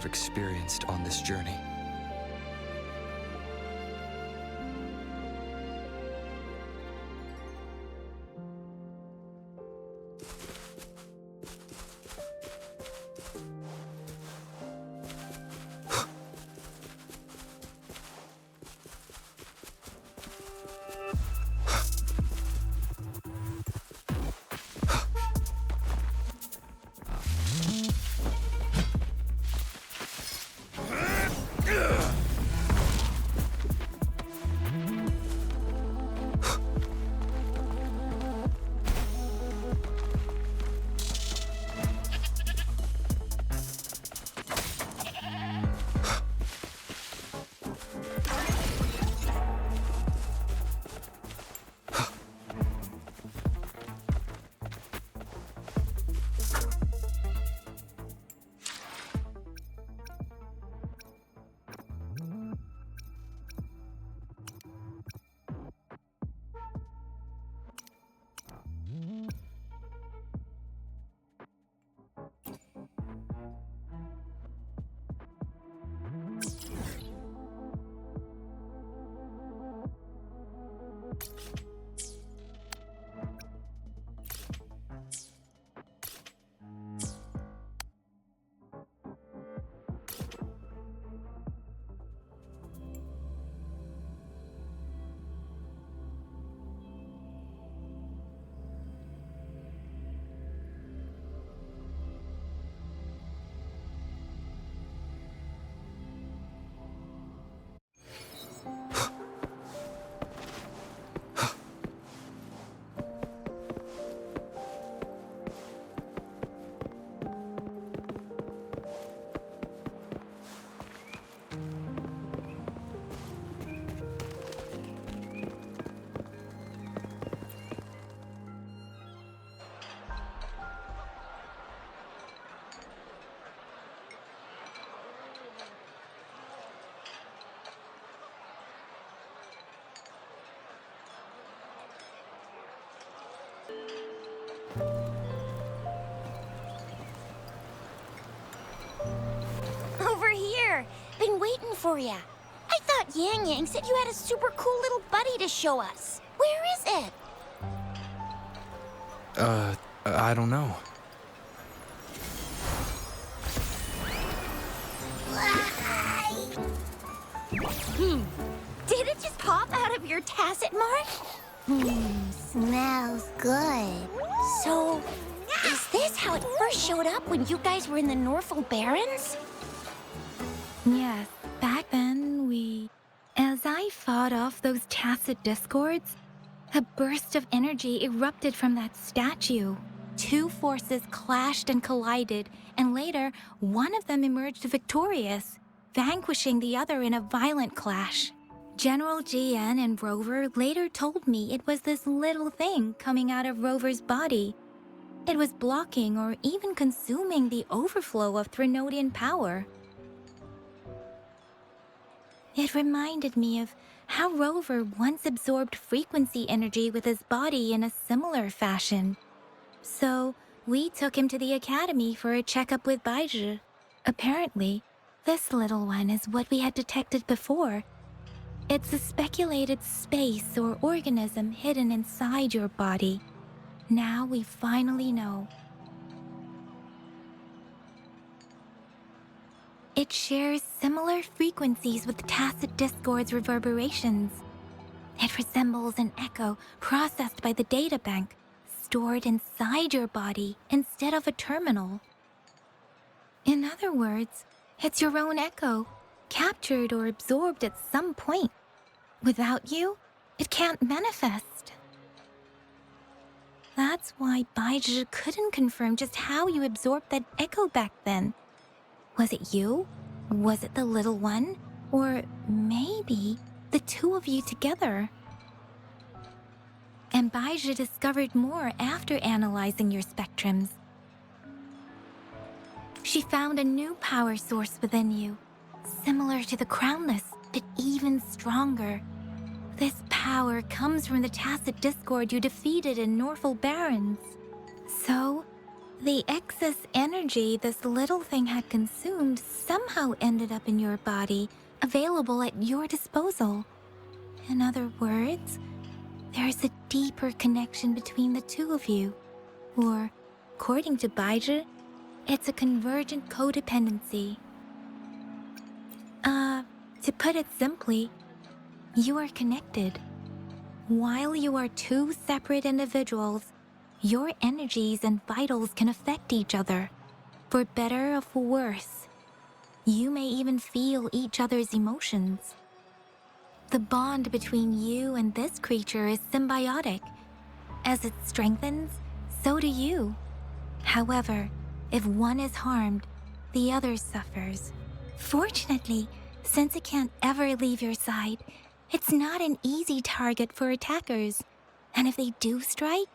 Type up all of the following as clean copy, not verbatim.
I've experienced on this journey. Over here! Been waiting for ya. I thought Yang Yang said you had a super cool little buddy to show us. Where is it? I don't know. Did it just pop out of your tacit mark? Smells good. So, is this how it first showed up when you guys were in the Norfolk Barrens? Yes, back then As I fought off those tacit discords, a burst of energy erupted from that statue. Two forces clashed and collided, and later, one of them emerged victorious, vanquishing the other in a violent clash. General GN and Rover later told me it was this little thing coming out of Rover's body. It was blocking or even consuming the overflow of Threnodian power. It reminded me of how Rover once absorbed frequency energy with his body in a similar fashion. So, we took him to the academy for a checkup with Baizhi. Apparently, this little one is what we had detected before. It's a speculated space or organism hidden inside your body. Now we finally know. It shares similar frequencies with tacit discord's reverberations. It resembles an echo processed by the data bank, stored inside your body instead of a terminal. In other words, it's your own echo, captured or absorbed at some point. Without you, it can't manifest. That's why Baizhi couldn't confirm just how you absorbed that echo back then. Was it you? Was it the little one? Or maybe the two of you together? And Baizhi discovered more after analyzing your spectrums. She found a new power source within you, similar to the Crownless, but even stronger. This power comes from the tacit discord you defeated in Norfolk Barrens. So, The excess energy this little thing had consumed somehow ended up in your body, available at your disposal. In other words, there's a deeper connection between the two of you. Or, according to Baizhi, it's a convergent codependency. To put it simply, you are connected. While you are two separate individuals, your energies and vitals can affect each other, for better or for worse. You may even feel each other's emotions. The bond between you and this creature is symbiotic. As it strengthens, so do you. However, if one is harmed, the other suffers. Fortunately, since it can't ever leave your side, it's not an easy target for attackers. And if they do strike,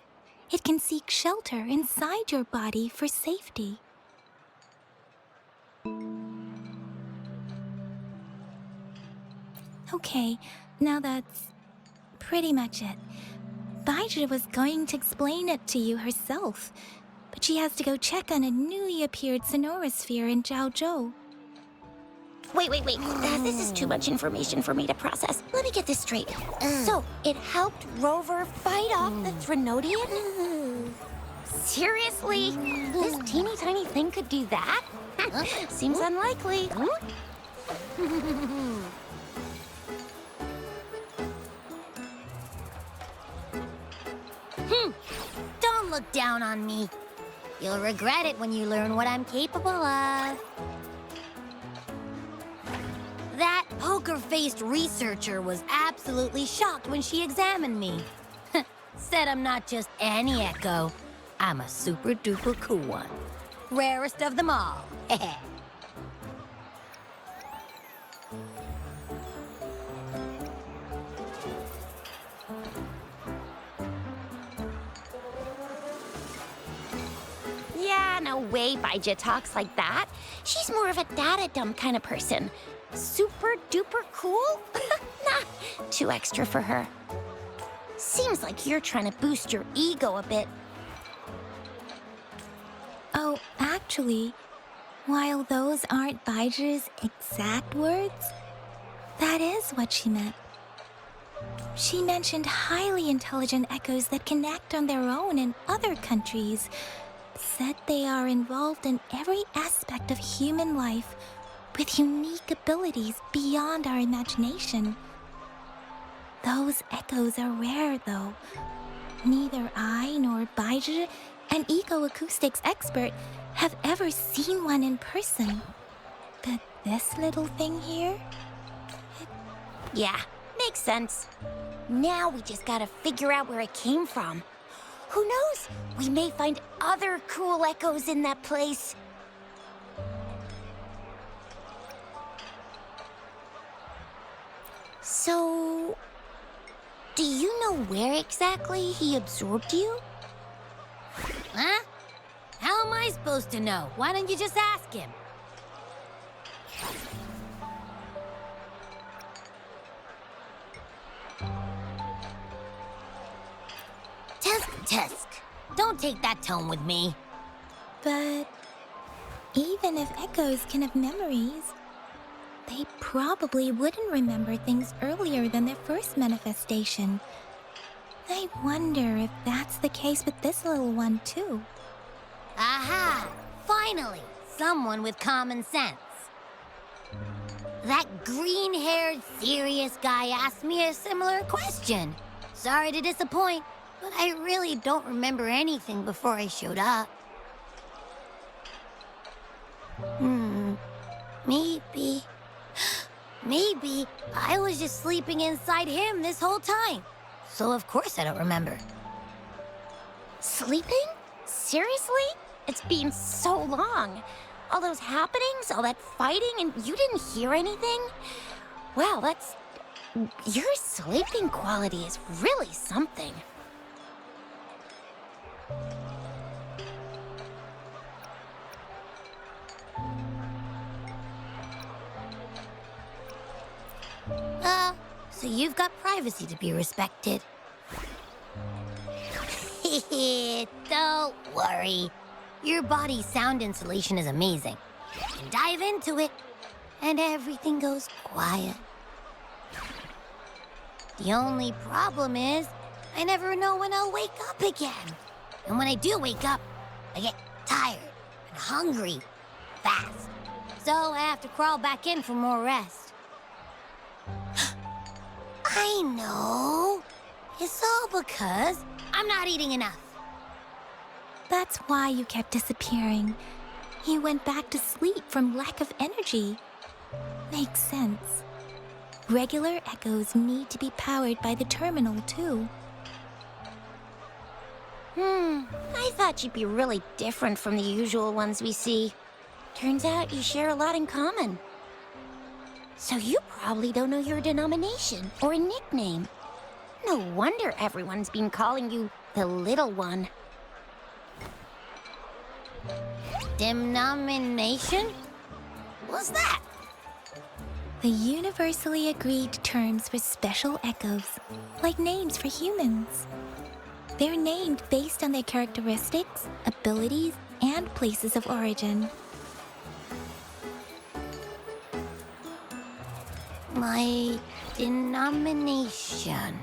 it can seek shelter inside your body for safety. Okay, now that's pretty much it. Baizhi was going to explain it to you herself, but she has to go check on a newly appeared sonorosphere in Zhaozhou. Wait. This is too much information for me to process. Let me get this straight. So, it helped Rover fight off the Threnodian? Seriously? This teeny tiny thing could do that? Seems unlikely. Don't look down on me. You'll regret it when you learn what I'm capable of. That poker-faced researcher was absolutely shocked when she examined me. Said I'm not just any echo. I'm a super-duper cool one. Rarest of them all. Yeah, no way Baizhi talks like that. She's more of a data dump kind of person. Super duper cool? Nah, too extra for her. Seems like you're trying to boost your ego a bit. Oh, actually, while those aren't Baizhi's exact words, that is what she meant. She mentioned highly intelligent echoes that can act on their own in other countries. Said they are involved in every aspect of human life with unique abilities beyond our imagination. Those echoes are rare, though. Neither I nor Baizhi, an eco-acoustics expert, have ever seen one in person. But this little thing here? Yeah, makes sense. Now we just gotta figure out where it came from. Who knows? We may find other cool echoes in that place. So, do you know where exactly he absorbed you? Huh? How am I supposed to know? Why don't you just ask him? Tusk. Don't take that tone with me. But even if echoes can have memories, they probably wouldn't remember things earlier than their first manifestation. I wonder if that's the case with this little one, too. Aha! Finally, someone with common sense. That green-haired, serious guy asked me a similar question. Sorry to disappoint, but I really don't remember anything before I showed up. Maybe I was just sleeping inside him this whole time. So of course I don't remember. Sleeping? Seriously? It's been so long. All those happenings, all that fighting, and you didn't hear anything? Well, your sleeping quality is really something. So you've got privacy to be respected. Don't worry. Your body's sound insulation is amazing. You dive into it, and everything goes quiet. The only problem is, I never know when I'll wake up again. And when I do wake up, I get tired and hungry fast. So I have to crawl back in for more rest. I know. It's all because I'm not eating enough. That's why you kept disappearing. You went back to sleep from lack of energy. Makes sense. Regular echoes need to be powered by the terminal, too. I thought you'd be really different from the usual ones we see. Turns out you share a lot in common. So you probably don't know your denomination or a nickname. No wonder everyone's been calling you the Little One. Denomination? What's that? The universally agreed terms for special echoes, like names for humans. They're named based on their characteristics, abilities, and places of origin. My denomination.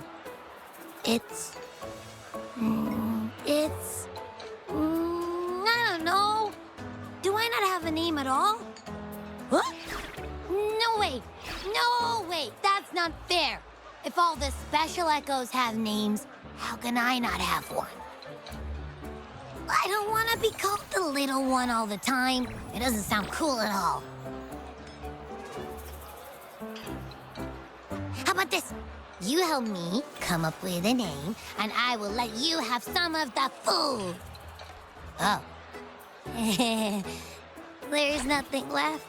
It's... I don't know. Do I not have a name at all? What? No way! No way! That's not fair! If all the special echoes have names, how can I not have one? I don't want to be called the Little One all the time. It doesn't sound cool at all. How about this? You help me come up with a name, and I will let you have some of the food. Oh. There's nothing left.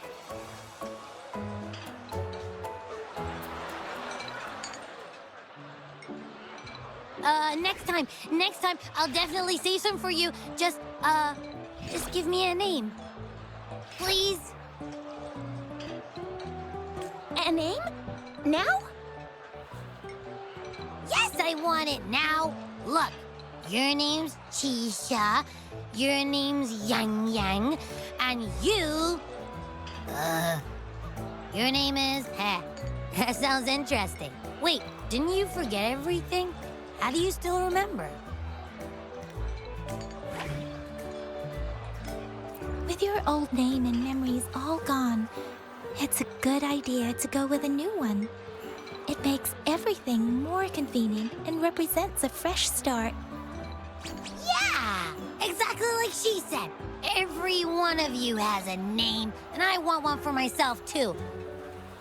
Next time, I'll definitely say some for you. Just give me a name. Please? A name? Now? Yes, I want it now. Look, your name's Chisha, your name's Yang Yang, and you... your name is... That sounds interesting. Wait, didn't you forget everything? How do you still remember? With your old name and memories all gone, it's a good idea to go with a new one. It makes everything more convenient and represents a fresh start. Yeah! Exactly like she said. Every one of you has a name, and I want one for myself, too.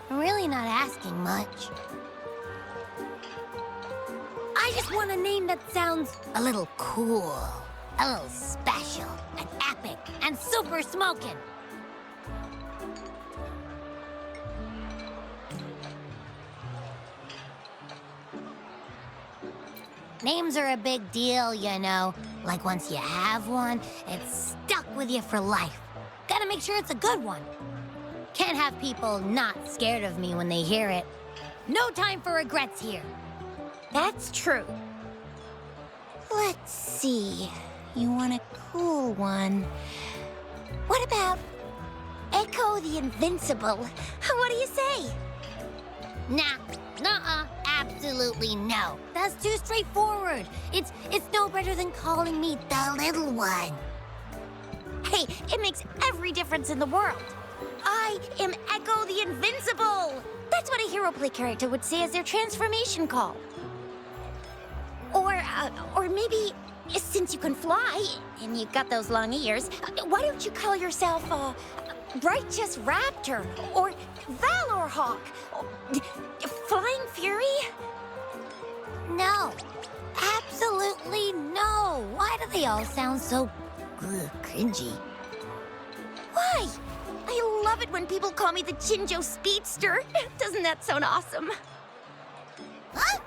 I'm really not asking much. I just want a name that sounds a little cool, a little special, and epic, and super smokin'. Names are a big deal, you know. Like once you have one, it's stuck with you for life. Gotta make sure it's a good one. Can't have people not scared of me when they hear it. No time for regrets here. That's true. Let's see. You want a cool one. What about Echo the Invincible? What do you say? Nah, nuh-uh, absolutely no. That's too straightforward. It's no better than calling me the Little One. Hey, it makes every difference in the world. I am Echo the Invincible! That's what a hero play character would say as their transformation call. Or maybe, since you can fly, and you've got those long ears, why don't you call yourself, Righteous Raptor, or Valor Hawk, Flying Fury? No, absolutely no. Why do they all sound so cringy? Why? I love it when people call me the Jinjo Speedster. Doesn't that sound awesome? Huh?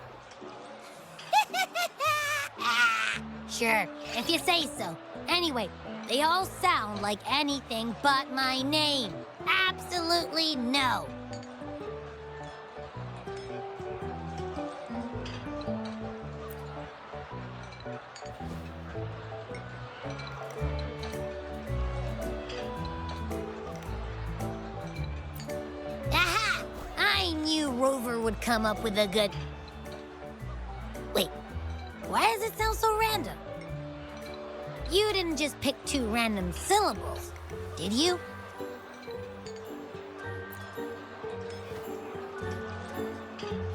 Sure, if you say so. Anyway, they all sound like anything but my name. Absolutely no. Rover would come up with a good... Wait, why does it sound so random? You didn't just pick two random syllables, did you?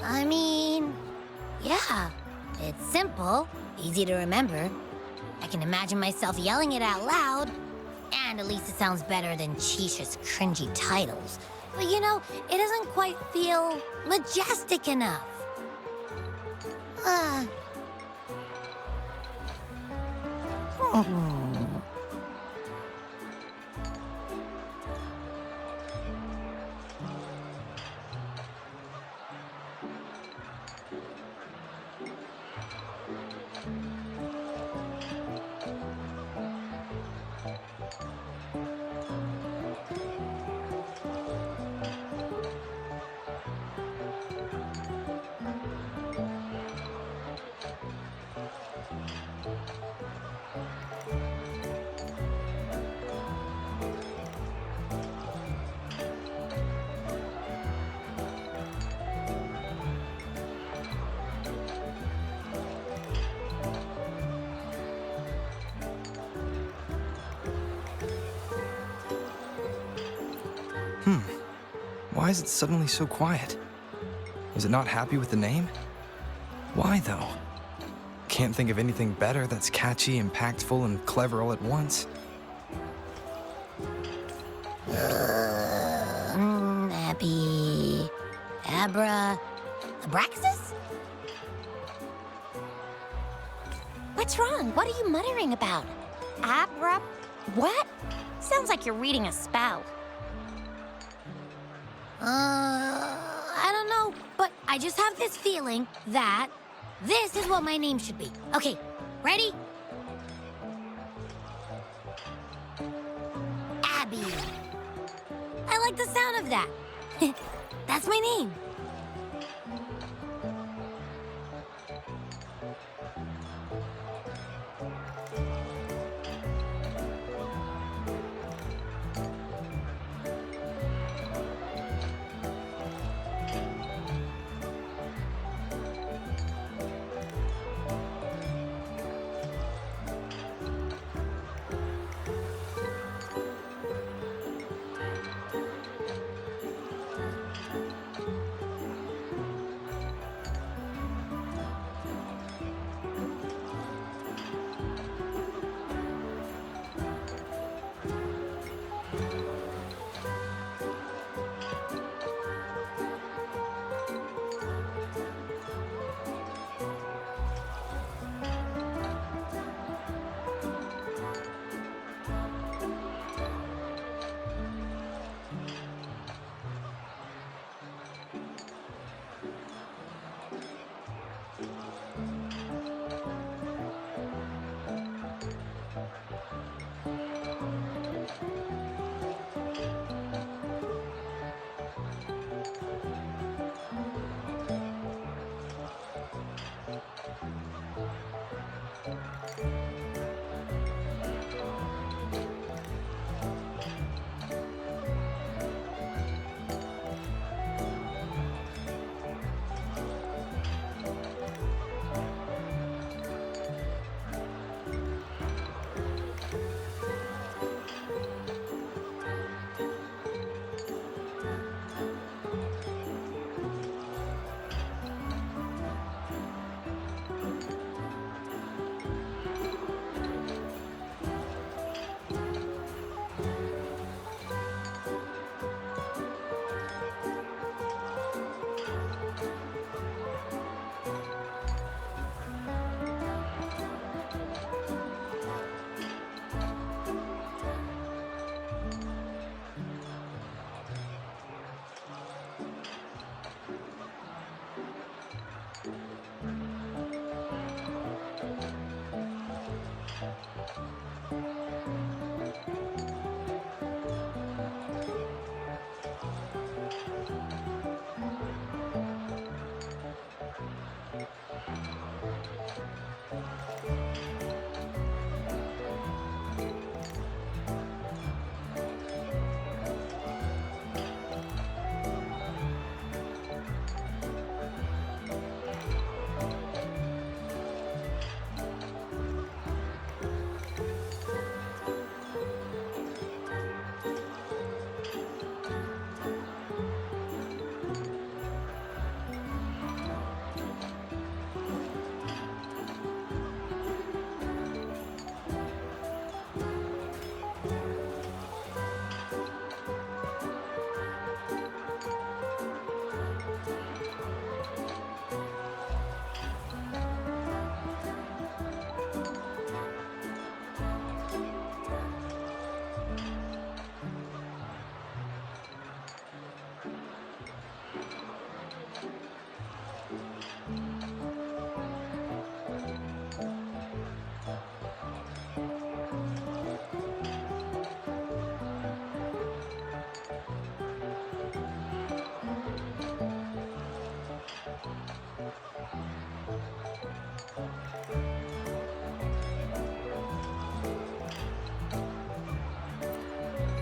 I mean, yeah, it's simple, easy to remember. I can imagine myself yelling it out loud, and at least it sounds better than Chisha's cringy titles. But you know, it doesn't quite feel majestic enough. Why is it suddenly so quiet? Was it not happy with the name? Why, though? Can't think of anything better that's catchy, impactful, and clever all at once. Abby... Abraxas? What's wrong? What are you muttering about? Abra... What? Sounds like you're reading a spell. I don't know, but I just have this feeling that this is what my name should be. Okay, ready? Abby. I like the sound of that. That's my name.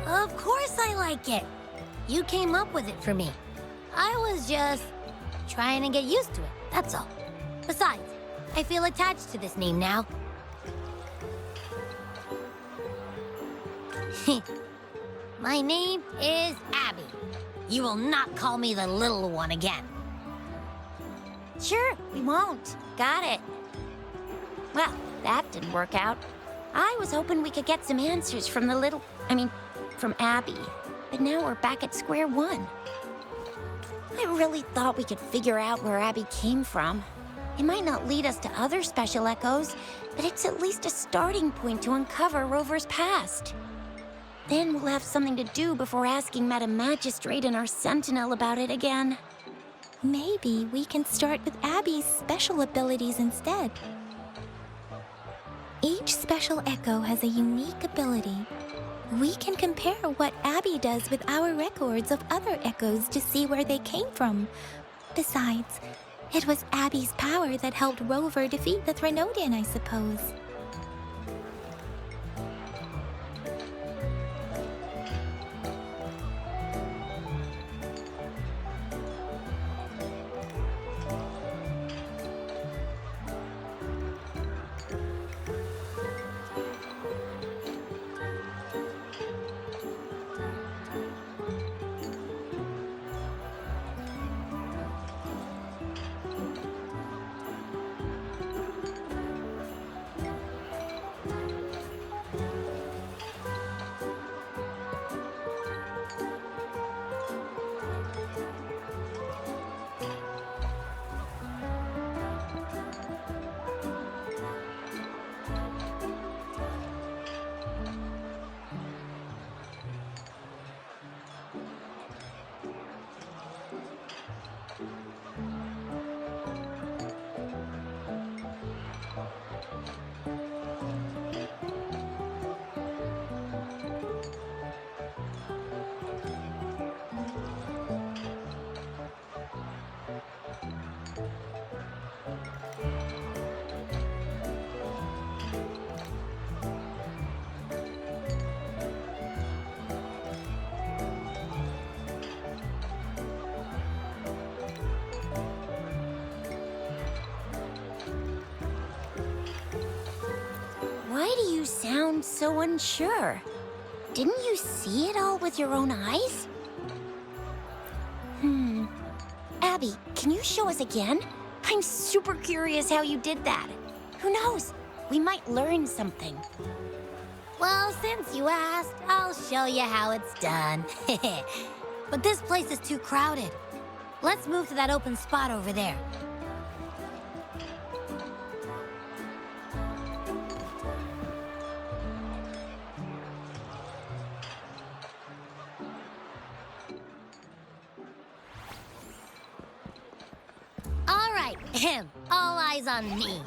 Of course I like it. You came up with it for me. I was just trying to get used to it, that's all. Besides, I feel attached to this name now. My name is Abby. You will not call me the little one again. Sure, we won't. Got it. Well, that didn't work out. I was hoping we could get some answers from from Abby. But now we're back at square one. I really thought we could figure out where Abby came from. It might not lead us to other special echoes, but it's at least a starting point to uncover Rover's past. Then we'll have something to do before asking Madam Magistrate and our Sentinel about it again. Maybe we can start with Abby's special abilities instead. Each special echo has a unique ability. We can compare what Abby does with our records of other echoes to see where they came from. Besides, it was Abby's power that helped Rover defeat the Threnodian, I suppose. Why do you sound so unsure? Didn't you see it all with your own eyes? Abby, can you show us again? I'm super curious how you did that. Who knows? We might learn something. Well, since you asked, I'll show you how it's done. But this place is too crowded. Let's move to that open spot over there. All right, all eyes on me.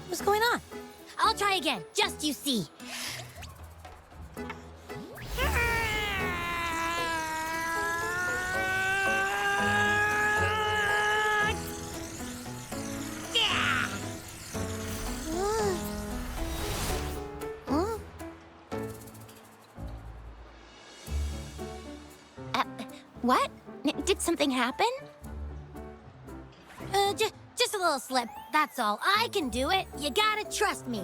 What's going on? I'll try again, just you see. What? Did something happen? Just a little slip, that's all. I can do it. You gotta trust me.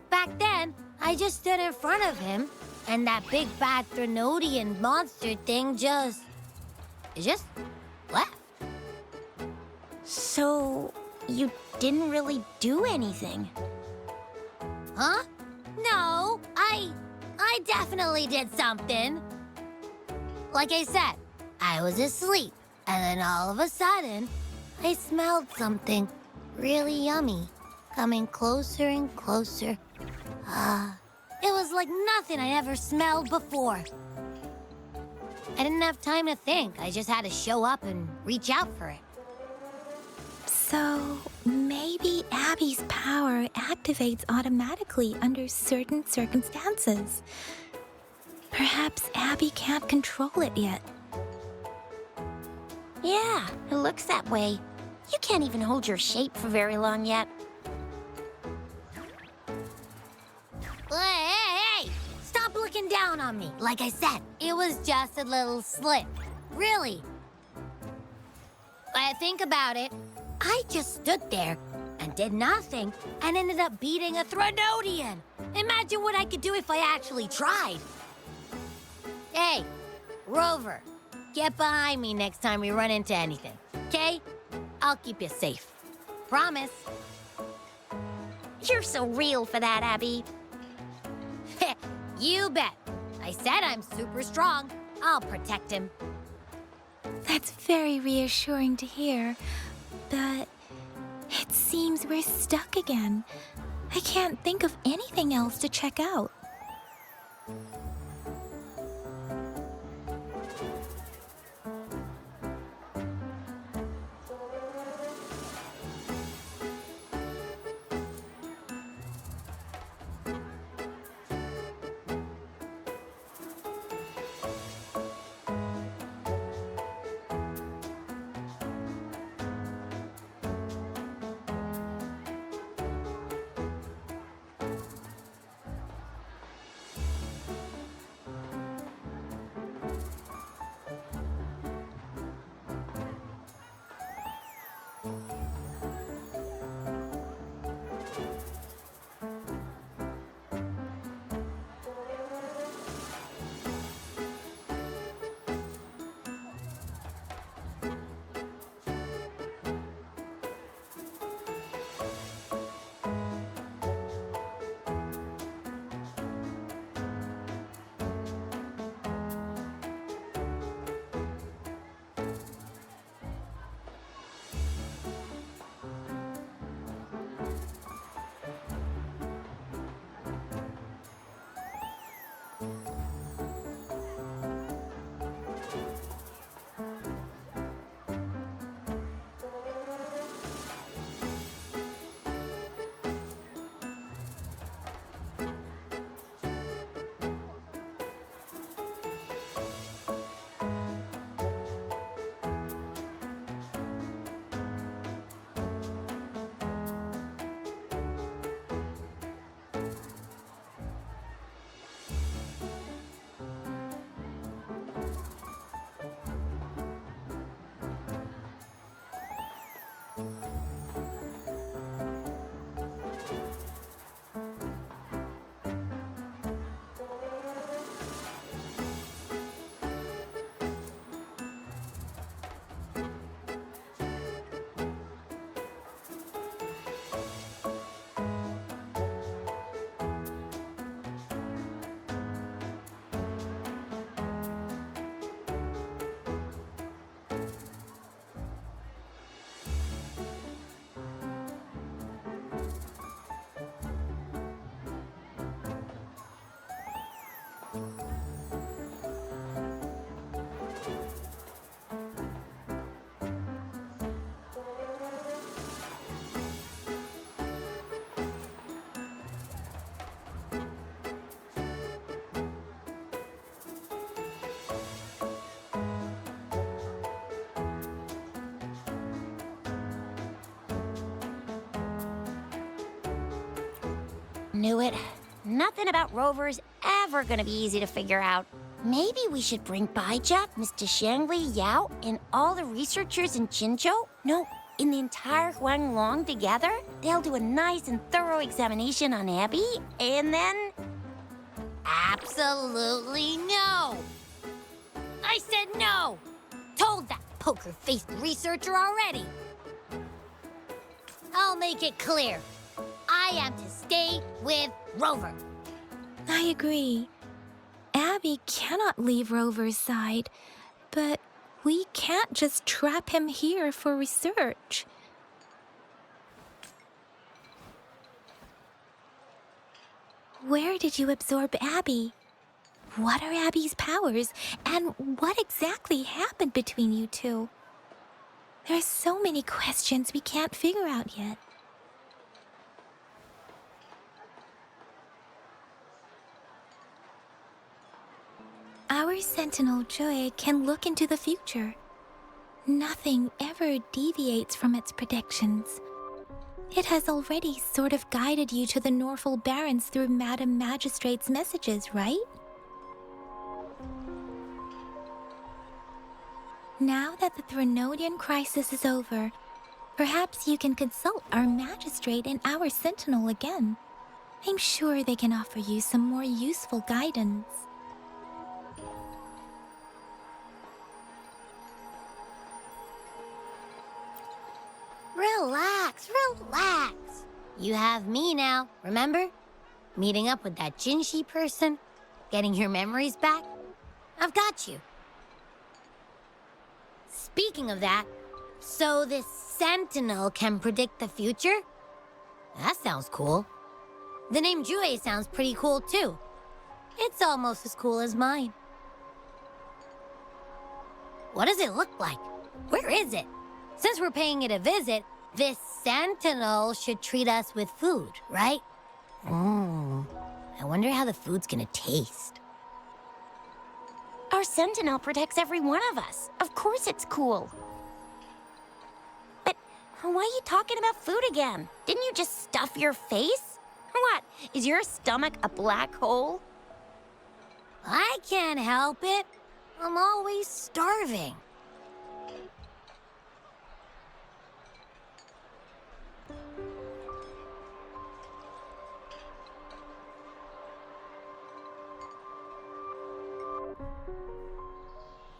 Back then, I just stood in front of him, and that big bad Threnodian monster thing just left. So, you didn't really do anything? Huh? No, I definitely did something. Like I said, I was asleep, and then all of a sudden, I smelled something really yummy coming closer and closer. It was like nothing I ever smelled before. I didn't have time to think. I just had to show up and reach out for it. So, maybe Abby's power activates automatically under certain circumstances. Perhaps Abby can't control it yet. Yeah, it looks that way. You can't even hold your shape for very long yet. Hey! Stop looking down on me. Like I said, it was just a little slip. Really. Think about it. I just stood there and did nothing and ended up beating a Threnodian. Imagine what I could do if I actually tried. Hey, Rover, get behind me next time we run into anything, okay? I'll keep you safe. Promise. You're so real for that, Abby. You bet. I said I'm super strong. I'll protect him. That's very reassuring to hear, but it seems we're stuck again. I can't think of anything else to check out. Knew it. Nothing about Rover's ever gonna be easy to figure out. Maybe we should bring Baija, Mr. Shangli, Yao, and all the researchers in Jinzhou? No, in the entire Huanglong together? They'll do a nice and thorough examination on Abby, and then... Absolutely no! I said no! Told that poker-faced researcher already. I'll make it clear. I am to stay with Rover. I agree. Abby cannot leave Rover's side, but we can't just trap him here for research. Where did you absorb Abby? What are Abby's powers, and what exactly happened between you two? There are so many questions we can't figure out yet. Our sentinel Joy can look into the future. Nothing ever deviates from its predictions. It has already sort of guided you to the Norfolk Barrens through Madam Magistrate's messages, right? Now that the Threnodian crisis is over, perhaps you can consult our magistrate and our sentinel again. I'm sure they can offer you some more useful guidance. Relax, relax. You have me now, remember? Meeting up with that Jinshi person, getting your memories back. I've got you. Speaking of that, so this sentinel can predict the future? That sounds cool. The name Jue sounds pretty cool too. It's almost as cool as mine. What does it look like? Where is it? Since we're paying it a visit, this sentinel should treat us with food, right? I wonder how the food's gonna taste. Our sentinel protects every one of us. Of course it's cool. But why are you talking about food again? Didn't you just stuff your face? What, is your stomach a black hole? I can't help it. I'm always starving.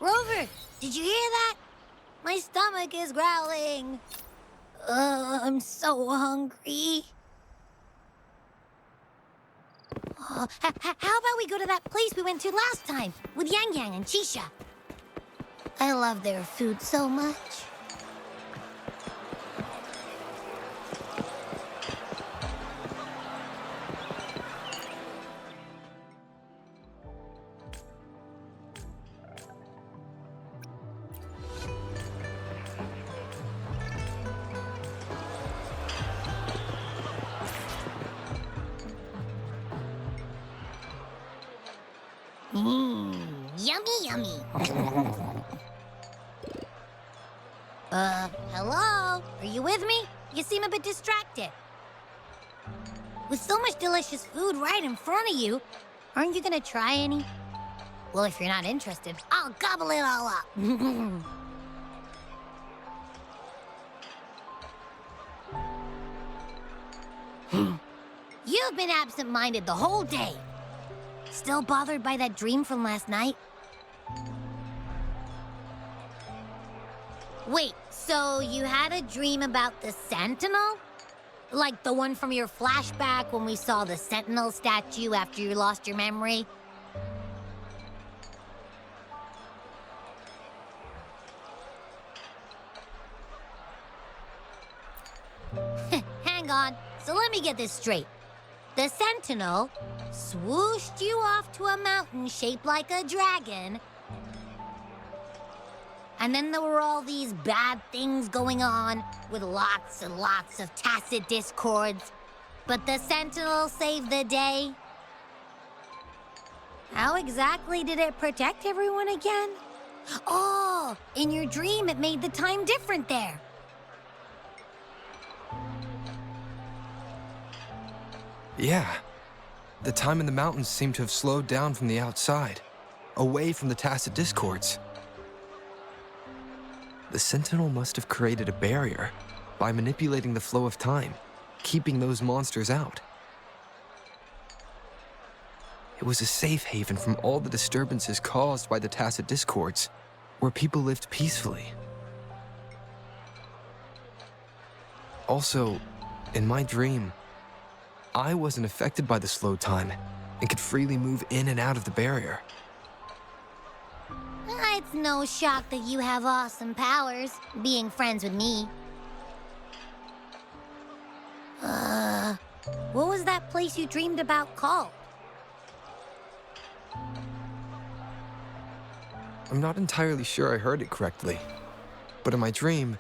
Rover, did you hear that? My stomach is growling. I'm so hungry. How about we go to that place we went to last time with Yang Yang and Chisha? I love their food so much. Yummy, yummy. Hello? Are you with me? You seem a bit distracted. With so much delicious food right in front of you, aren't you gonna try any? Well, if you're not interested, I'll gobble it all up. You've been absent-minded the whole day. Still bothered by that dream from last night? Wait, so you had a dream about the Sentinel? Like the one from your flashback when we saw the Sentinel statue after you lost your memory? Hang on, so let me get this straight. The Sentinel swooshed you off to a mountain shaped like a dragon. And then there were all these bad things going on with lots and lots of tacit discords. But the Sentinel saved the day. How exactly did it protect everyone again? Oh, in your dream it made the time different there. Yeah. The time in the mountains seemed to have slowed down from the outside, away from the tacit discords. The Sentinel must have created a barrier by manipulating the flow of time, keeping those monsters out. It was a safe haven from all the disturbances caused by the tacit discords, where people lived peacefully. Also, in my dream, I wasn't affected by the slow time and could freely move in and out of the barrier. It's no shock that you have awesome powers, being friends with me. What was that place you dreamed about called? I'm not entirely sure I heard it correctly, but in my dream,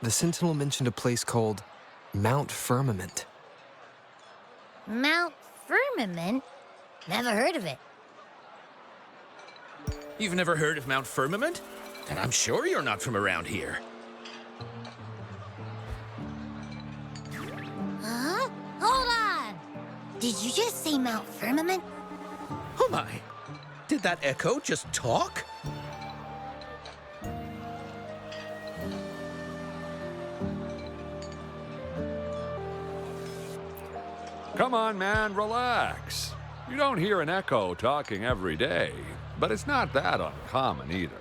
the Sentinel mentioned a place called Mount Firmament. Mount Firmament? Never heard of it. You've never heard of Mount Firmament? Then I'm sure you're not from around here. Huh? Hold on! Did you just say Mount Firmament? Oh my! Did that echo just talk? Come on, man, relax. You don't hear an echo talking every day, but it's not that uncommon either.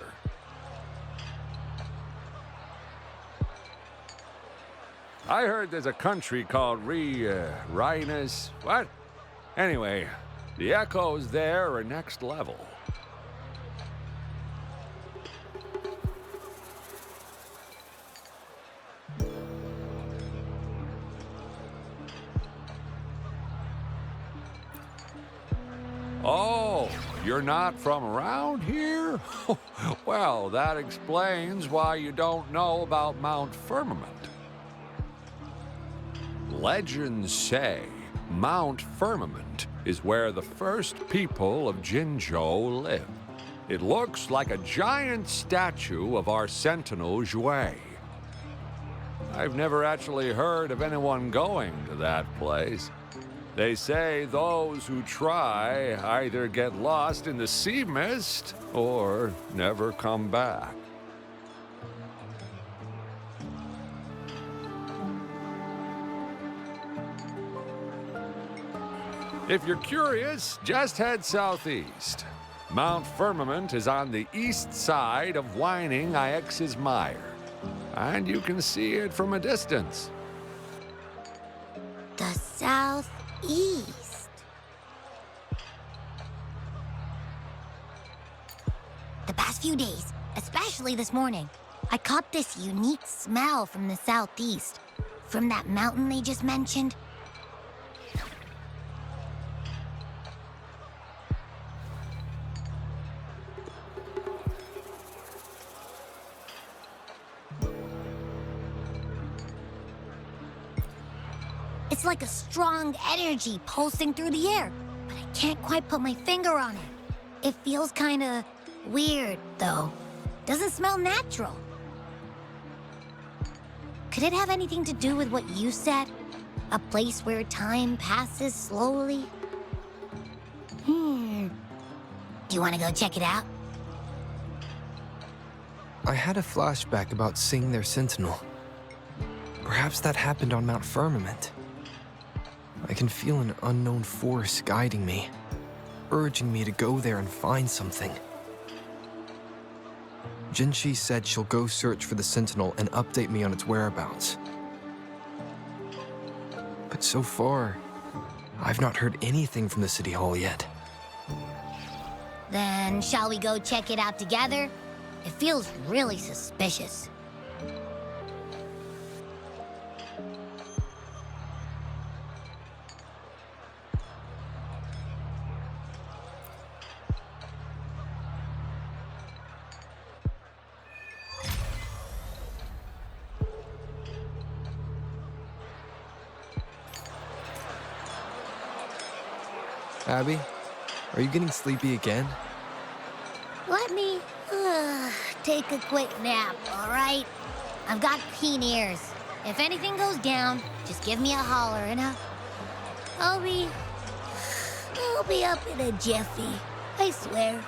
I heard there's a country called Rhinus. What? Anyway, the echoes there are next level. Oh, you're not from around here? Well, that explains why you don't know about Mount Firmament. Legends say Mount Firmament is where the first people of Jinzhou lived. It looks like a giant statue of our sentinel Zhui. I've never actually heard of anyone going to that place. They say those who try either get lost in the sea mist or never come back. If you're curious, just head southeast. Mount Firmament is on the east side of whining Ix's Mire, and you can see it from a distance. The southeast. The past few days, especially this morning, I caught this unique smell from the southeast. From that mountain they just mentioned. It's like a strong energy pulsing through the air, but I can't quite put my finger on it. It feels kinda weird, though. Doesn't smell natural. Could it have anything to do with what you said? A place where time passes slowly? Do you want to go check it out? I had a flashback about seeing their sentinel. Perhaps that happened on Mount Firmament. I can feel an unknown force guiding me, urging me to go there and find something. Jinshi said she'll go search for the sentinel and update me on its whereabouts. But so far, I've not heard anything from the City Hall yet. Then shall we go check it out together? It feels really suspicious. Abby, are you getting sleepy again? Let me take a quick nap, all right? I've got keen ears. If anything goes down, just give me a holler and I'll be up in a jiffy. I swear.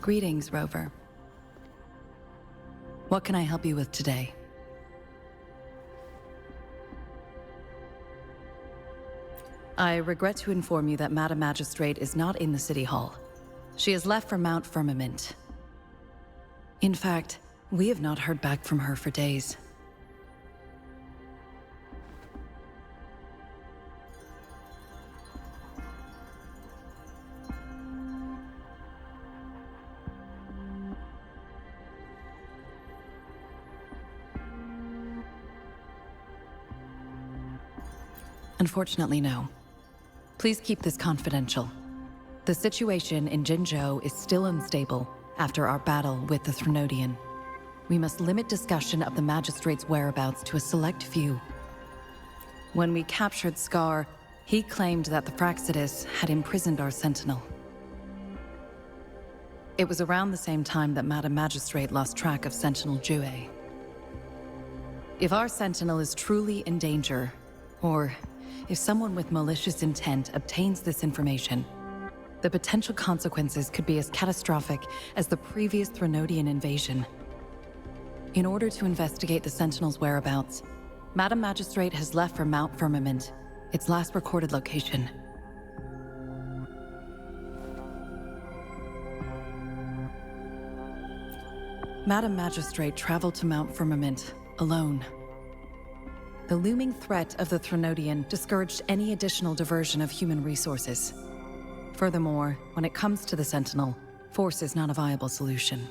Greetings, Rover. What can I help you with today? I regret to inform you that Madam Magistrate is not in the City Hall. She has left for Mount Firmament. In fact, we have not heard back from her for days. Unfortunately, no. Please keep this confidential. The situation in Jinzhou is still unstable after our battle with the Threnodian. We must limit discussion of the Magistrate's whereabouts to a select few. When we captured Scar, he claimed that the Praxidus had imprisoned our Sentinel. It was around the same time that Madam Magistrate lost track of Sentinel Jue. If our Sentinel is truly in danger, or if someone with malicious intent obtains this information, the potential consequences could be as catastrophic as the previous Threnodian invasion. In order to investigate the Sentinel's whereabouts, Madam Magistrate has left for Mount Firmament, its last recorded location. Madam Magistrate traveled to Mount Firmament alone. The looming threat of the Threnodian discouraged any additional diversion of human resources. Furthermore, when it comes to the Sentinel, force is not a viable solution.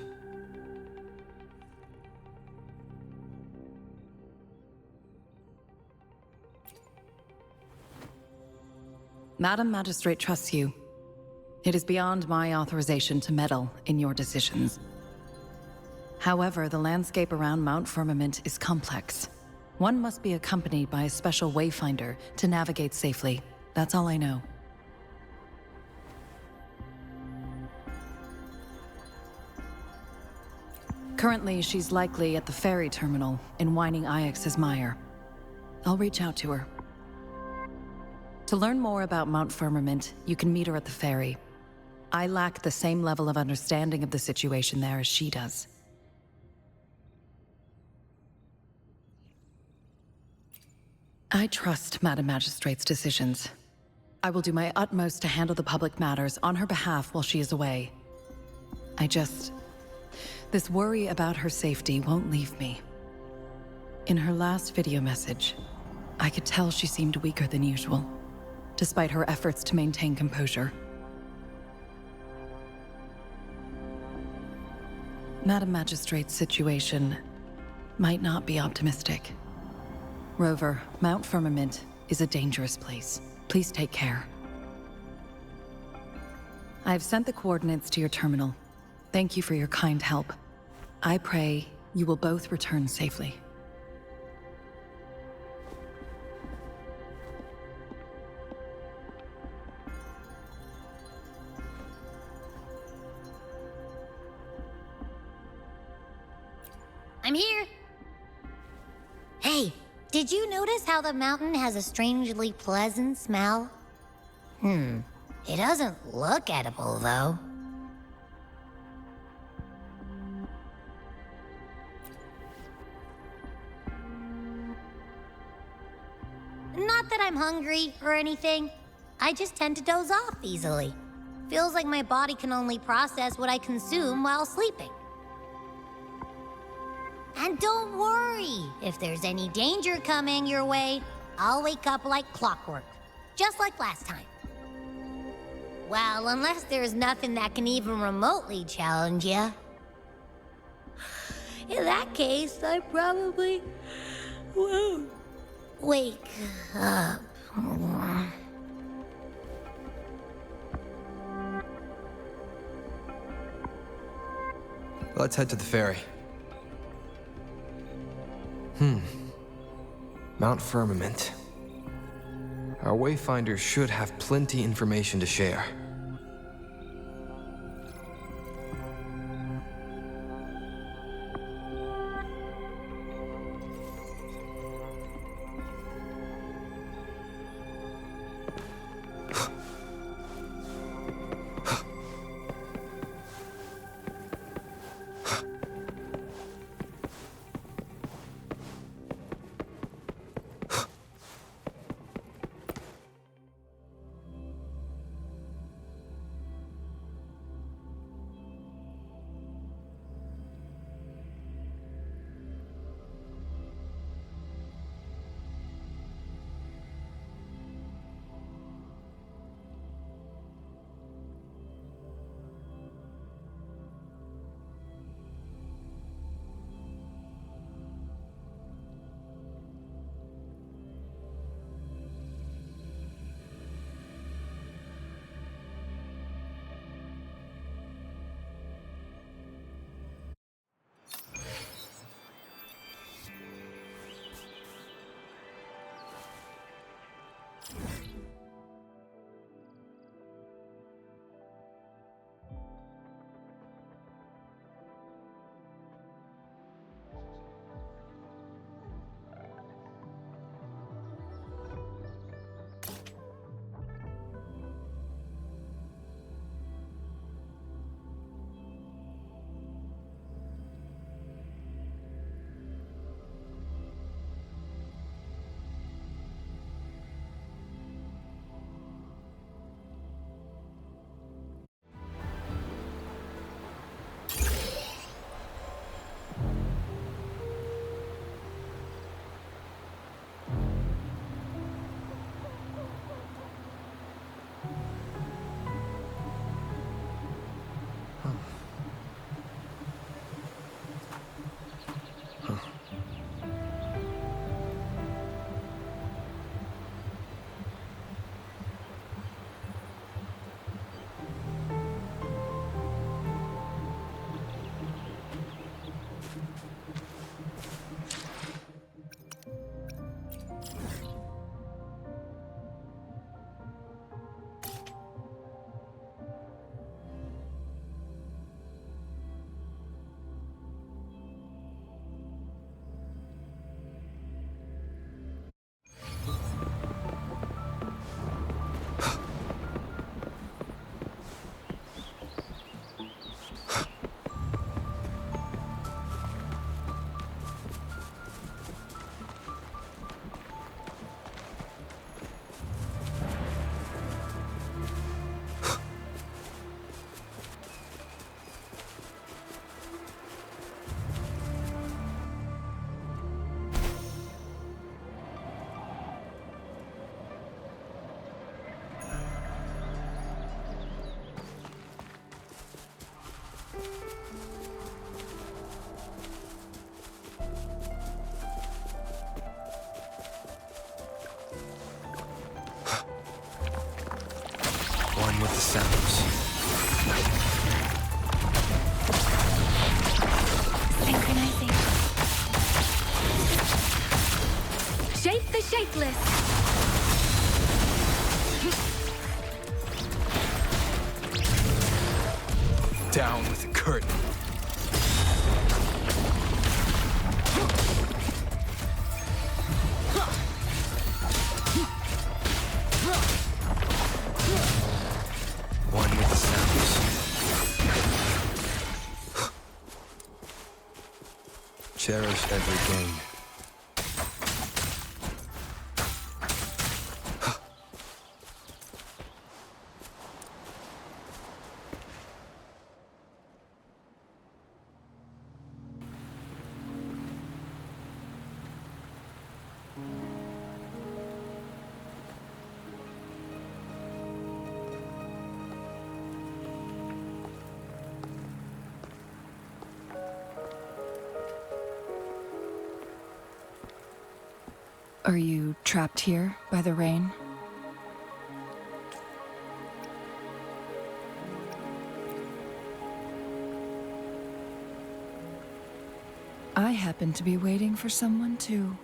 Madam Magistrate trusts you. It is beyond my authorization to meddle in your decisions. However, the landscape around Mount Firmament is complex. One must be accompanied by a special wayfinder to navigate safely. That's all I know. Currently, she's likely at the ferry terminal in Whining Ix's Mire. I'll reach out to her. To learn more about Mount Firmament, you can meet her at the ferry. I lack the same level of understanding of the situation there as she does. I trust Madam Magistrate's decisions. I will do my utmost to handle the public matters on her behalf while she is away. This worry about her safety won't leave me. In her last video message, I could tell she seemed weaker than usual, despite her efforts to maintain composure. Madam Magistrate's situation might not be optimistic. Rover, Mount Firmament is a dangerous place. Please take care. I have sent the coordinates to your terminal. Thank you for your kind help. I pray you will both return safely. I'm here. Hey, did you notice how the mountain has a strangely pleasant smell? It doesn't look edible, though. Not that I'm hungry or anything. I just tend to doze off easily. Feels like my body can only process what I consume while sleeping. And don't worry, if there's any danger coming your way, I'll wake up like clockwork, just like last time. Well, unless there's nothing that can even remotely challenge you. In that case, I probably won't wake up. Let's head to the ferry. Mount Firmament. Our wayfinders should have plenty information to share. One with the sounds. Synchronizing. Shape the shapeless. Down with the curtain. One with the sounds. Cherish every gain. Are you trapped here by the rain? I happen to be waiting for someone too.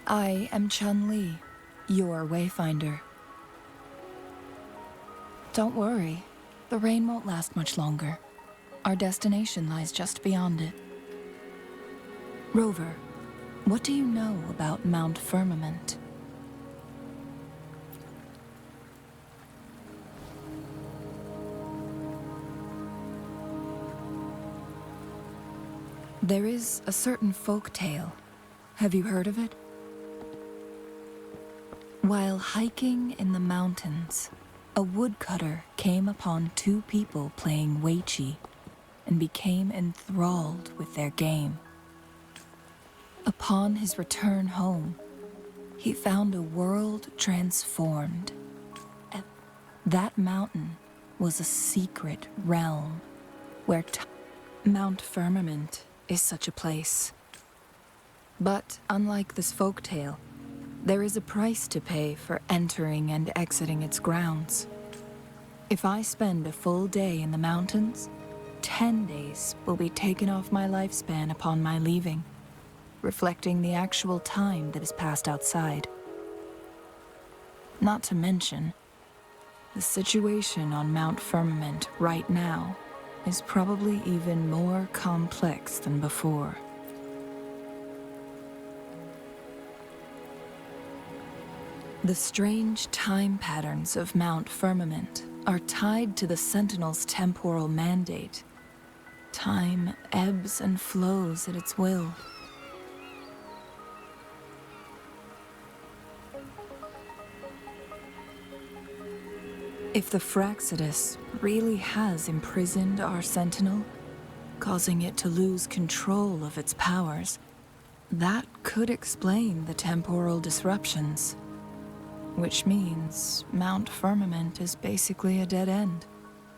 I am Chun-Li, your wayfinder. Don't worry, the rain won't last much longer. Our destination lies just beyond it. Rover, what do you know about Mount Firmament? There is a certain folk tale. Have you heard of it? While hiking in the mountains, a woodcutter came upon two people playing Weiqi and became enthralled with their game. Upon his return home, he found a world transformed. That mountain was a secret realm where Mount Firmament is such a place. But unlike this folktale, there is a price to pay for entering and exiting its grounds. If I spend a full day in the mountains, 10 days will be taken off my lifespan upon my leaving, reflecting the actual time that is passed outside. Not to mention, the situation on Mount Firmament right now is probably even more complex than before. The strange time patterns of Mount Firmament are tied to the Sentinel's temporal mandate. Time ebbs and flows at its will. If the Fraxidus really has imprisoned our Sentinel, causing it to lose control of its powers, that could explain the temporal disruptions. Which means Mount Firmament is basically a dead end,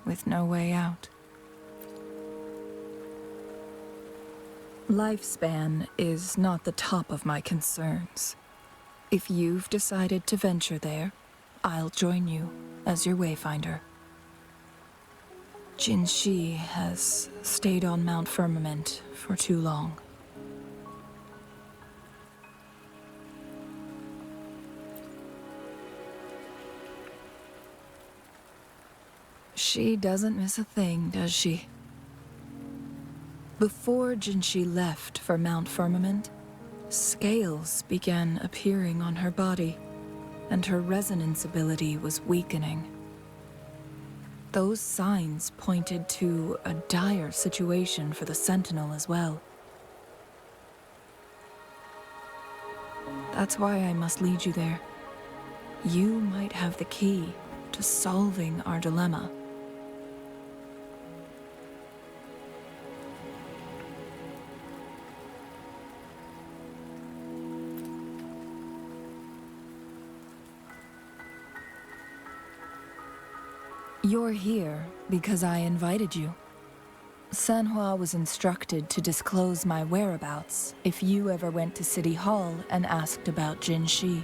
with no way out. Lifespan is not the top of my concerns. If you've decided to venture there, I'll join you as your wayfinder. Jinshi has stayed on Mount Firmament for too long. She doesn't miss a thing, does she? Before Jinshi left for Mount Firmament, scales began appearing on her body, and her resonance ability was weakening. Those signs pointed to a dire situation for the Sentinel as well. That's why I must lead you there. You might have the key to solving our dilemma. You're here because I invited you. Sanhua was instructed to disclose my whereabouts if you ever went to City Hall and asked about Jinshi.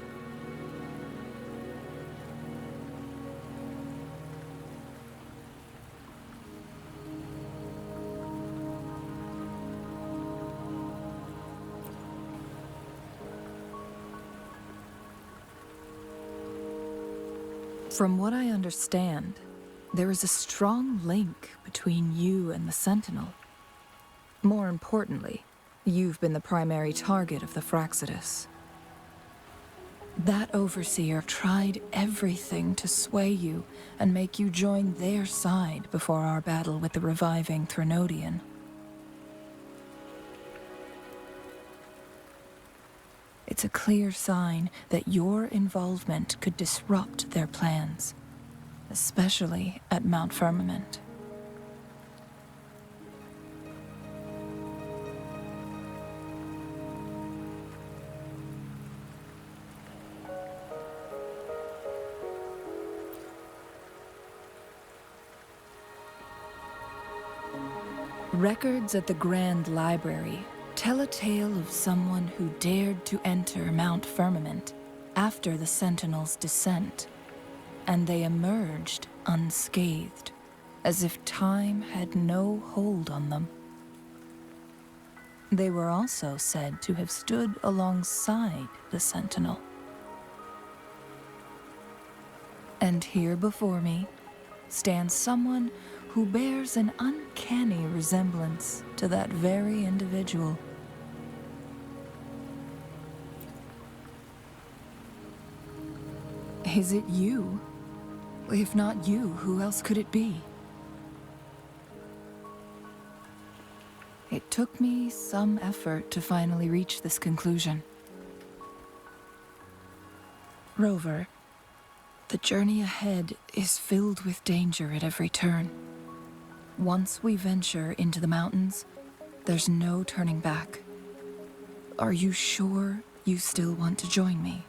From what I understand, there is a strong link between you and the Sentinel. More importantly, you've been the primary target of the Fraxidus. That overseer tried everything to sway you and make you join their side before our battle with the reviving Threnodian. It's a clear sign that your involvement could disrupt their plans, especially at Mount Firmament. Records at the Grand Library tell a tale of someone who dared to enter Mount Firmament after the Sentinel's descent, and they emerged unscathed, as if time had no hold on them. They were also said to have stood alongside the Sentinel. And here before me stands someone who bears an uncanny resemblance to that very individual. Is it you? If not you, who else could it be? It took me some effort to finally reach this conclusion. Rover, the journey ahead is filled with danger at every turn. Once we venture into the mountains, there's no turning back. Are you sure you still want to join me?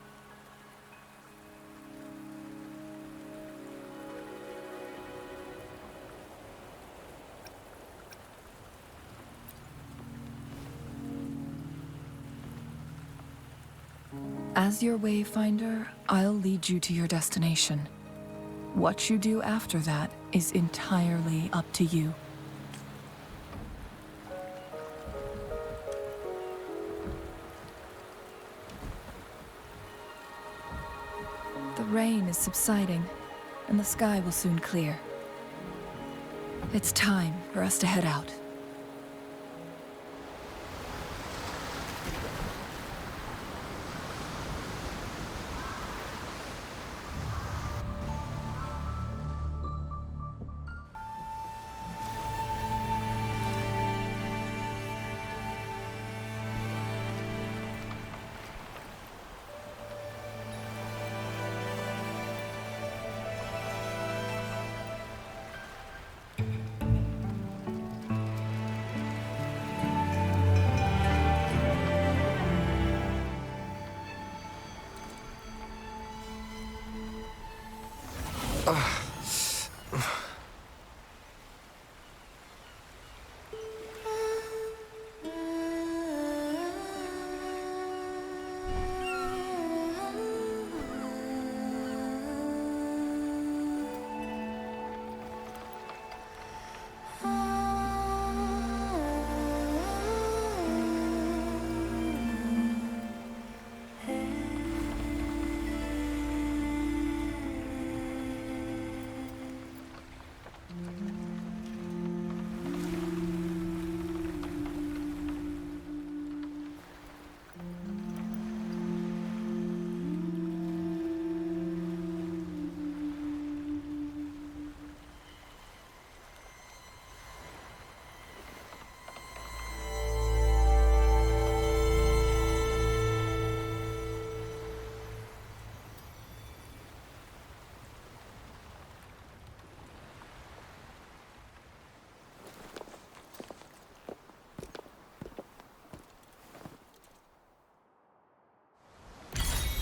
As your wayfinder, I'll lead you to your destination. What you do after that is entirely up to you. The rain is subsiding, and the sky will soon clear. It's time for us to head out.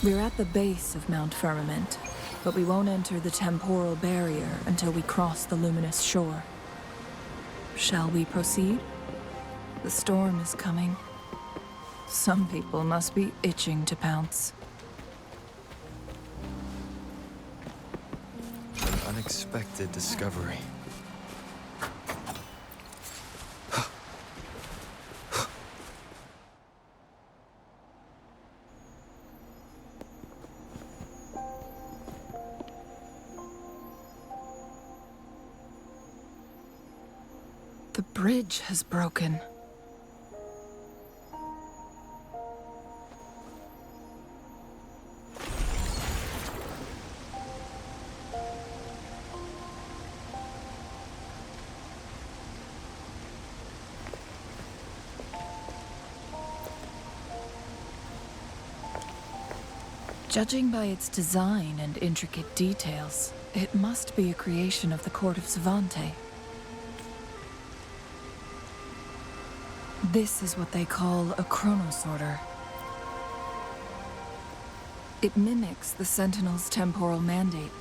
We're at the base of Mount Firmament, but we won't enter the temporal barrier until we cross the luminous shore. Shall we proceed? The storm is coming. Some people must be itching to pounce. An unexpected discovery. The bridge has broken. Judging by its design and intricate details, it must be a creation of the court of Savante. This is what they call a chronosorter. It mimics the Sentinel's temporal mandate,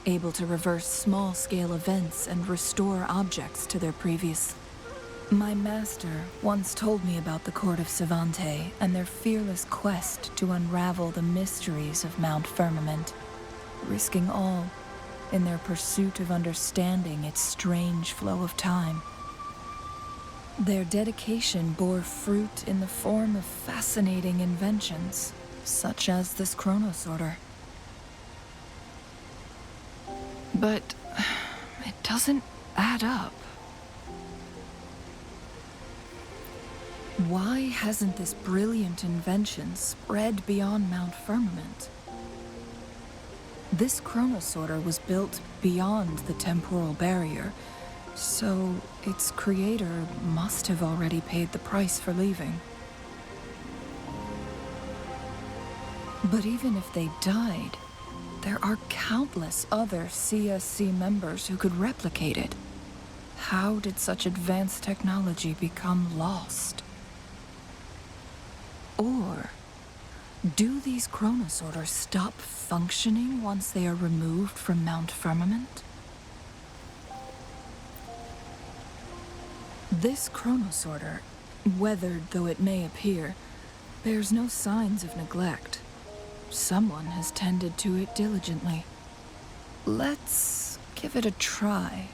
able to reverse small-scale events and restore objects to their previous. My master once told me about the court of Savante and their fearless quest to unravel the mysteries of Mount Firmament, risking all in their pursuit of understanding its strange flow of time. Their dedication bore fruit in the form of fascinating inventions, such as this chronosorter. But it doesn't add up. Why hasn't this brilliant invention spread beyond Mount Firmament? This chronosorter was built beyond the temporal barrier, so its creator must have already paid the price for leaving. But even if they died, there are countless other CSC members who could replicate it. How did such advanced technology become lost? Or do these chronosorters stop functioning once they are removed from Mount Firmament? This chronosorter, weathered though it may appear, bears no signs of neglect. Someone has tended to it diligently. Let's give it a try.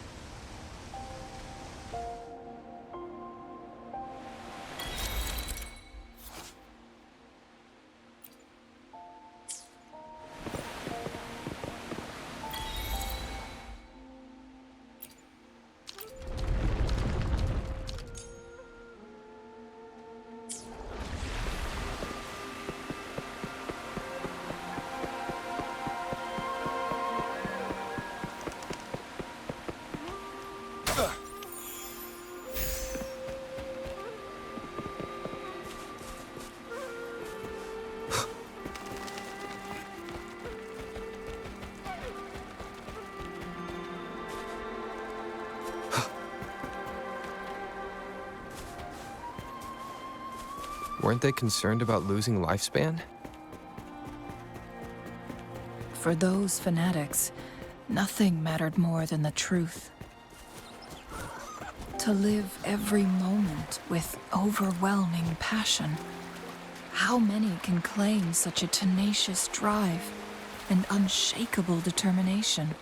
Weren't they concerned about losing lifespan? For those fanatics, nothing mattered more than the truth. To live every moment with overwhelming passion. How many can claim such a tenacious drive and unshakable determination?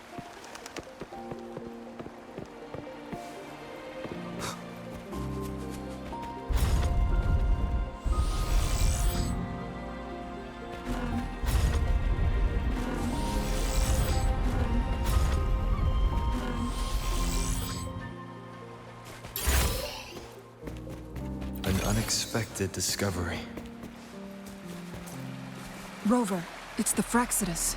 Unexpected discovery. Rover, it's the Fraxidus.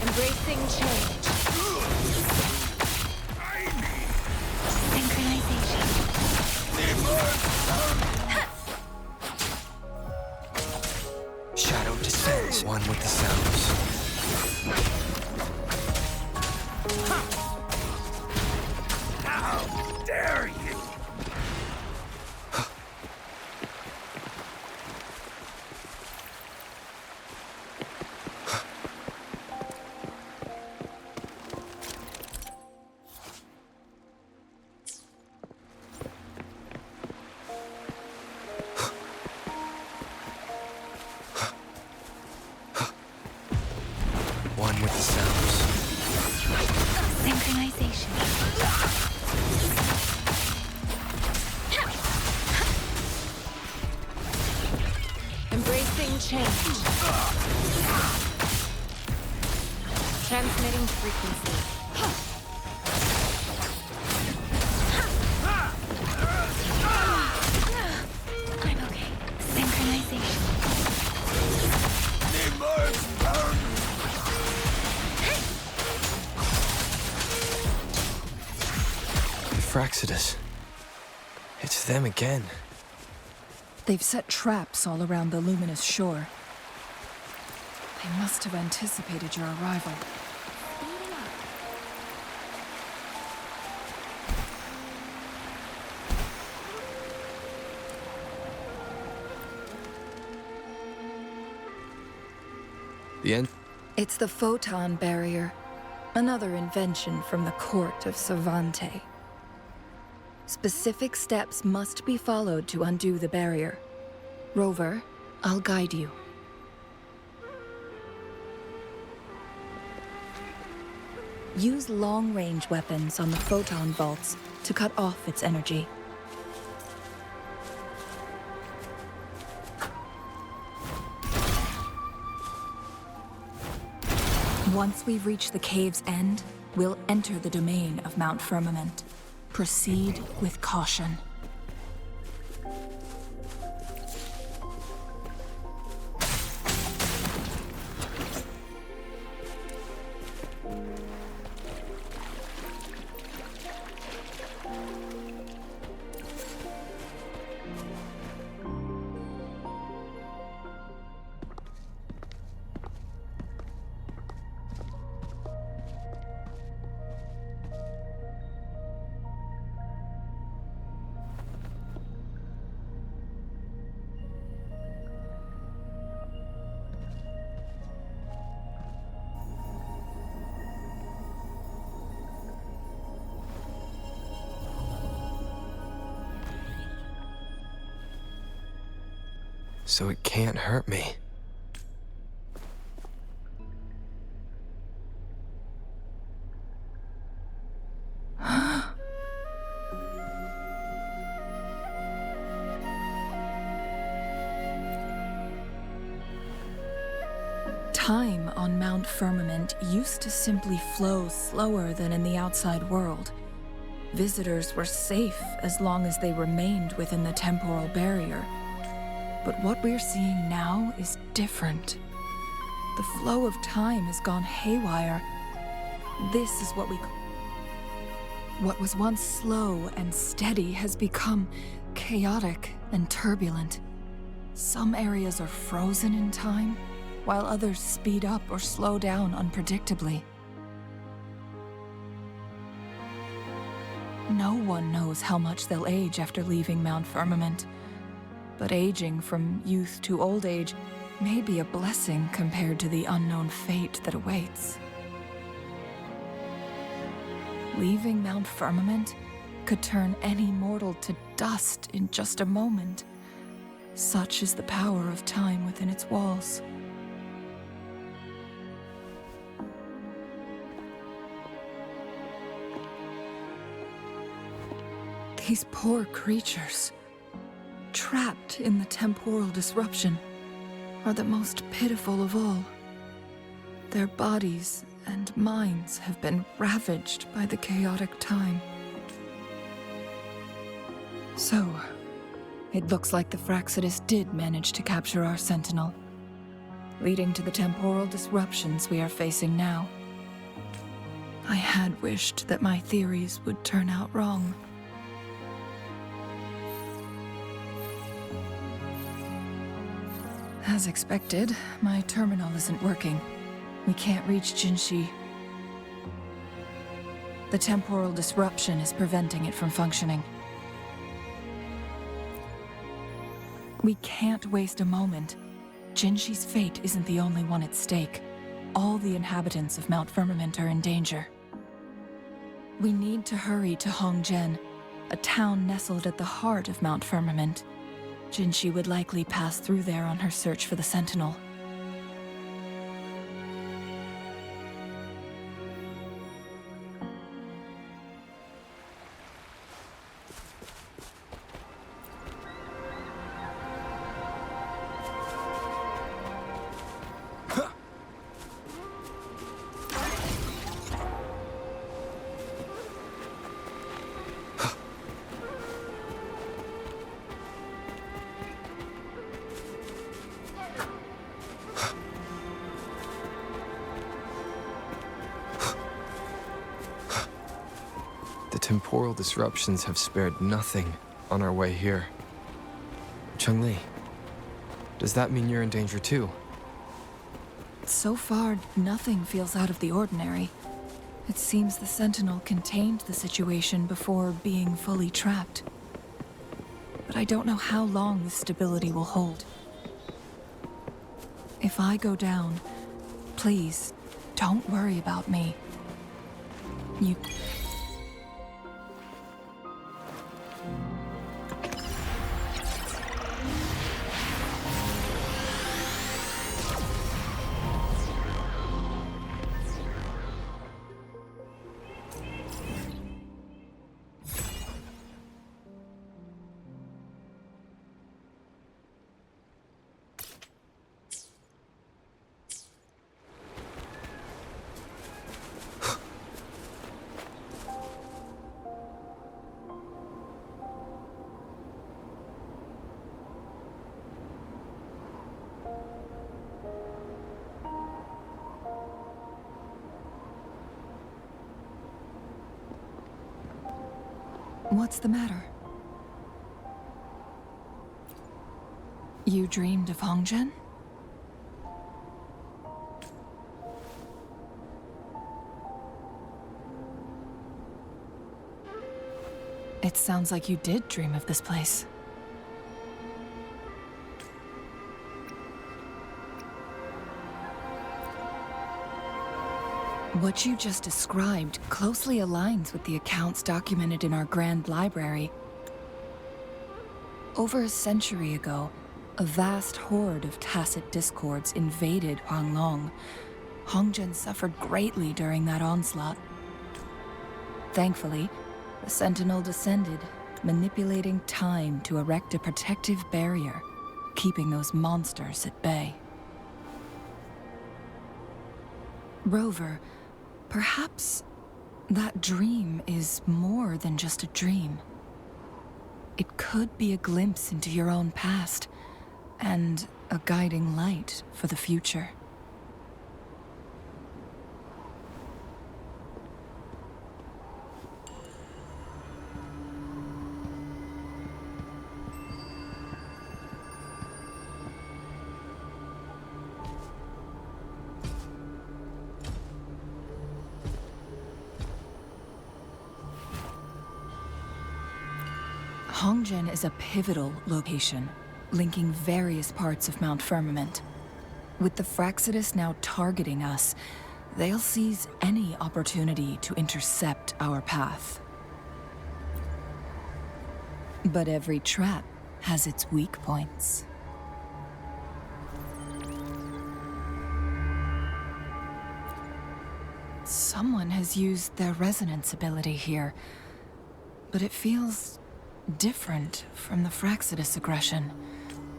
Embracing change. Synchronization. Shadow descends, one with the sounds. How dare you! rhythm with the sounds. Synchronization. Embracing change. Transmitting frequency. I'm okay. Synchronization. Fraxidus. It's them again. They've set traps all around the luminous shore. They must have anticipated your arrival. The end. It's the photon barrier, another invention from the court of Savante. Specific steps must be followed to undo the barrier. Rover, I'll guide you. Use long-range weapons on the photon vaults to cut off its energy. Once we've reached the cave's end, we'll enter the domain of Mount Firmament. Proceed with caution. So it can't hurt me. Time on Mount Firmament used to simply flow slower than in the outside world. Visitors were safe as long as they remained within the temporal barrier. But what we're seeing now is different. The flow of time has gone haywire. This is what was once slow and steady has become chaotic and turbulent. Some areas are frozen in time, while others speed up or slow down unpredictably. No one knows how much they'll age after leaving Mount Firmament. But aging from youth to old age may be a blessing compared to the unknown fate that awaits. Leaving Mount Firmament could turn any mortal to dust in just a moment. Such is the power of time within its walls. These poor creatures, trapped in the temporal disruption, are the most pitiful of all. Their bodies and minds have been ravaged by the chaotic time. So, it looks like the Fraxidus did manage to capture our sentinel, leading to the temporal disruptions we are facing now. I had wished that my theories would turn out wrong. As expected, my terminal isn't working. We can't reach Jinshi. The temporal disruption is preventing it from functioning. We can't waste a moment. Jinshi's fate isn't the only one at stake. All the inhabitants of Mount Firmament are in danger. We need to hurry to Hongjian, a town nestled at the heart of Mount Firmament. Jinshi would likely pass through there on her search for the Sentinel. temporal disruptions have spared nothing on our way here. Chun-Li, does that mean you're in danger too? So far, nothing feels out of the ordinary. It seems the Sentinel contained the situation before being fully trapped. But I don't know how long this stability will hold. If I go down, please, don't worry about me. You... What's the matter? You dreamed of Hongzhen? It sounds like you did dream of this place. What you just described closely aligns with the accounts documented in our Grand Library. Over a century ago, a vast horde of tacit discords invaded Huanglong. Hongzhen suffered greatly during that onslaught. Thankfully, the Sentinel descended, manipulating time to erect a protective barrier, keeping those monsters at bay. Rover, perhaps that dream is more than just a dream. It could be a glimpse into your own past, and a guiding light for the future. Hongzhen is a pivotal location, linking various parts of Mount Firmament. With the Fraxidus now targeting us, they'll seize any opportunity to intercept our path. But every trap has its weak points. Someone has used their resonance ability here, but it feels different from the Fraxidus aggression,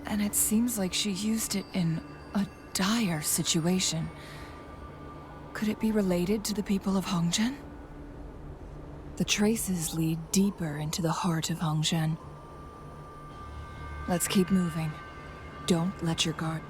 and it seems like she used it in a dire situation. Could it be related to the people of Hongzhen? The traces lead deeper into the heart of Hongzhen. Let's keep moving. Don't let your guard...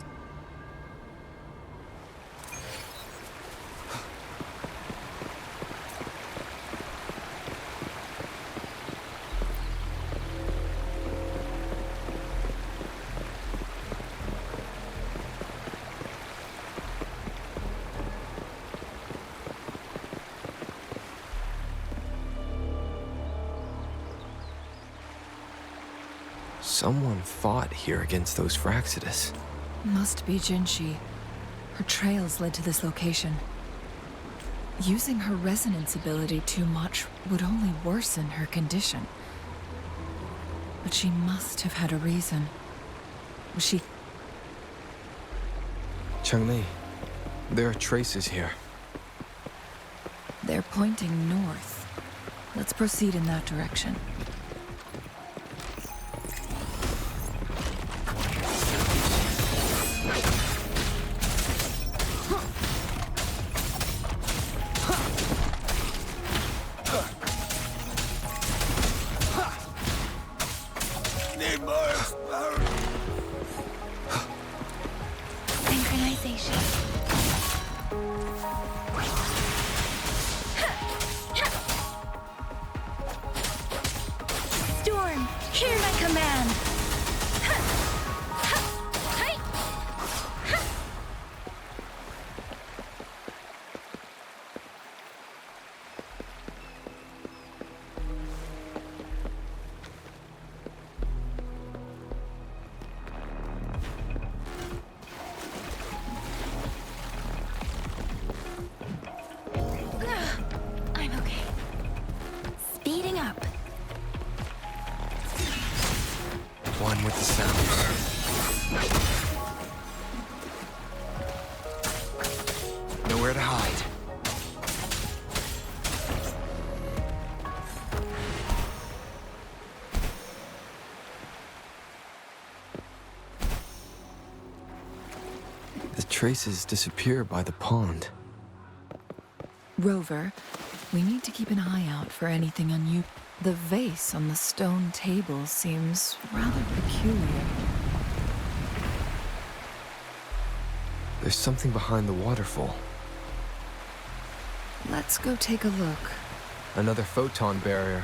Someone fought here against those Fraxidus. Must be Jinshi. Her trails led to this location. Using her resonance ability too much would only worsen her condition. But she must have had a reason. Was she... Chun-Li, there are traces here. They're pointing north. Let's proceed in that direction. Hear my command! I'm okay. Speeding up. One with the sounds. Nowhere to hide. The traces disappear by the pond. Rover, we need to keep an eye out for anything unusual. The vase on the stone table seems rather peculiar. There's something behind the waterfall. Let's go take a look. Another photon barrier.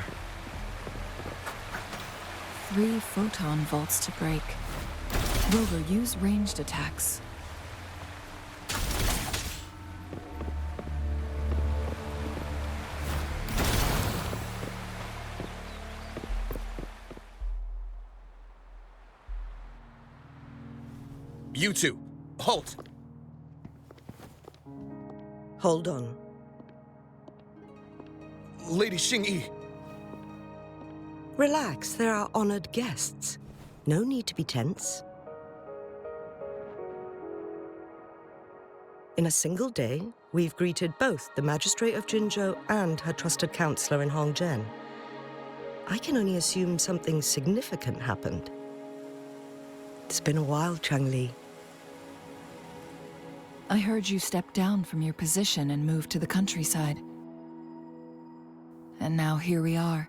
3 photon vaults to break. Rover, use ranged attacks. You two, halt! Hold on. Lady Xingyi. Relax, they're our honored guests. No need to be tense. In a single day, we've greeted both the Magistrate of Jinzhou and her trusted counselor in Hongzhen. I can only assume something significant happened. It's been a while, Changli. I heard you stepped down from your position and moved to the countryside. And now here we are,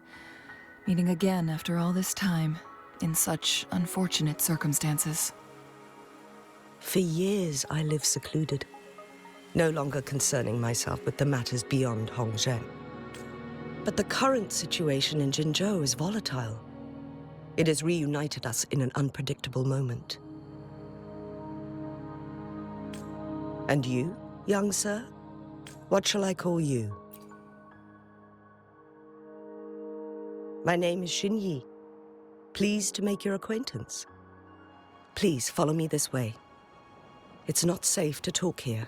meeting again after all this time, in such unfortunate circumstances. For years, I lived secluded, no longer concerning myself with the matters beyond Hongzhen. But the current situation in Jinzhou is volatile. It has reunited us in an unpredictable moment. And you, young sir? What shall I call you? My name is Xingyi. Pleased to make your acquaintance. Please follow me this way. It's not safe to talk here.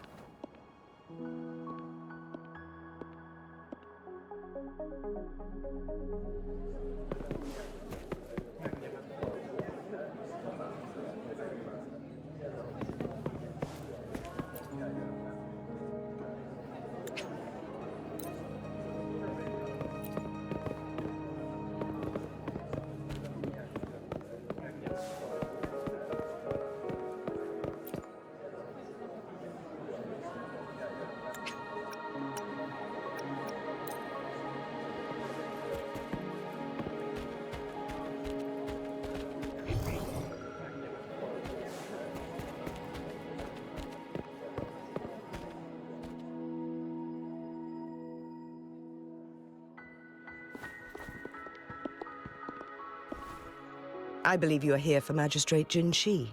I believe you are here for Magistrate Jin Shi.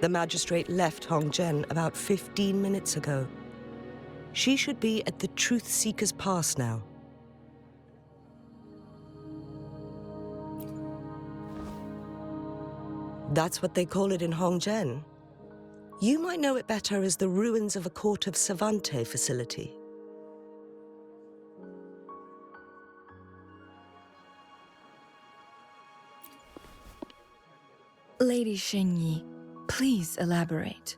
The magistrate left Hongzhen about 15 minutes ago. She should be at the Truth Seeker's Pass now. That's what they call it in Hongzhen. You might know it better as the ruins of a Court of Cervantes facility. Lady Xingyi, please elaborate.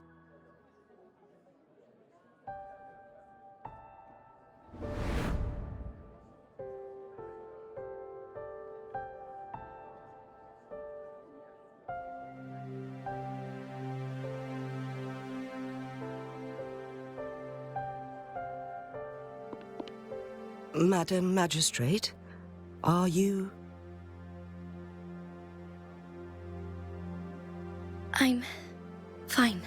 Madam Magistrate, are you... I'm fine.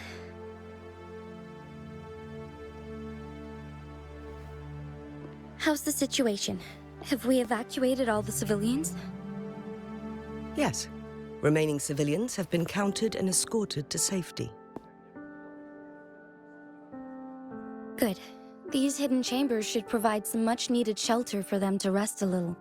How's the situation? Have we evacuated all the civilians? Yes. Remaining civilians have been counted and escorted to safety. Good. These hidden chambers should provide some much-needed shelter for them to rest a little.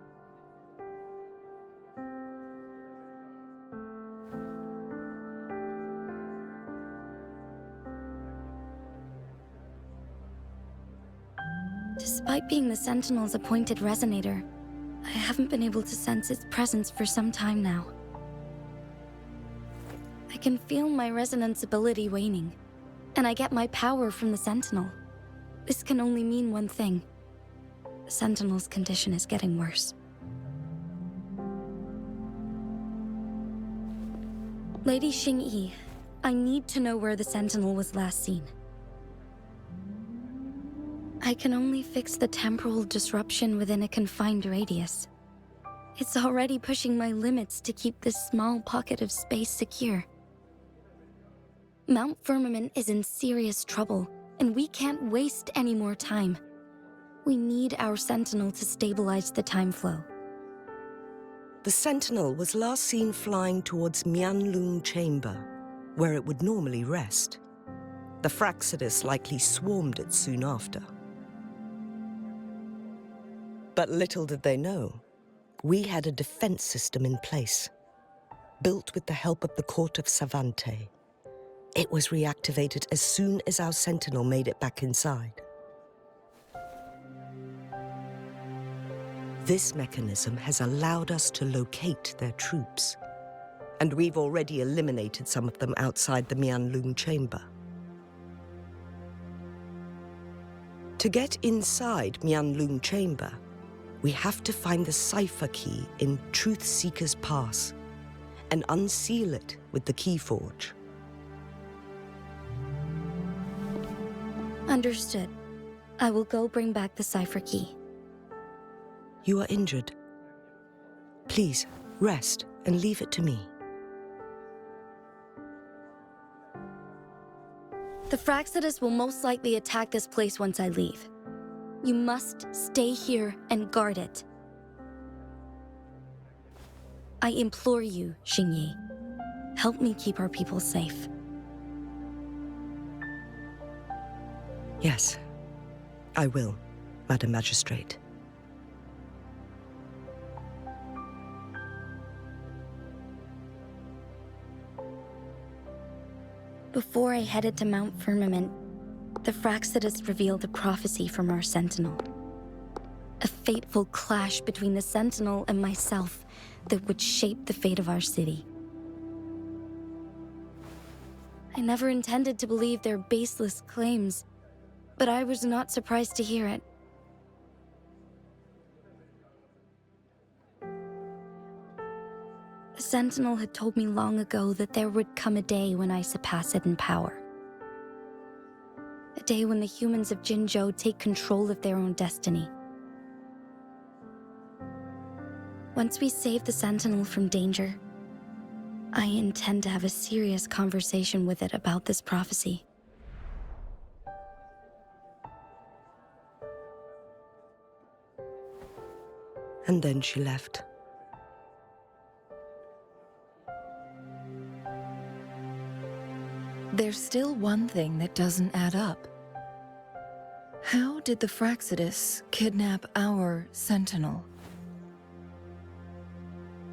Despite being the Sentinel's appointed resonator, I haven't been able to sense its presence for some time now. I can feel my resonance ability waning, and I get my power from the Sentinel. This can only mean one thing. The Sentinel's condition is getting worse. Lady Xingyi, I need to know where the Sentinel was last seen. I can only fix the temporal disruption within a confined radius. It's already pushing my limits to keep this small pocket of space secure. Mount Firmament is in serious trouble, and we can't waste any more time. We need our Sentinel to stabilize the time flow. The Sentinel was last seen flying towards Mianlung Chamber, where it would normally rest. The Fraxidus likely swarmed it soon after. But little did they know, we had a defense system in place, built with the help of the court of Savante. It was reactivated as soon as our Sentinel made it back inside. This mechanism has allowed us to locate their troops, and we've already eliminated some of them outside the Mianlung Chamber. To get inside Mianlung Chamber, we have to find the cipher key in Truth Seeker's Pass and unseal it with the Keyforge. Understood. I will go bring back the cipher key. You are injured. Please, rest and leave it to me. The Fraxidus will most likely attack this place once I leave. You must stay here and guard it. I implore you, Xingyi. Help me keep our people safe. Yes, I will, Madam Magistrate. Before I headed to Mount Firmament, the Fraxidus revealed a prophecy from our Sentinel. A fateful clash between the Sentinel and myself that would shape the fate of our city. I never intended to believe their baseless claims, but I was not surprised to hear it. The Sentinel had told me long ago that there would come a day when I surpass it in power. A day when the humans of Jinzhou take control of their own destiny. Once we save the Sentinel from danger, I intend to have a serious conversation with it about this prophecy. And then she left. There's still one thing that doesn't add up. How did the Fraxidus kidnap our Sentinel?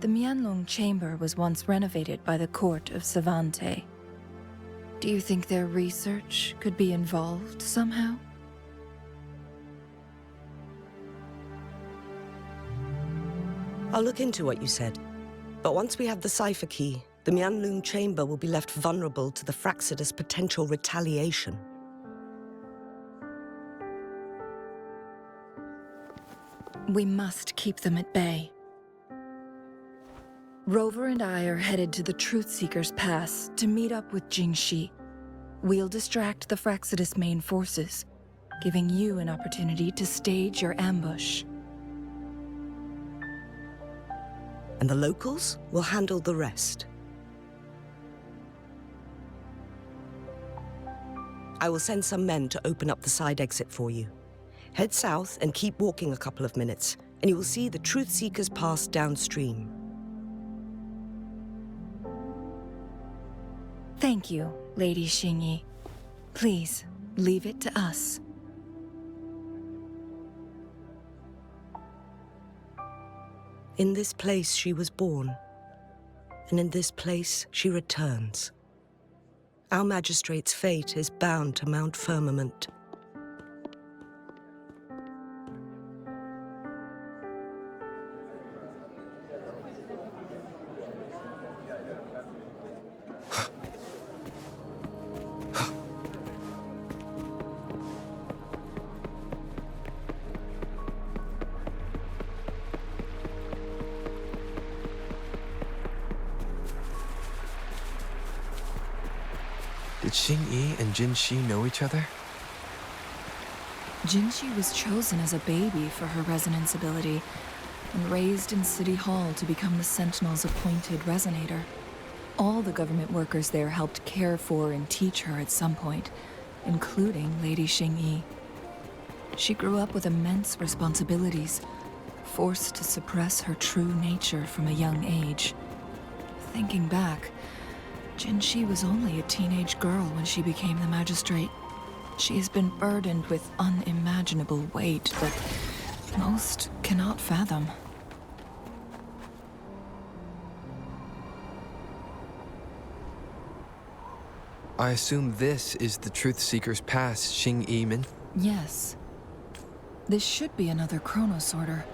The Mianlung Chamber was once renovated by the court of Savante. Do you think their research could be involved somehow? I'll look into what you said. But once we have the cipher key, the Mianlung Chamber will be left vulnerable to the Fraxidus' potential retaliation. We must keep them at bay. Rover and I are headed to the Truth Seeker's Pass to meet up with Jingxi. We'll distract the Fraxidus' main forces, giving you an opportunity to stage your ambush. And the locals will handle the rest. I will send some men to open up the side exit for you. Head south and keep walking a couple of minutes, and you will see the Truth Seekers Pass downstream. Thank you, Lady Xingyi. Please, leave it to us. In this place she was born, and in this place she returns. Our magistrate's fate is bound to Mount Firmament. Did Xingyi and Jinxi know each other? Jinxi was chosen as a baby for her resonance ability and raised in City Hall to become the Sentinel's appointed resonator. All the government workers there helped care for and teach her at some point, including Lady Xingyi. She grew up with immense responsibilities, forced to suppress her true nature from a young age. Thinking back, Jinxi was only a teenage girl when she became the magistrate. She has been burdened with unimaginable weight that most cannot fathom. I assume this is the Truth Seeker's Pass Xingyi mentioned. Yes. This should be another chronosorter.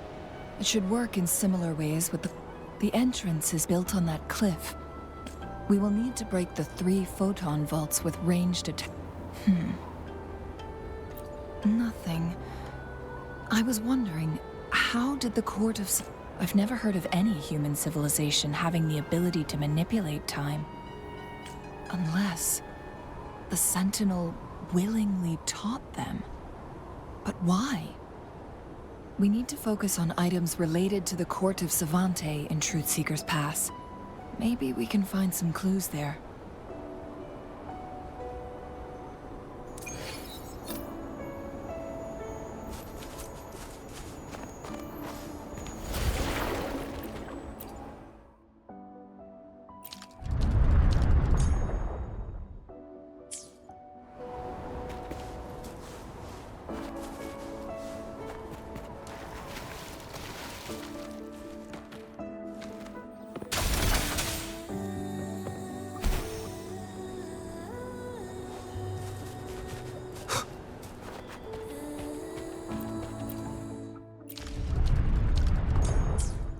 It should work in similar ways with the entrance is built on that cliff. We will need to break the 3 photon vaults with ranged attack. Nothing. I was wondering, how did the Court of... I've never heard of any human civilization having the ability to manipulate time. Unless the Sentinel willingly taught them. But why? We need to focus on items related to the Court of Savante in Truth Seeker's Pass. Maybe we can find some clues there.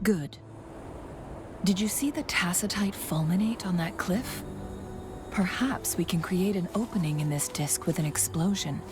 Good. Did you see the tacitite fulminate on that cliff? Perhaps we can create an opening in this disk with an explosion.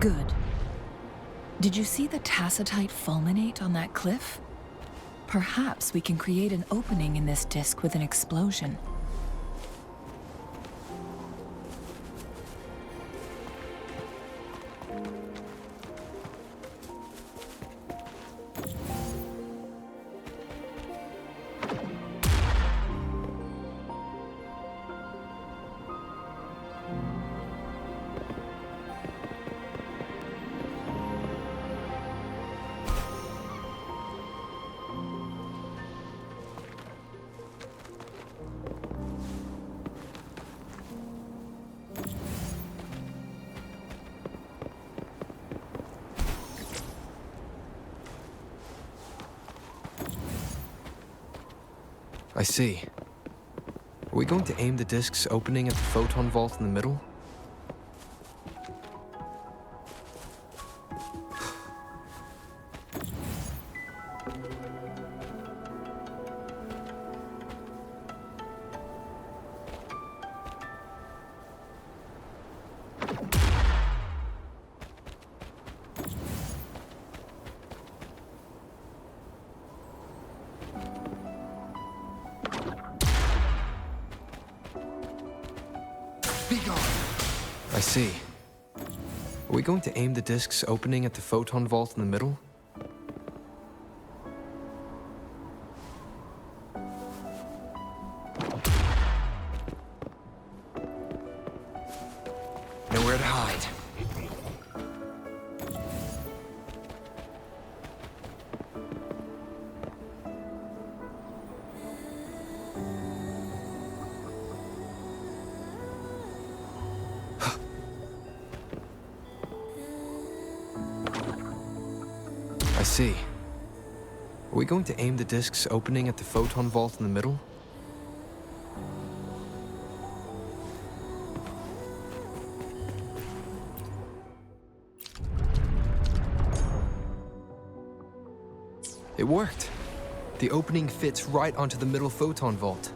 Good. Did you see the tacitite fulminate on that cliff? Perhaps we can create an opening in this disk with an explosion. I see. Are we going to aim the disk's opening at the photon vault in the middle? I see. Are we going to aim the disk's opening at the photon vault in the middle? Nowhere to hide. I see. Are we going to aim the disk's opening at the photon vault in the middle? It worked. The opening fits right onto the middle photon vault.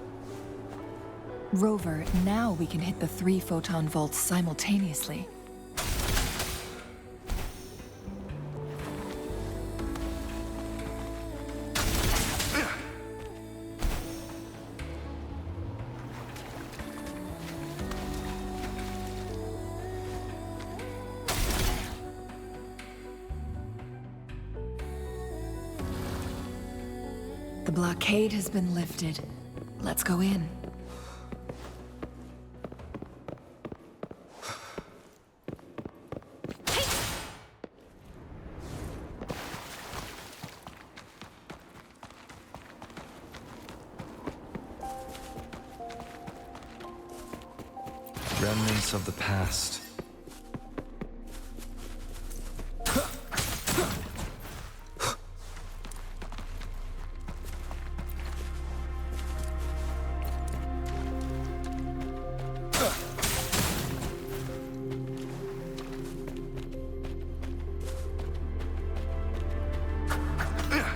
Rover, now we can hit the 3 photon vaults simultaneously. The blockade has been lifted. Let's go in. Remnants of the past.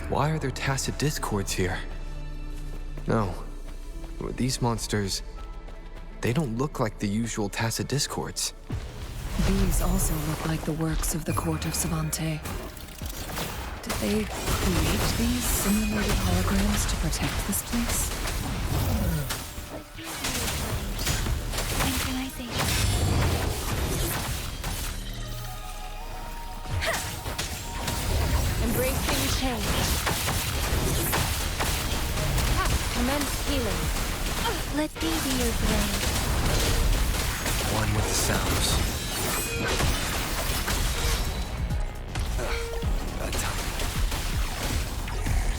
Why are there tacit discords here? No. These monsters, they don't look like the usual tacit discords. These also look like the works of the court of Savante. Did they create these simulated holograms to protect this place? Embracing change. Commence healing. Let me be your blade. One with the sounds. Bedtime.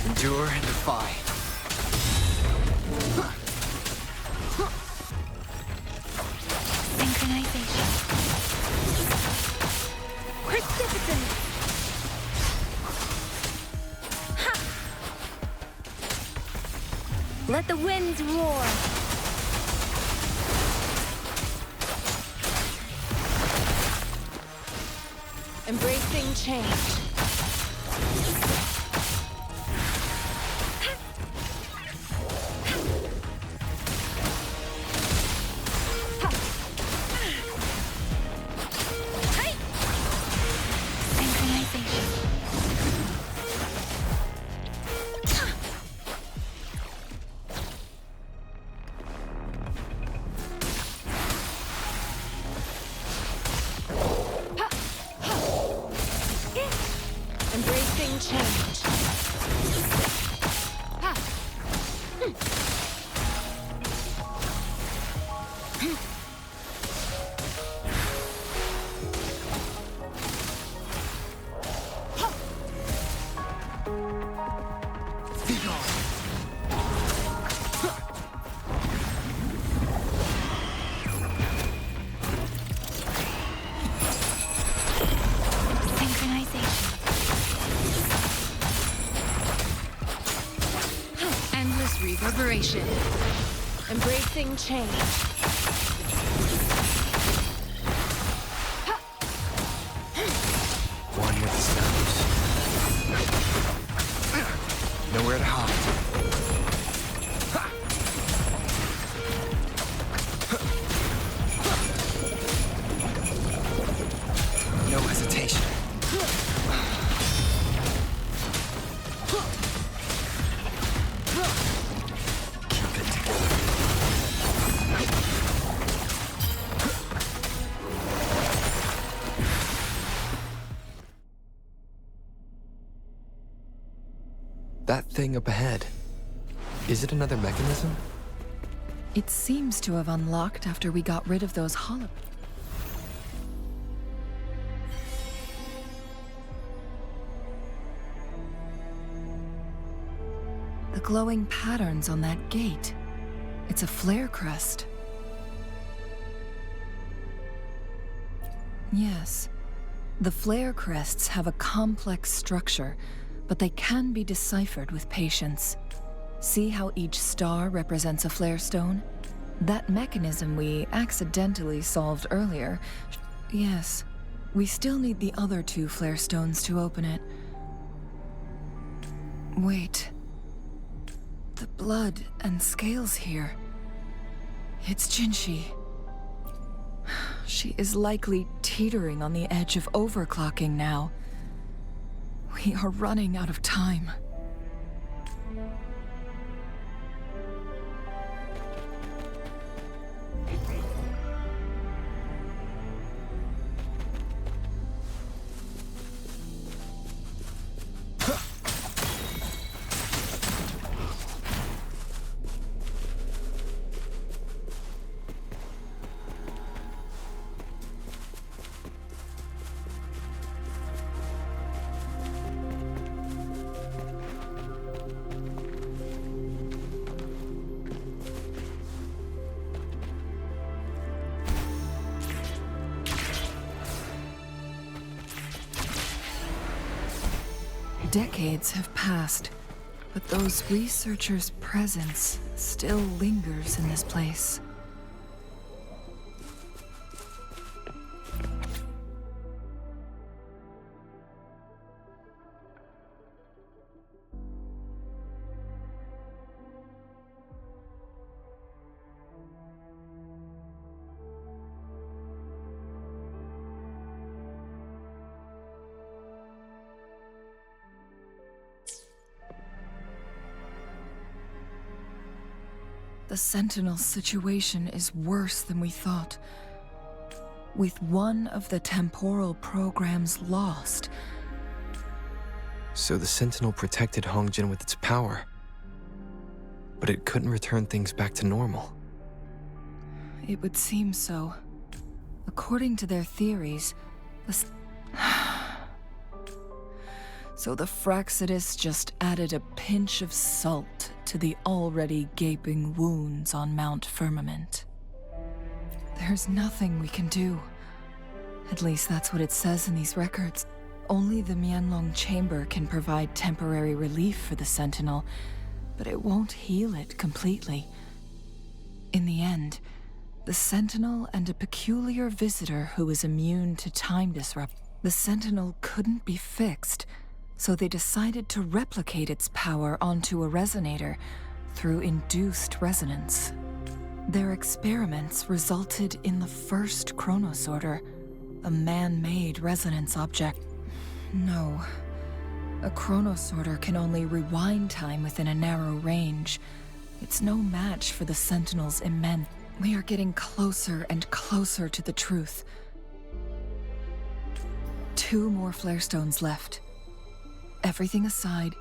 Endure and defy. Synchronization. Precipitance. Let the winds roar. Embracing change. change. Ha. Endless reverberation. Embracing change. One with the snows. Nowhere to hide. No hesitation. Keep it together. That thing up ahead. Is it another mechanism? It seems to have unlocked after we got rid of those The glowing patterns on that gate. It's a flare crest. Yes. The flare crests have a complex structure, but they can be deciphered with patience. See how each star represents a flare stone? That mechanism we accidentally solved earlier. Yes. We still need the other 2 flare stones to open it. Wait. The blood and scales here. It's Jinshi. She is likely teetering on the edge of overclocking now. We are running out of time. Decades have passed, but those researchers' presence still lingers in this place. The Sentinel situation is worse than we thought. With one of the temporal programs lost. So the Sentinel protected Hongjin with its power. But it couldn't return things back to normal. It would seem so. According to their theories, So the Fraxidus just added a pinch of salt to the already gaping wounds on Mount Firmament. There's nothing we can do. At least that's what it says in these records. Only the Mianlong Chamber can provide temporary relief for the Sentinel, but it won't heal it completely. In the end, the Sentinel and a peculiar visitor who is immune to time disrupt. The Sentinel couldn't be fixed, so they decided to replicate its power onto a resonator through induced resonance. Their experiments resulted in the first chronosorter, a man-made resonance object. No, a chronosorter can only rewind time within a narrow range. It's no match for the Sentinel's immense. We are getting closer and closer to the truth. 2 more flare stones left. everything aside.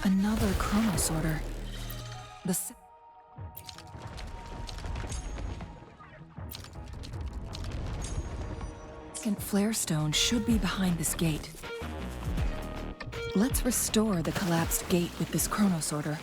Another chronosorter. The second flare stone should be behind this gate. Let's restore the collapsed gate with this chronosorter.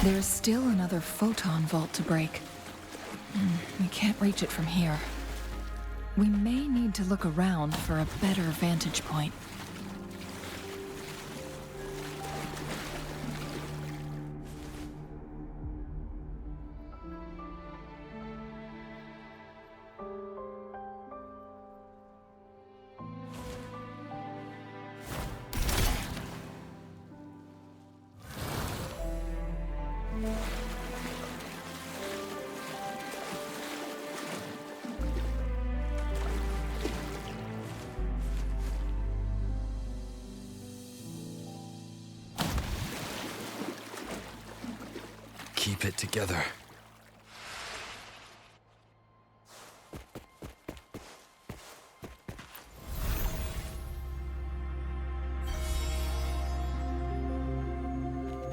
There's still another photon vault to break. We can't reach it from here. We may need to look around for a better vantage point. Keep it together.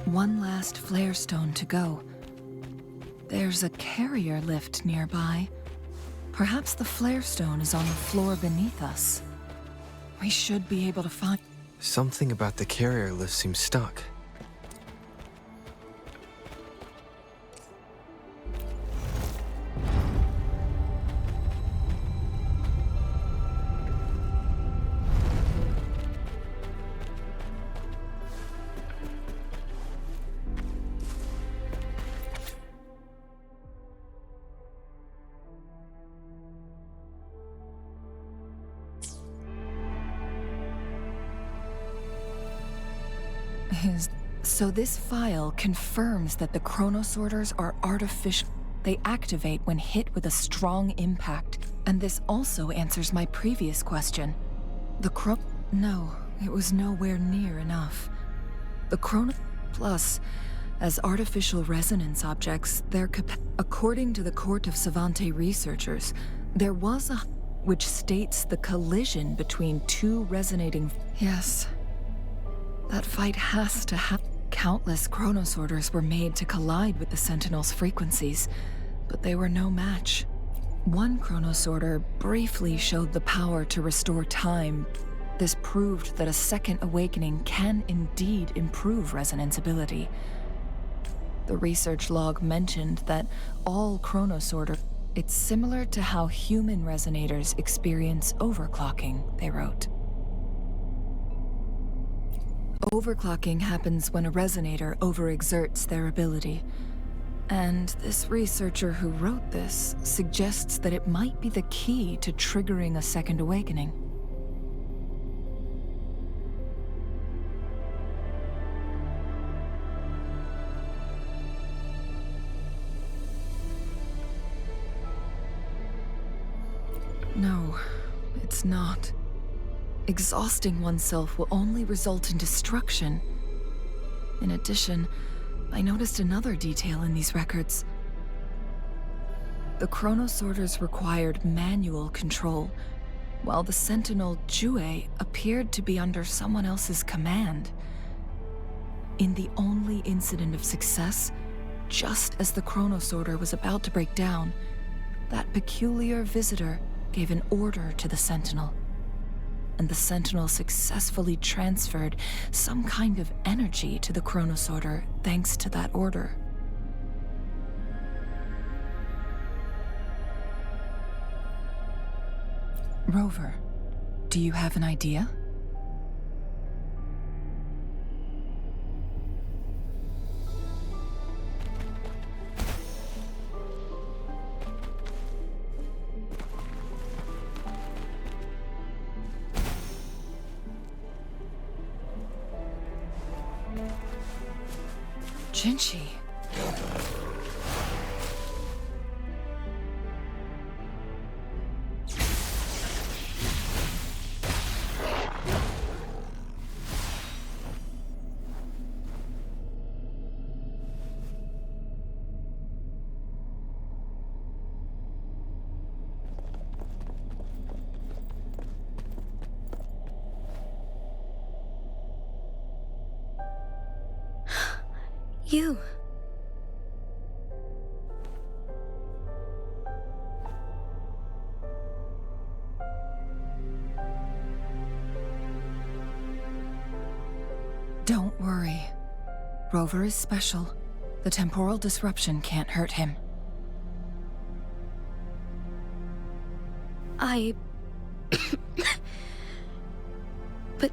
One last flare stone to go. There's a carrier lift nearby. Perhaps the flare stone is on the floor beneath us. We should be able to find... Something about the carrier lift seems stuck. So this file confirms that the chronosorters are artificial. They activate when hit with a strong impact. And this also answers my previous question. No, it was nowhere near enough. The Plus, as artificial resonance objects, according to the Court of Savante researchers, there was a which states the collision between two resonating... Yes. That fight has to happen. Countless chronosorters were made to collide with the Sentinel's frequencies, but they were no match. One chronosorter briefly showed the power to restore time. This proved that a second awakening can indeed improve resonance ability. The research log mentioned that all chronosorter... It's similar to how human resonators experience overclocking, they wrote. Overclocking happens when a resonator overexerts their ability. And this researcher who wrote this suggests that it might be the key to triggering a second awakening. No, it's not. Exhausting oneself will only result in destruction. In addition, I noticed another detail in these records. The chronosorters required manual control, while the Sentinel Jue appeared to be under someone else's command. In the only incident of success, just as the chronosorter was about to break down, that peculiar visitor gave an order to the Sentinel. And the Sentinel successfully transferred some kind of energy to the chronosorter thanks to that order. Rover, do you have an idea? Jinshi. You. Don't worry. Rover is special. The temporal disruption can't hurt him. But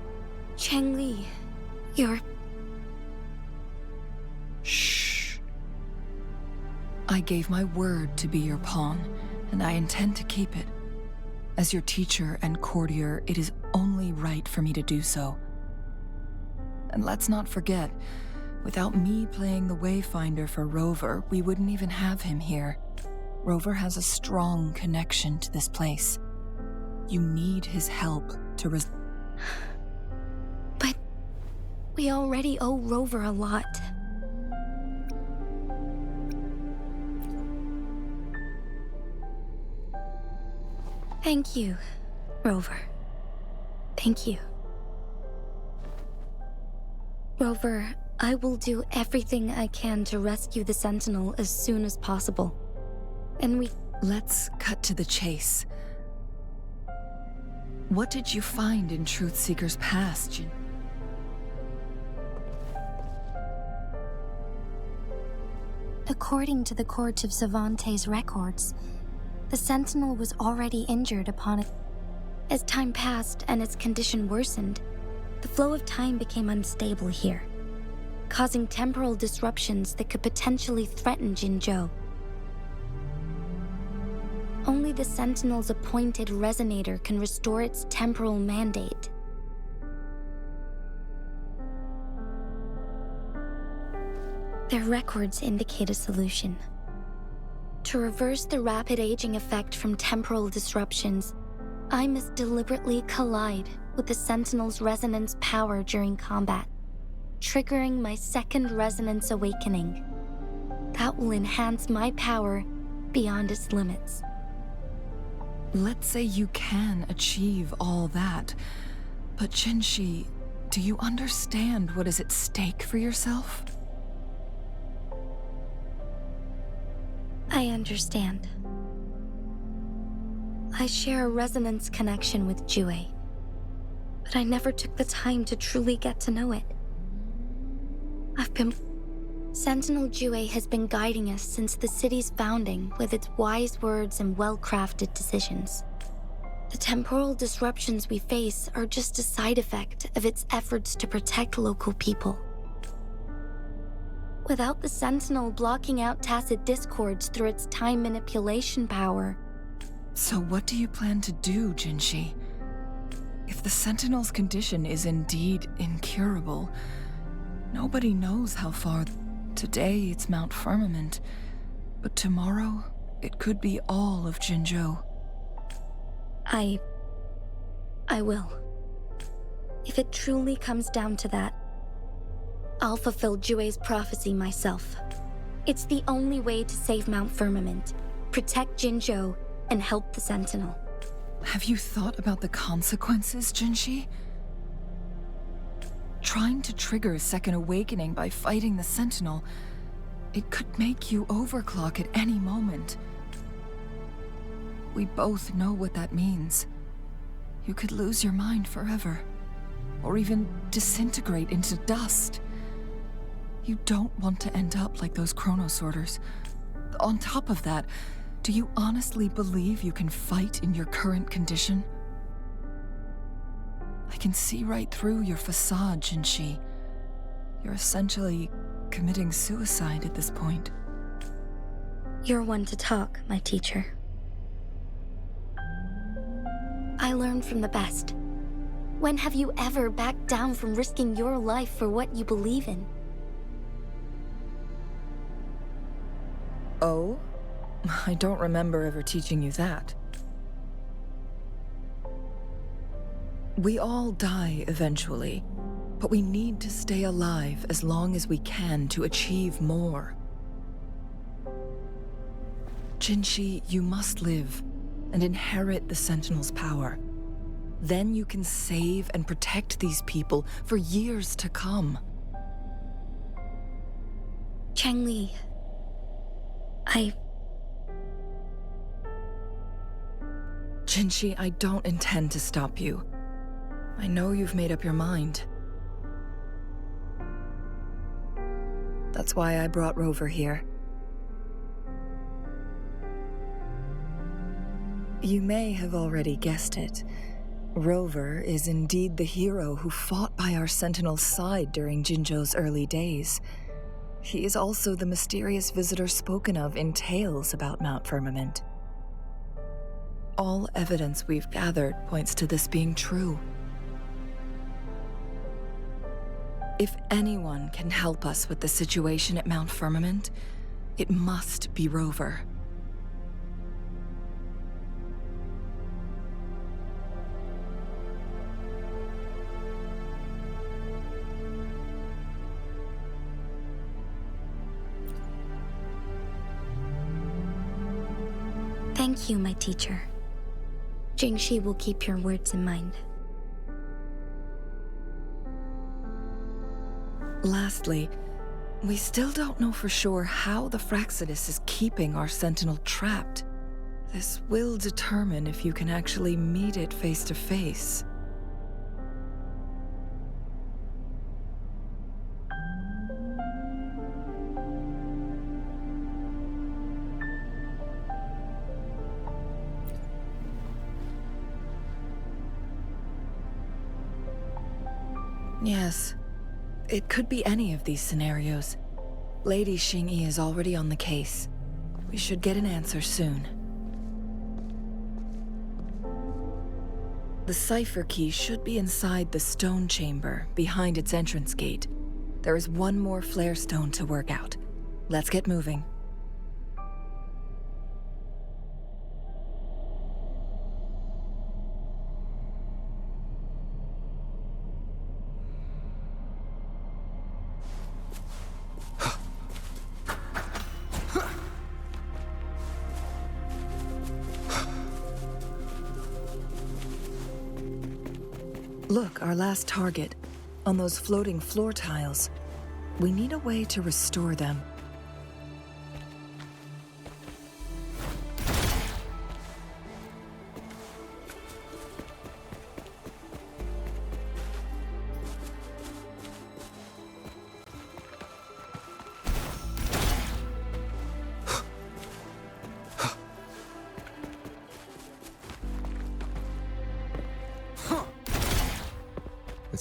Changli, you're... Shh. I gave my word to be your pawn, and I intend to keep it. As your teacher and courtier, it is only right for me to do so. And let's not forget, without me playing the Wayfinder for Rover, we wouldn't even have him here. Rover has a strong connection to this place. You need his help to But we already owe Rover a lot. Thank you, Rover. Thank you. Rover, I will do everything I can to rescue the Sentinel as soon as possible. And Let's cut to the chase. What did you find in Truthseeker's past, Jin? According to the Court of Savante's records, the Sentinel was already injured upon it. As time passed and its condition worsened, the flow of time became unstable here, causing temporal disruptions that could potentially threaten Jinzhou. Only the Sentinel's appointed resonator can restore its temporal mandate. Their records indicate a solution. To reverse the rapid aging effect from temporal disruptions, I must deliberately collide with the Sentinel's resonance power during combat, triggering my second resonance awakening. That will enhance my power beyond its limits. Let's say you can achieve all that, but Jinshi, do you understand what is at stake for yourself? I understand. I share a resonance connection with Jue, but I never took the time to truly get to know it. Sentinel Jue has been guiding us since the city's founding with its wise words and well-crafted decisions. The temporal disruptions we face are just a side effect of its efforts to protect local people. Without the Sentinel blocking out tacit discords through its time manipulation power... So what do you plan to do, Jinshi? If the Sentinel's condition is indeed incurable, nobody knows how far... Today it's Mount Firmament, but tomorrow it could be all of Jinzhou. I will. If it truly comes down to that, I'll fulfill Jue's prophecy myself. It's the only way to save Mount Firmament, protect Jinzhou, and help the Sentinel. Have you thought about the consequences, Jinshi? Trying to trigger a second awakening by fighting the Sentinel, it could make you overclock at any moment. We both know what that means. You could lose your mind forever, or even disintegrate into dust. You don't want to end up like those Chronosorters. On top of that, do you honestly believe you can fight in your current condition? I can see right through your facade, Jinshi. You're essentially committing suicide at this point. You're one to talk, my teacher. I learned from the best. When have you ever backed down from risking your life for what you believe in? Oh? I don't remember ever teaching you that. We all die eventually, but we need to stay alive as long as we can to achieve more. Jinshi, you must live and inherit the Sentinel's power. Then you can save and protect these people for years to come. Changli, Jinshi, I don't intend to stop you. I know you've made up your mind. That's why I brought Rover here. You may have already guessed it. Rover is indeed the hero who fought by our Sentinel's side during Jinzhou's early days. He is also the mysterious visitor spoken of in tales about Mount Firmament. All evidence we've gathered points to this being true. If anyone can help us with the situation at Mount Firmament, it must be Rover. thank you, my teacher. Jingxi will keep your words in mind. Lastly, we still don't know for sure how the Fraxidus is keeping our Sentinel trapped. This will determine if you can actually meet it face to face. Yes. It could be any of these scenarios. Lady Xingyi is already on the case. We should get an answer soon. The cipher key should be inside the stone chamber, behind its entrance gate. There is one more flare stone to work out. Let's get moving. Look, our last target, on those floating floor tiles. We need a way to restore them.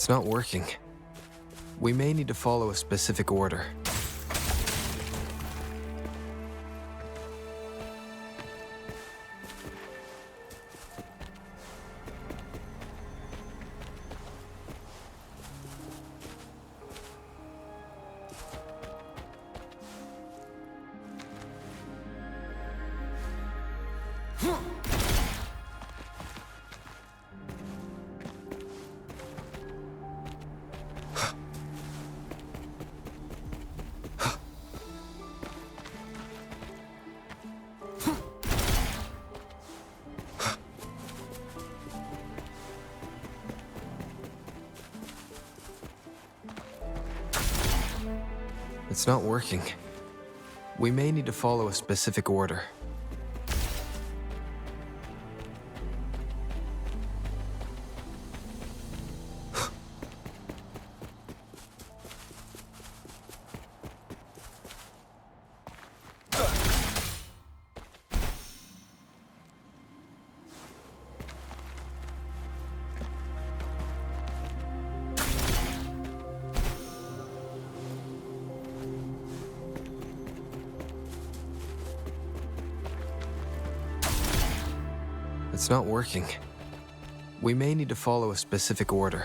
It's not working. We may need to follow a specific order. It's not working. We may need to follow a specific order. It's not working. We may need to follow a specific order.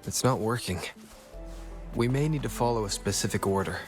It's not working. We may need to follow a specific order.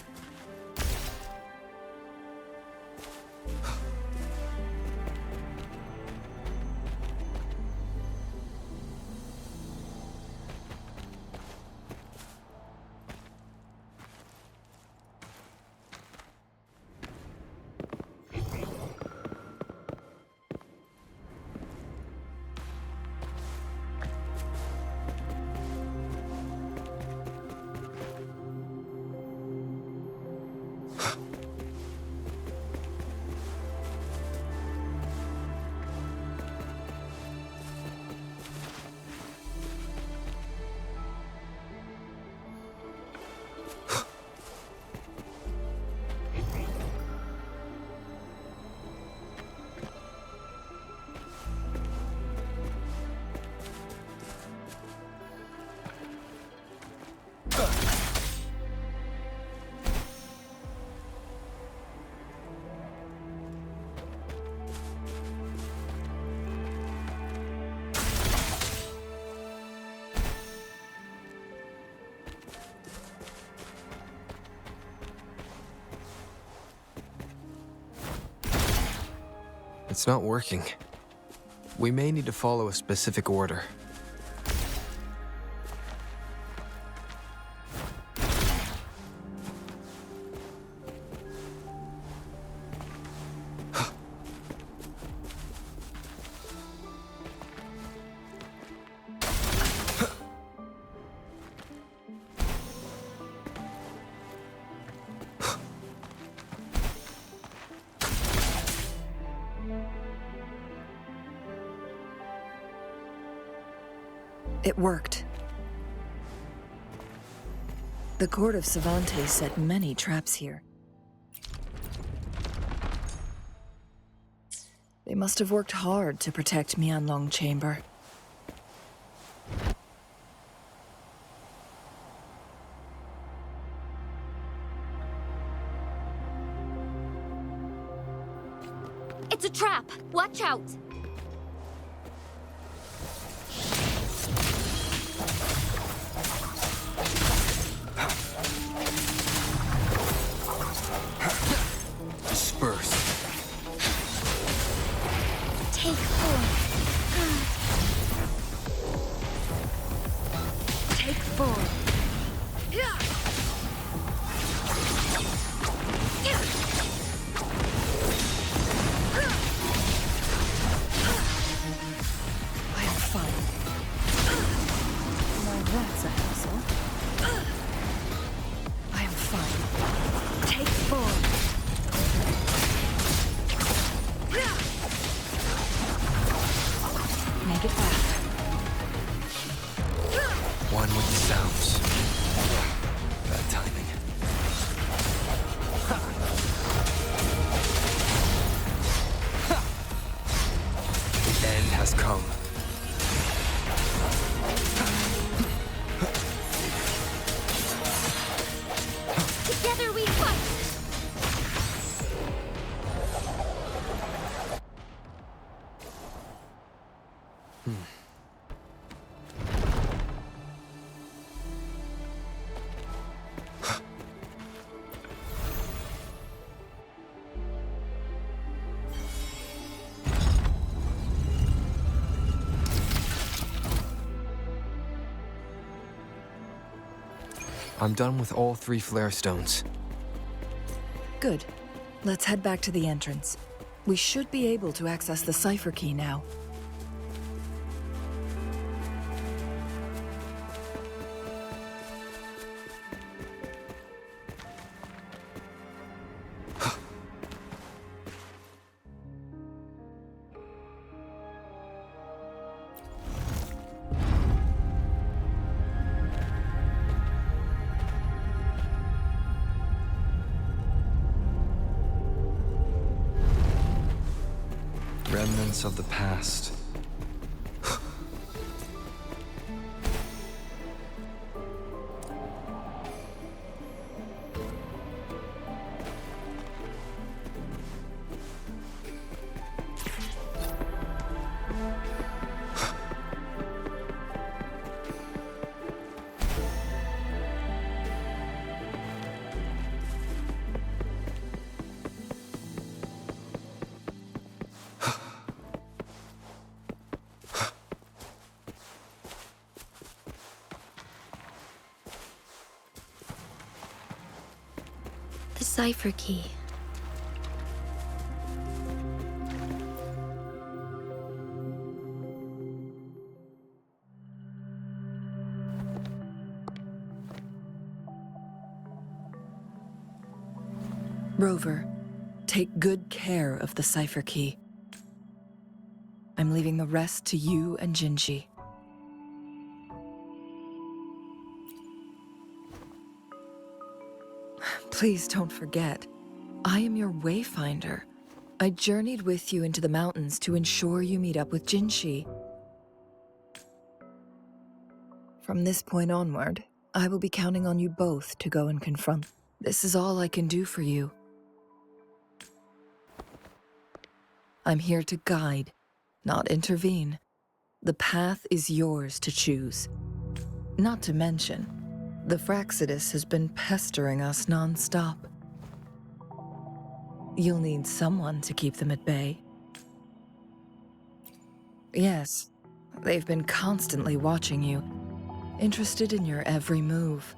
It's not working. We may need to follow a specific order. It worked. The court of Cervantes set many traps here. They must have worked hard to protect Mianlong Chamber. It's a trap! Watch out! Disperse. Take 4. Take 4. I am fine. Now that's a hassle. I am fine. Take 4. Make it back. One with the sounds. Bad timing. The end has come. Together we fight! I'm done with all 3 flare stones. Good. Let's head back to the entrance. We should be able to access the cipher key now. Remnants of the past. cipher key. Rover, take good care of the cipher key. I'm leaving the rest to you and Jinji. Please don't forget, I am your wayfinder. I journeyed with you into the mountains to ensure you meet up with Jinji. From this point onward, I will be counting on you both to go and confront. This is all I can do for you. I'm here to guide, not intervene. The path is yours to choose. Not to mention, the Fraxidus has been pestering us non-stop. You'll need someone to keep them at bay. Yes, they've been constantly watching you, interested in your every move.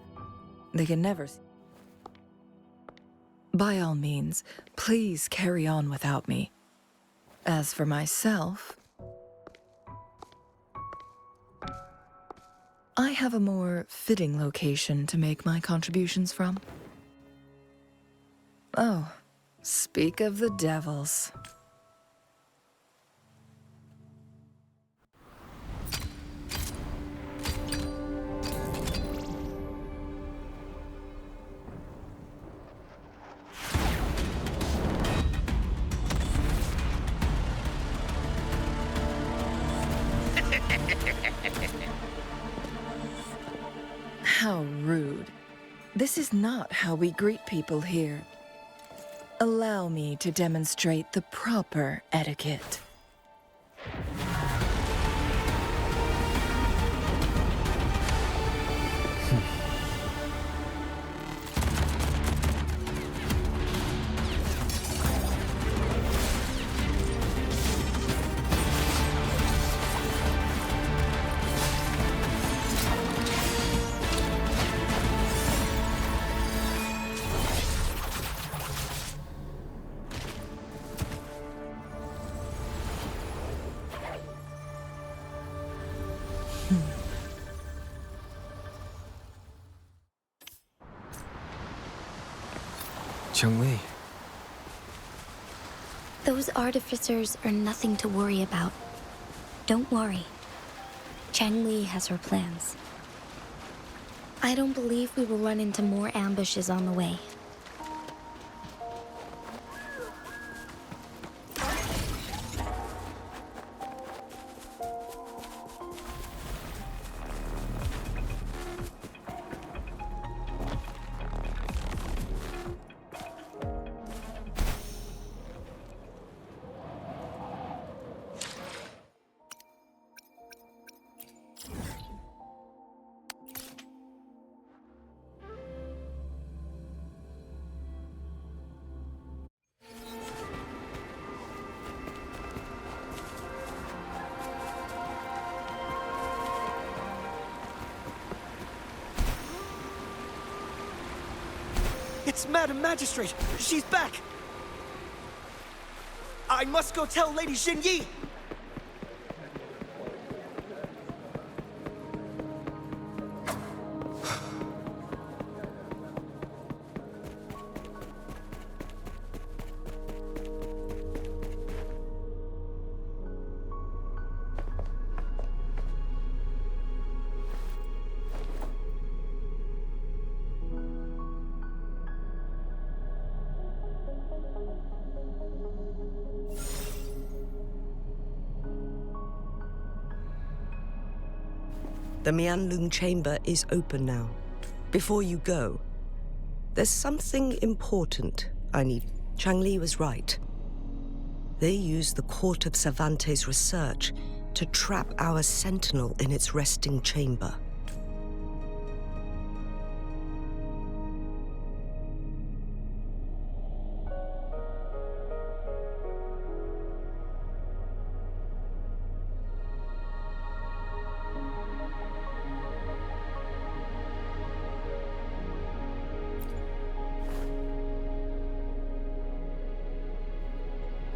They can never... By all means, please carry on without me. As for myself, I have a more fitting location to make my contributions from. Oh, speak of the devils. How rude. This is not how we greet people here. Allow me to demonstrate the proper etiquette. Changli. Those artificers are nothing to worry about. Don't worry. Changli has her plans. I don't believe we will run into more ambushes on the way. It's Madam Magistrate! She's back! I must go tell Lady Xinyi! The Mianlung chamber is open now. Before you go, there's something important I need. Changli was right. They used the Court of Cervantes' research to trap our sentinel in its resting chamber.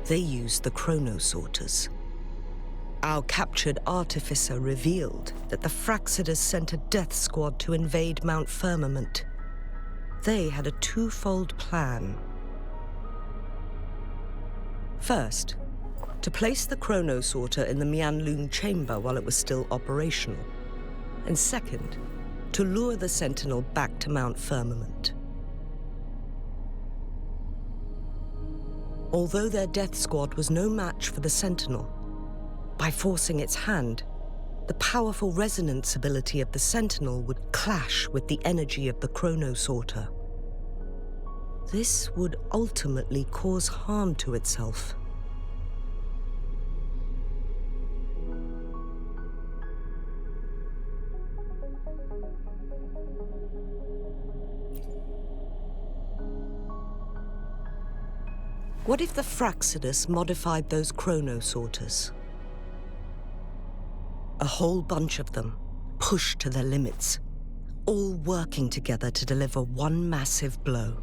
They used the chronosorters. Our captured artificer revealed that the Fraxidus sent a death squad to invade Mount Firmament. They had a twofold plan. First, to place the chronosorter in the Mianlun chamber while it was still operational. And second, to lure the Sentinel back to Mount Firmament. Although their death squad was no match for the Sentinel, by forcing its hand, the powerful resonance ability of the Sentinel would clash with the energy of the chronosorter. This would ultimately cause harm to itself. What if the Fraxidus modified those chronosorters? A whole bunch of them, pushed to their limits, all working together to deliver one massive blow.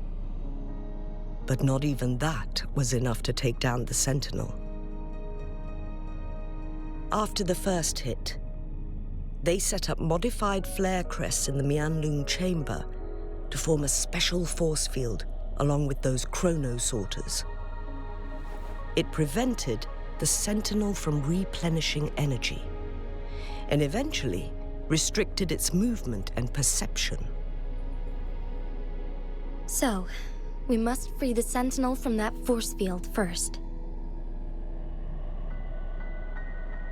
But not even that was enough to take down the Sentinel. After the first hit, they set up modified flare crests in the Mianlun chamber to form a special force field along with those chronosorters. It prevented the Sentinel from replenishing energy, and eventually restricted its movement and perception. So, we must free the Sentinel from that force field first.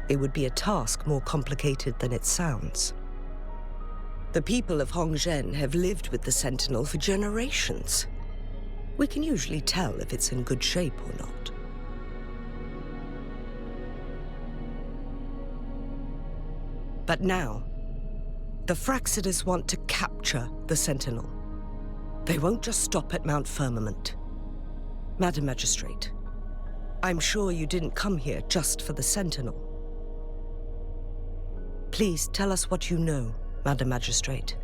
It would be a task more complicated than it sounds. The people of Hongzhen have lived with the Sentinel for generations. We can usually tell if it's in good shape or not. But now, the Fraxidus want to capture the Sentinel. They won't just stop at Mount Firmament. Madam Magistrate, I'm sure you didn't come here just for the Sentinel. Please tell us what you know, Madam Magistrate.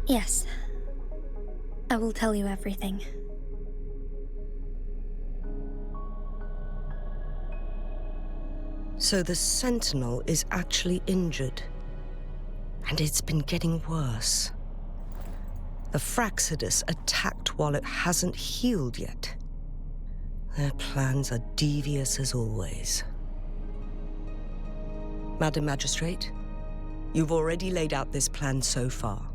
Yes. I will tell you everything. So the Sentinel is actually injured. And it's been getting worse. The Fraxidus attacked while it hasn't healed yet. Their plans are devious as always. Madam Magistrate, you've already laid out this plan so far.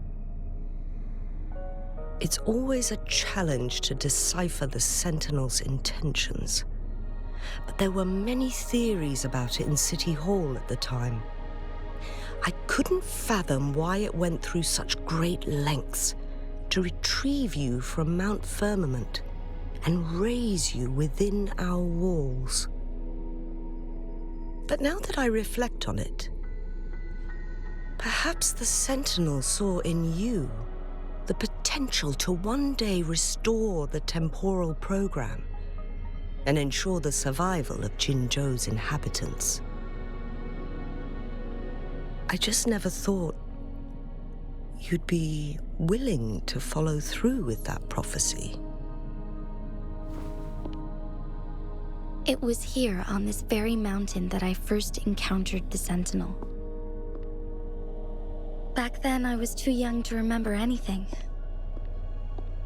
It's always a challenge to decipher the Sentinel's intentions. But there were many theories about it in City Hall at the time. I couldn't fathom why it went through such great lengths to retrieve you from Mount Firmament and raise you within our walls. But now that I reflect on it, perhaps the Sentinel saw in you the potential to one day restore the temporal program and ensure the survival of Jinzhou's inhabitants. I just never thought you'd be willing to follow through with that prophecy. It was here on this very mountain that I first encountered the Sentinel. Back then, I was too young to remember anything.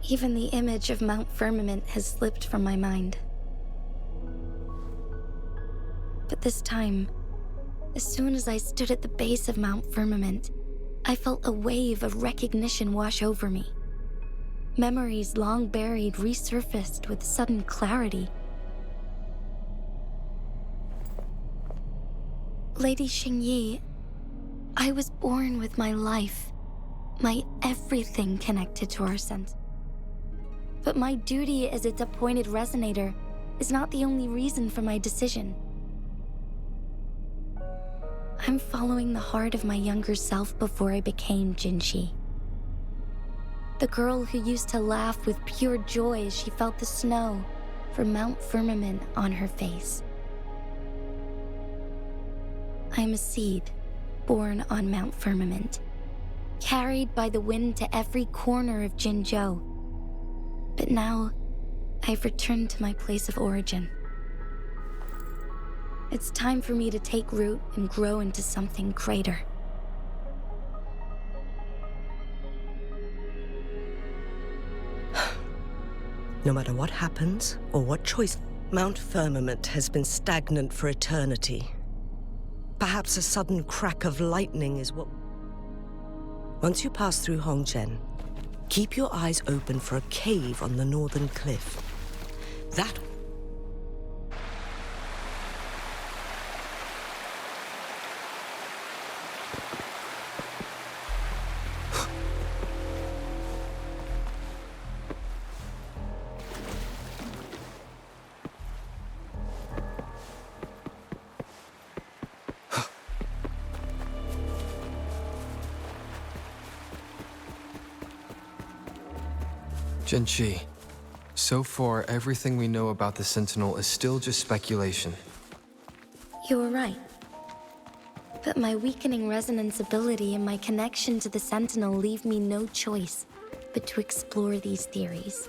Even the image of Mount Firmament has slipped from my mind. But this time, as soon as I stood at the base of Mount Firmament, I felt a wave of recognition wash over me. Memories long buried resurfaced with sudden clarity. Lady Xingyi, I was born with my life, my everything connected to our sense. But my duty as its appointed resonator is not the only reason for my decision. I'm following the heart of my younger self before I became Jinxi. The girl who used to laugh with pure joy as she felt the snow from Mount Firmament on her face. I am a seed born on Mount Firmament, carried by the wind to every corner of Jinzhou. But now, I've returned to my place of origin. It's time for me to take root and grow into something greater. No matter what happens, or what choice, Mount Firmament has been stagnant for eternity. Perhaps a sudden crack of lightning is what... Once you pass through Hongzhen, keep your eyes open for a cave on the northern cliff. That... Jinchi, so far everything we know about the Sentinel is still just speculation. You were right. But my weakening resonance ability and my connection to the Sentinel leave me no choice but to explore these theories.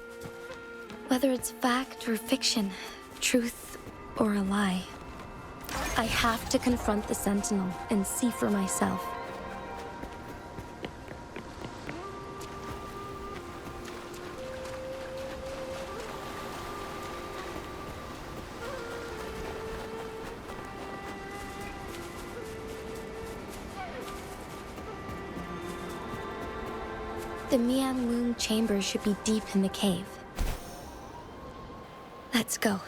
Whether it's fact or fiction, truth or a lie, I have to confront the Sentinel and see for myself. The Mianlung chamber should be deep in the cave. Let's go.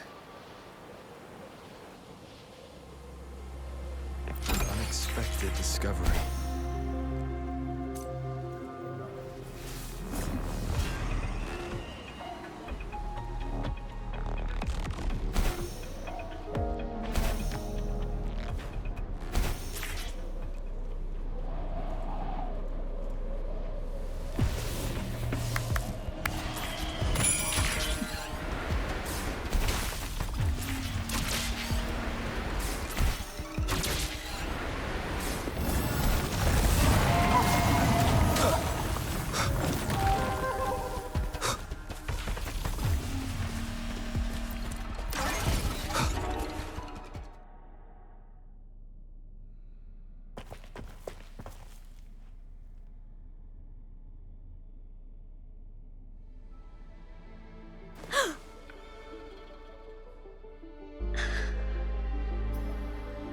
Unexpected discovery.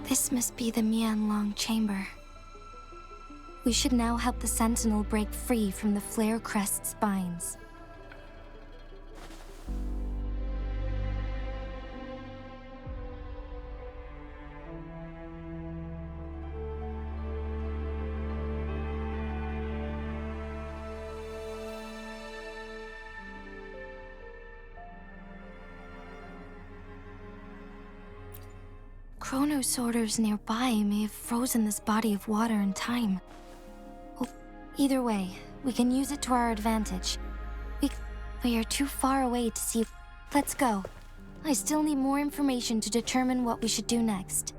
This must be the Mianlong chamber. We should now help the Sentinel break free from the Flare Crest spines. Chrono sorters nearby may have frozen this body of water in time. Well, either way, we can use it to our advantage. We are too far away to see. Let's go. I still need more information to determine what we should do next.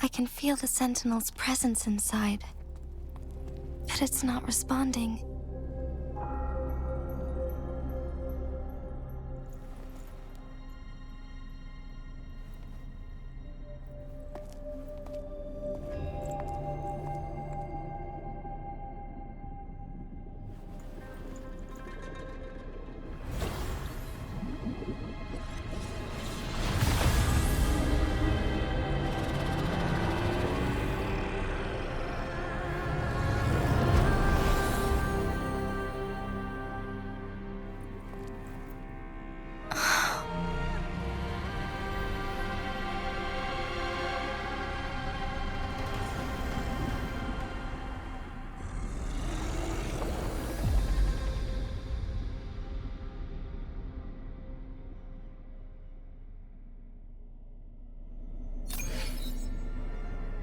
I can feel the Sentinel's presence inside, but it's not responding.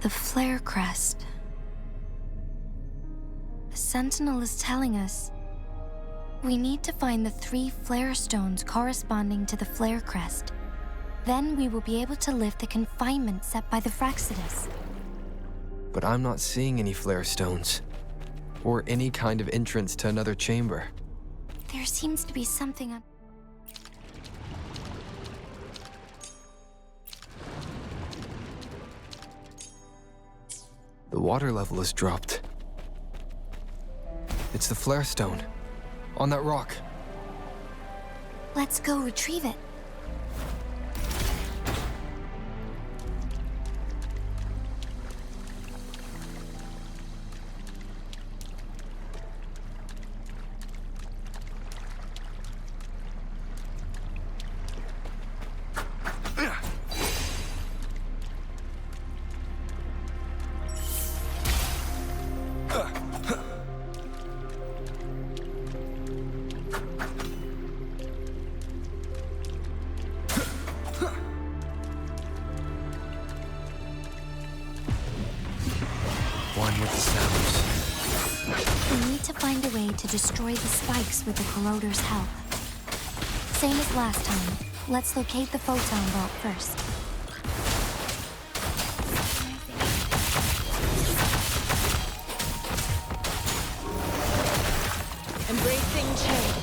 The flare crest. The Sentinel is telling us we need to find the 3 flare stones corresponding to the flare crest. Then we will be able to lift the confinement set by the Fraxidus. But I'm not seeing any flare stones, or any kind of entrance to another chamber. There seems to be something on... The water level has dropped. It's the flare stone, on that rock. Let's go retrieve it. One with the sounds. We need to find a way to destroy the spikes with the corroder's help. Same as last time. Let's locate the photon vault first. Embracing change.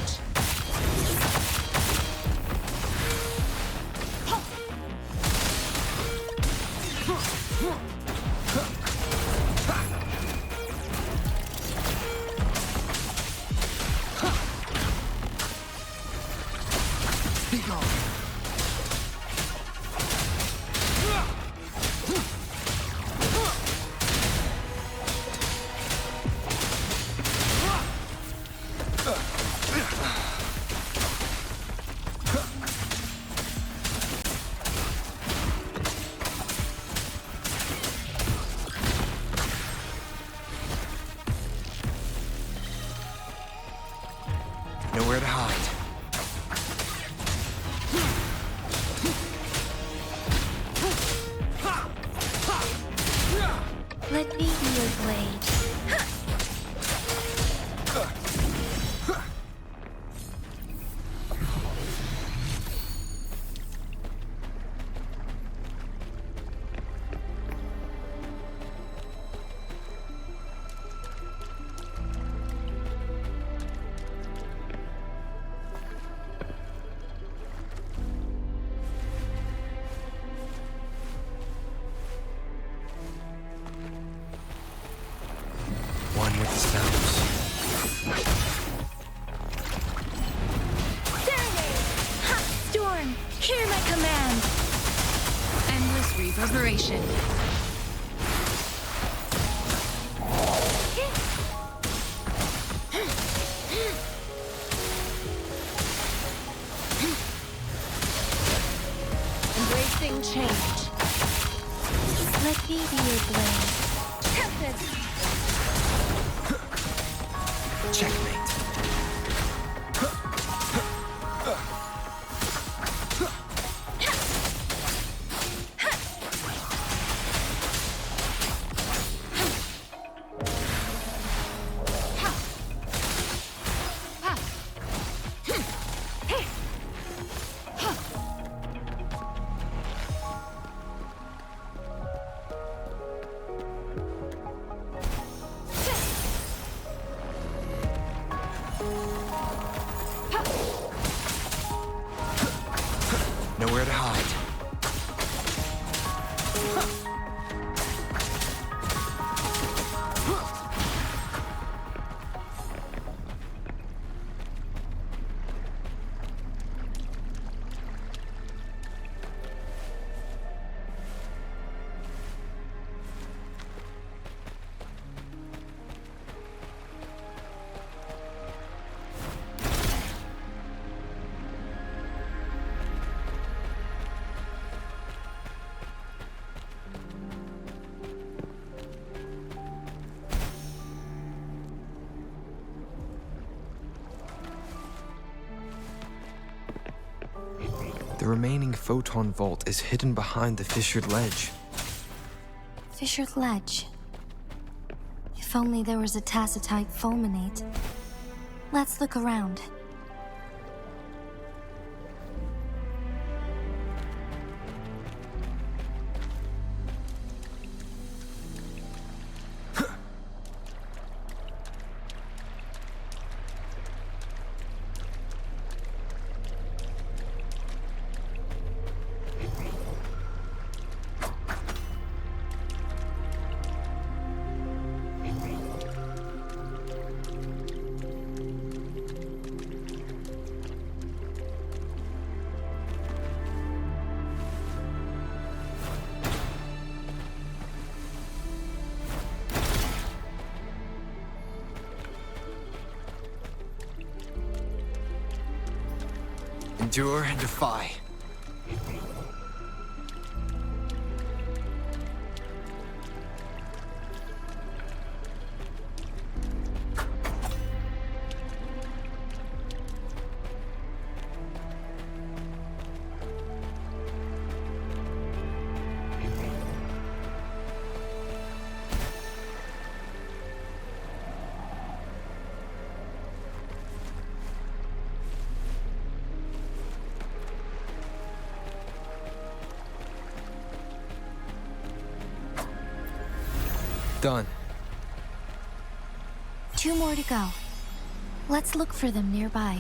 Nowhere to hide. Let me be your blade. One with the sounds. Serenade! Hot storm! Hear my command! Endless reverberation. Embracing change. Let me be your blade. Tempest! Checkmate. Nowhere to hide. The remaining photon vault is hidden behind the fissured ledge. Fissured ledge. If only there was a tacitite fulminate. Let's look around. Endure and defy. Done. 2 more to go. Let's look for them nearby.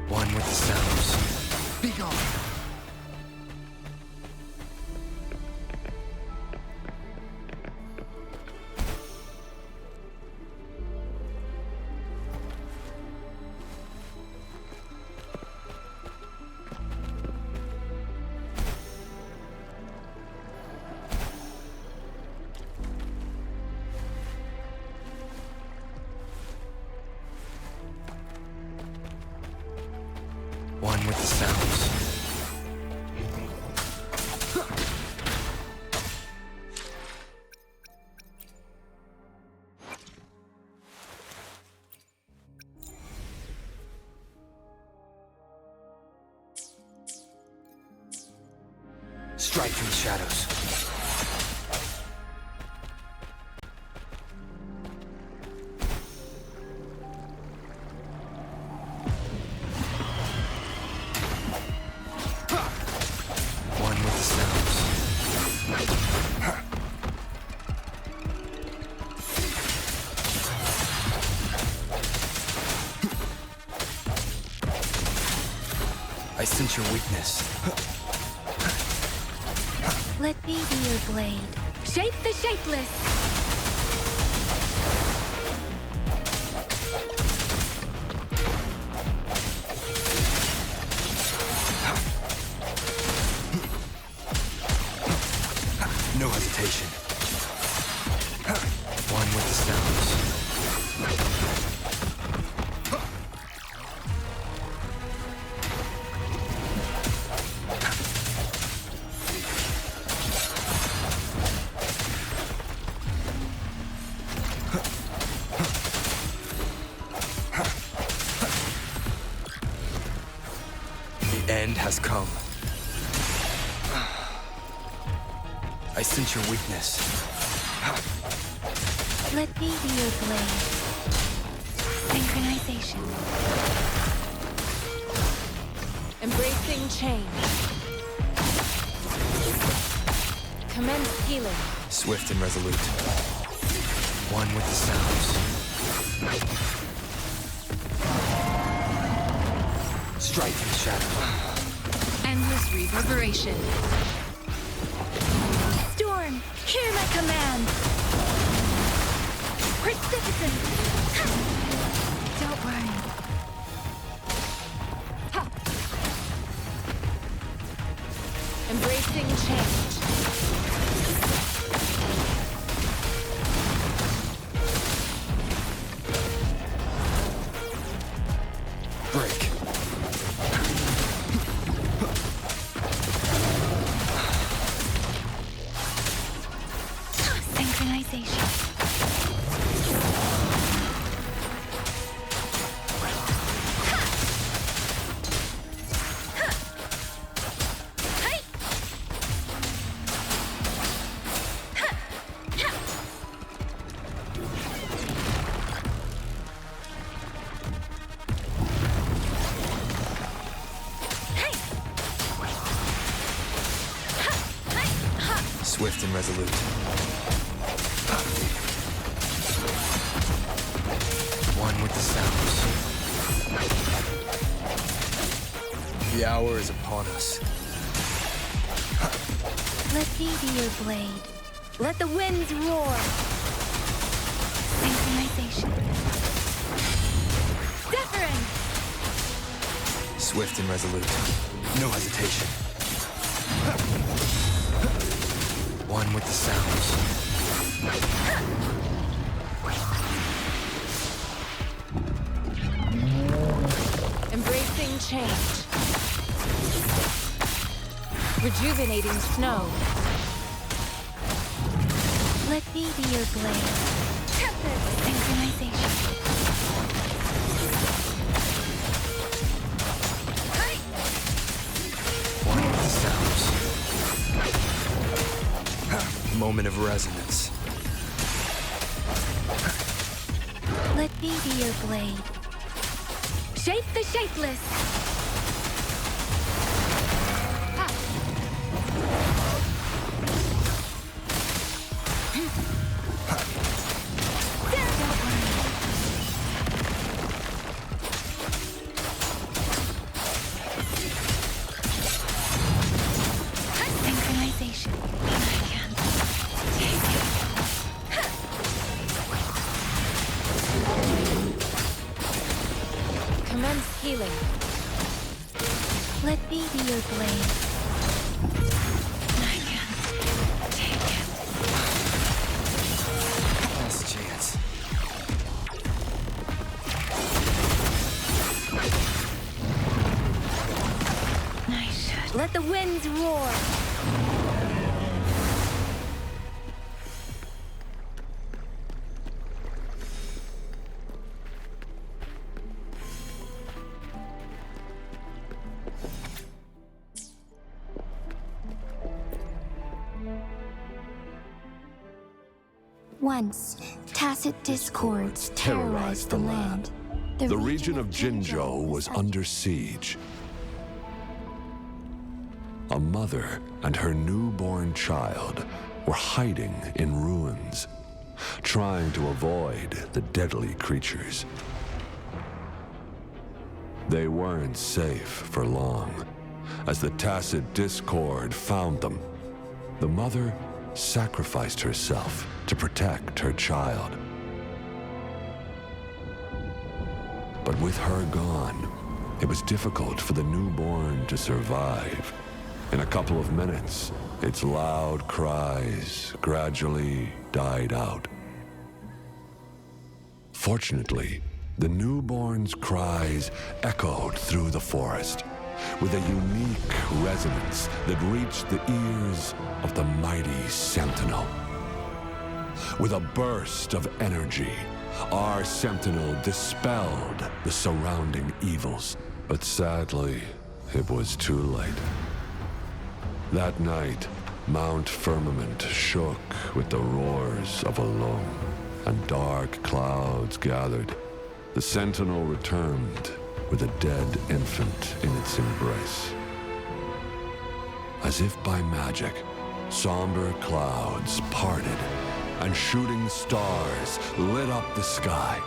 One with the sounds. Be gone. One with the sounds. Strike from the shadows. I sense your weakness. Let me be your blade. Shape the shapeless! No hesitation. One with the sounds. The end has come. I sense your weakness. Let me be your blade. Synchronization. Embracing change. Commence healing. Swift and resolute. One with the sounds. striking shadow. Endless reverberation. Storm, hear my command! Precipitant! Don't worry. Embracing change. Break. Synchronization. Swift and resolute. One with the sounds. The hour is upon us. Let me be your blade. Let the winds roar. Synchronization. Wuthering! Swift and resolute. No hesitation. One with the sounds. Embracing change. Rejuvenating snow. Let me be your blade. Synchronization. One with the sounds. Moment of resonance. Let me be your blade. Shape the shapeless. Synchronization. Commence healing. Let me be your blade. I can't take it. Last chance. I should. Let the winds roar. Once, tacit discords terrorized the land. The region of Jinzhou was under siege. A mother and her newborn child were hiding in ruins, trying to avoid the deadly creatures. They weren't safe for long, as the tacit discord found them. The mother sacrificed herself to protect her child. But with her gone, it was difficult for the newborn to survive. In a couple of minutes, its loud cries gradually died out. Fortunately, the newborn's cries echoed through the forest with a unique resonance that reached the ears of the mighty Sentinel. With a burst of energy, our Sentinel dispelled the surrounding evils. But sadly, it was too late. That night, Mount Firmament shook with the roars of a loam, and dark clouds gathered. The Sentinel returned with a dead infant in its embrace. As if by magic, somber clouds parted, and shooting stars lit up the sky.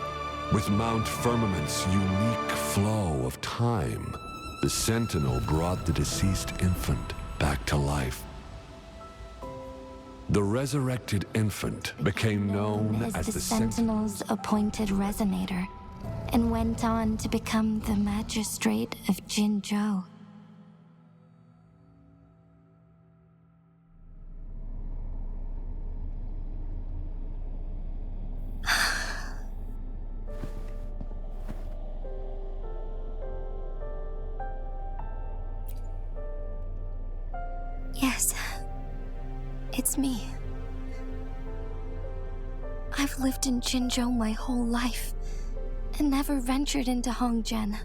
With Mount Firmament's unique flow of time, The Sentinel brought the deceased infant back to life. The resurrected infant became known as the Sentinel's appointed resonator, and went on to become the magistrate of Jinzhou. Yes, it's me. I've lived in Jinzhou my whole life, and never ventured into Hongzhen.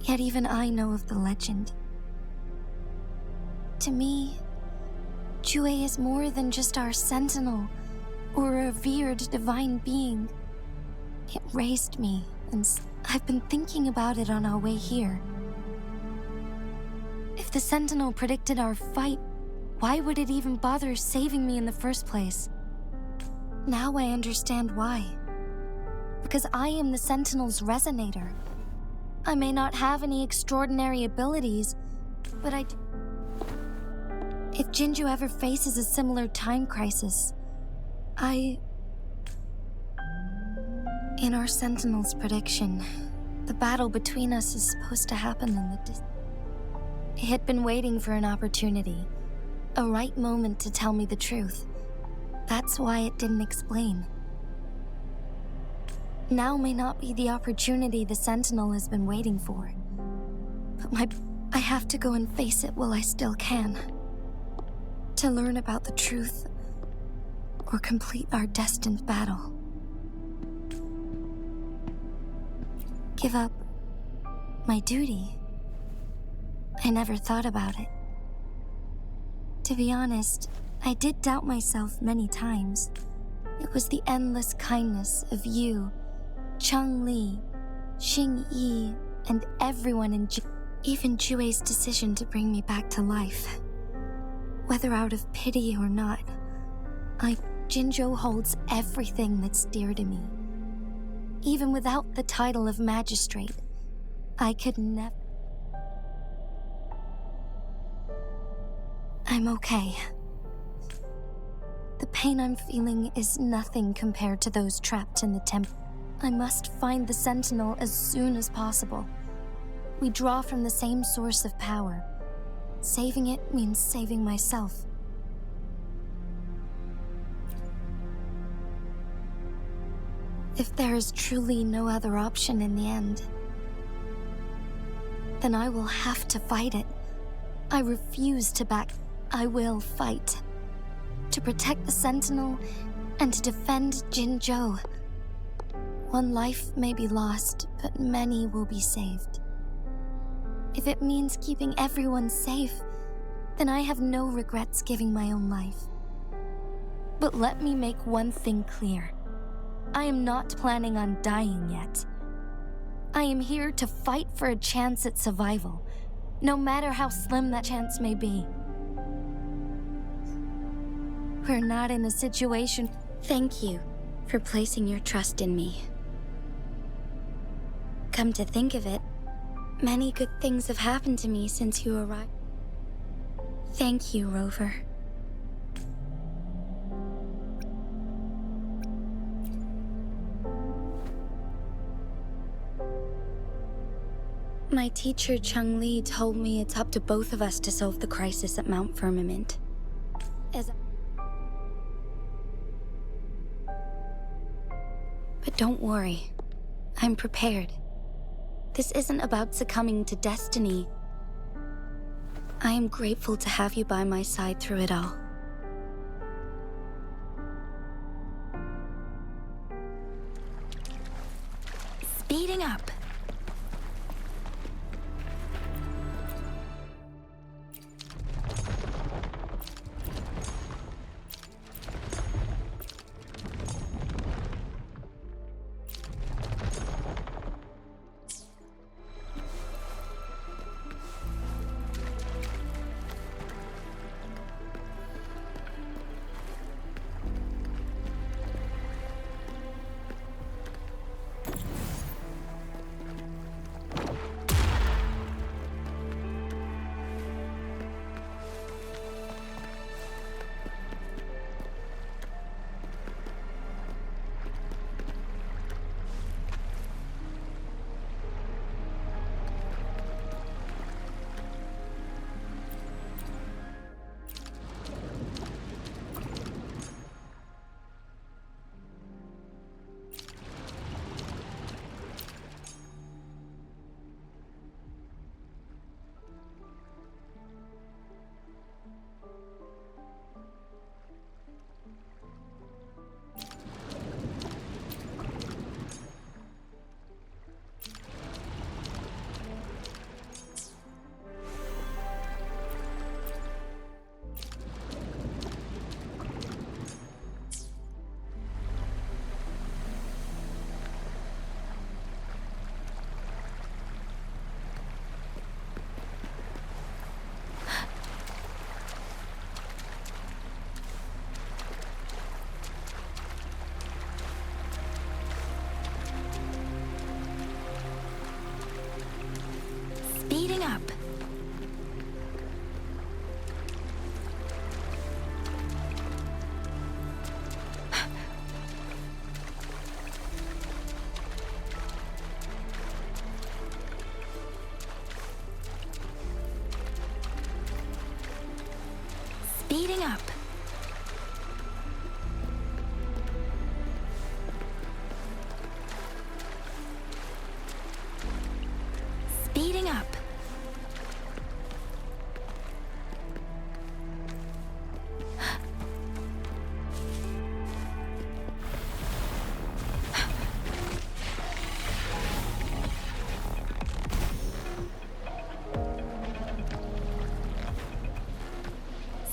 Yet even I know of the legend. To me, Jue is more than just our sentinel, or a revered divine being. It raised me, and I've been thinking about it on our way here. If the sentinel predicted our fight, why would it even bother saving me in the first place? Now I understand why. Because I am the Sentinel's resonator. I may not have any extraordinary abilities, but if Jinzhou ever faces a similar time crisis, in our Sentinel's prediction, the battle between us is supposed to happen in the distance. It had been waiting for an opportunity, a right moment to tell me the truth. That's why it didn't explain. Now may not be the opportunity the Sentinel has been waiting for. But I have to go and face it while I still can. To learn about the truth, or complete our destined battle. Give up my duty. I never thought about it. To be honest, I did doubt myself many times. It was the endless kindness of you, Cheng Li, Xing Yi, and everyone in even Jue's decision to bring me back to life. Whether out of pity or not, Jinzhou holds everything that's dear to me. Even without the title of magistrate, I could never... I'm okay. The pain I'm feeling is nothing compared to those trapped in the temple. I must find the Sentinel as soon as possible. We draw from the same source of power. Saving it means saving myself. If there is truly no other option in the end, then I will have to fight it. I refuse to back. I will fight. To protect the Sentinel and to defend Jinzhou. One life may be lost, but many will be saved. If it means keeping everyone safe, then I have no regrets giving my own life. But let me make one thing clear. I am not planning on dying yet. I am here to fight for a chance at survival, no matter how slim that chance may be. We're not in a situation... Thank you for placing your trust in me. Come to think of it, many good things have happened to me since you arrived. Thank you, Rover. My teacher, Cheng Li, told me it's up to both of us to solve the crisis at Mount Firmament. But don't worry, I'm prepared. This isn't about succumbing to destiny. I am grateful to have you by my side through it all. Speeding up. Speeding up. Speeding up.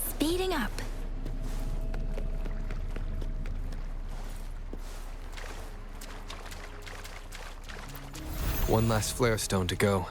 Speeding up. One last flare stone to go.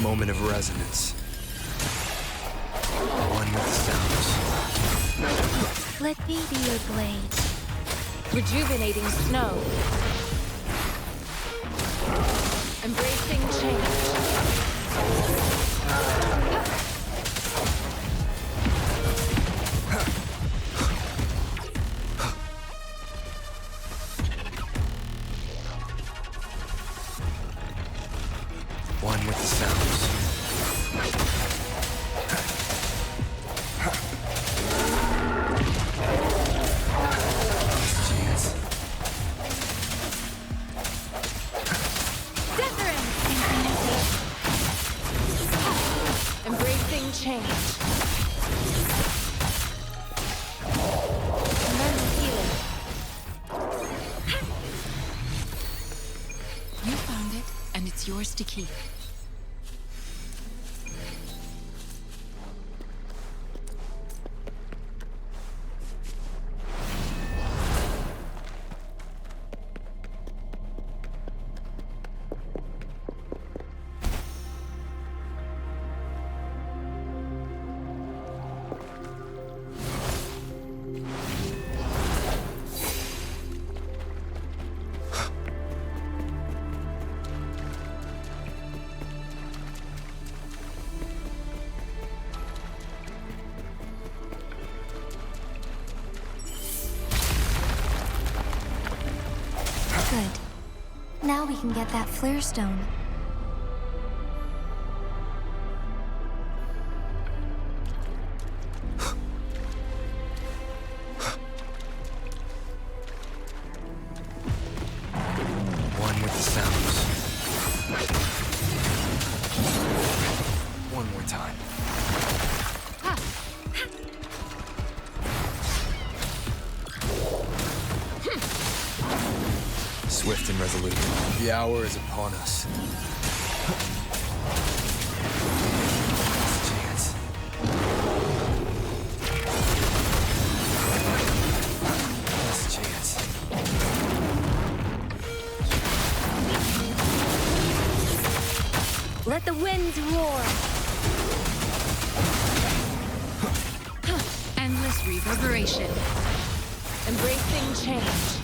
Moment of resonance. One with the sounds. Let me be your blade. Rejuvenating snow. Embracing change. One with the sounds. Jeez. Embracing change. Commence healing. You found it, and it's yours to keep. we can get that flare stone. One with the sounds. One more time. Swift and resolute. The hour is upon us. Last chance. Last chance. Let the winds roar. Endless reverberation. Embracing change.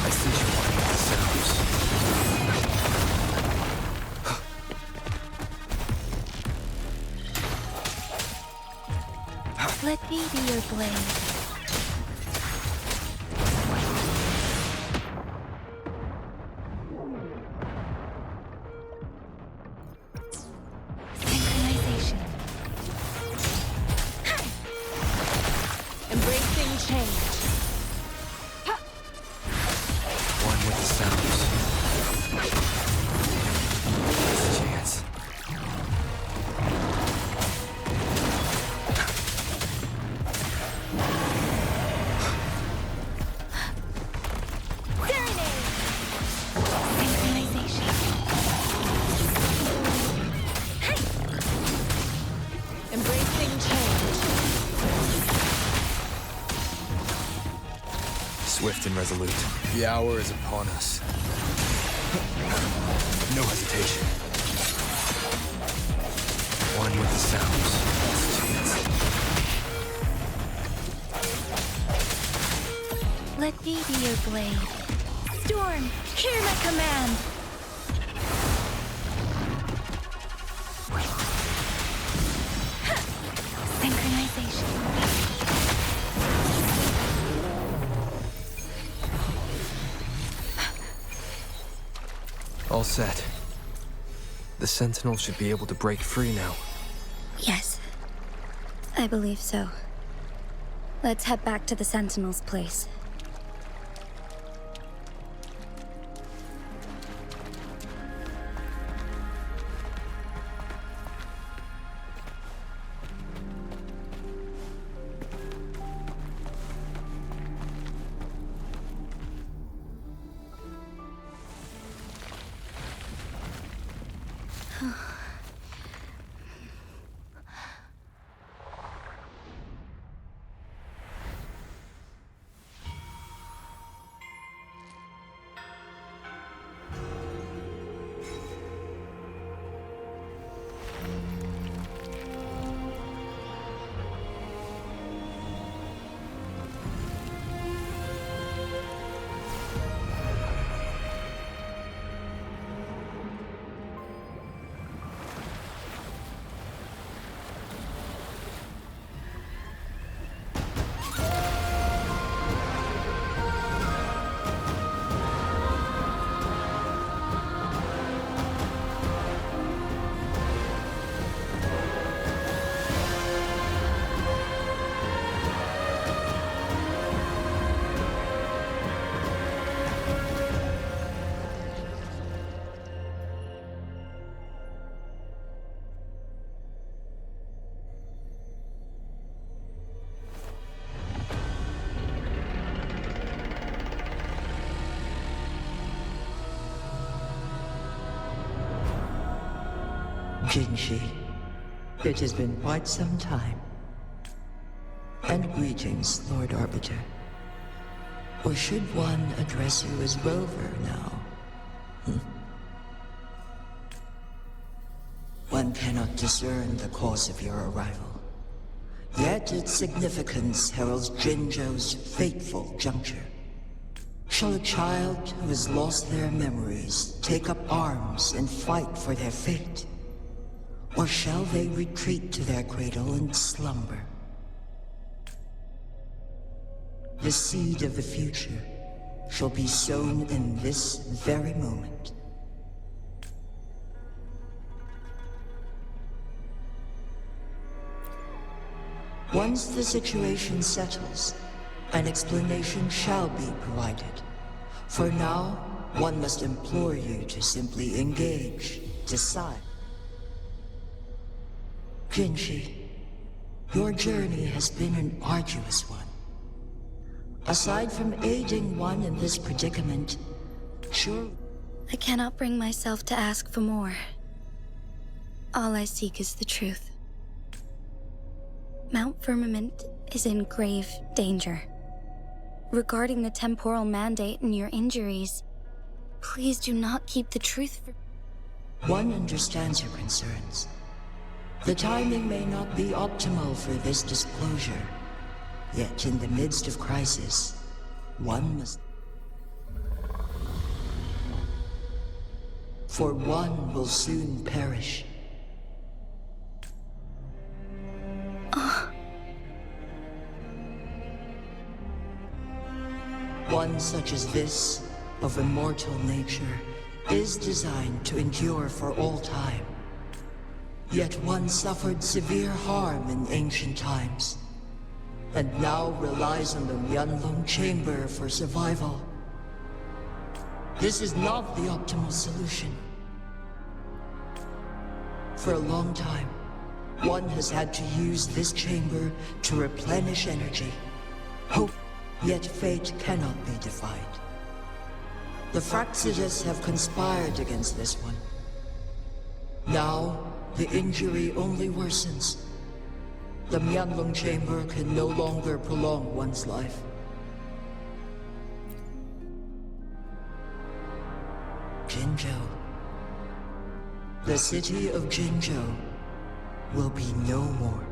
I see you wanting the sounds. Let me be your blade. Synchronization. Embracing change. One with the sounds. Last chance. Synchronization. Embracing change. Swift and resolute. The hour is upon us. No hesitation. One with the sounds. Last chance. Let me be your blade. Storm, hear my command. Synchronization. All set. The Sentinel should be able to break free now. Yes, I believe so. Let's head back to the Sentinel's place. Jinshi, it has been quite some time. And greetings, Lord Arbiter. Or should one address you as Rover now? One cannot discern the cause of your arrival. Yet its significance heralds Jinzhou's fateful juncture. Shall a child who has lost their memories take up arms and fight for their fate? Or shall they retreat to their cradle and slumber? The seed of the future shall be sown in this very moment. Once the situation settles, an explanation shall be provided. For now, one must implore you to simply engage, decide. Jinji, your journey has been an arduous one. Aside from aiding one in this predicament, sure... I cannot bring myself to ask for more. All I seek is the truth. Mount Firmament is in grave danger. Regarding the temporal mandate and your injuries, please do not keep the truth for... One understands your concerns. The timing may not be optimal for this disclosure. Yet in the midst of crisis, one must... For one will soon perish. One such as this, of immortal nature, is designed to endure for all time. Yet one suffered severe harm in ancient times, and now relies on the Myanlong chamber for survival. This is not the optimal solution. For a long time, one has had to use this chamber to replenish energy. Hope, yet fate cannot be defied. The Fraxidas have conspired against this one. Now, the injury only worsens. The Myanlong chamber can no longer prolong one's life. Jinzhou. The city of Jinzhou will be no more.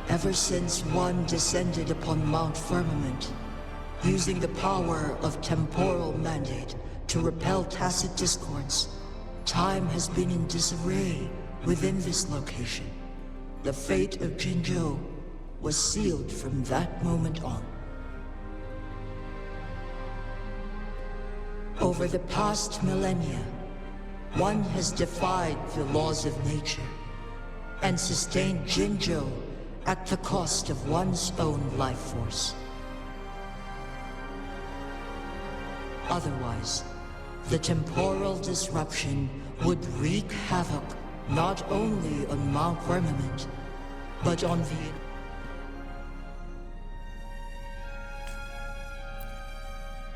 Ever since one descended upon Mount Firmament, using the power of temporal mandate to repel tacit discords, time has been in disarray within this location. The fate of Jinzhou was sealed from that moment on. Over the past millennia, one has defied the laws of nature and sustained Jinzhou at the cost of one's own life force. Otherwise, the temporal disruption would wreak havoc not only on Mount Firmament, but on the...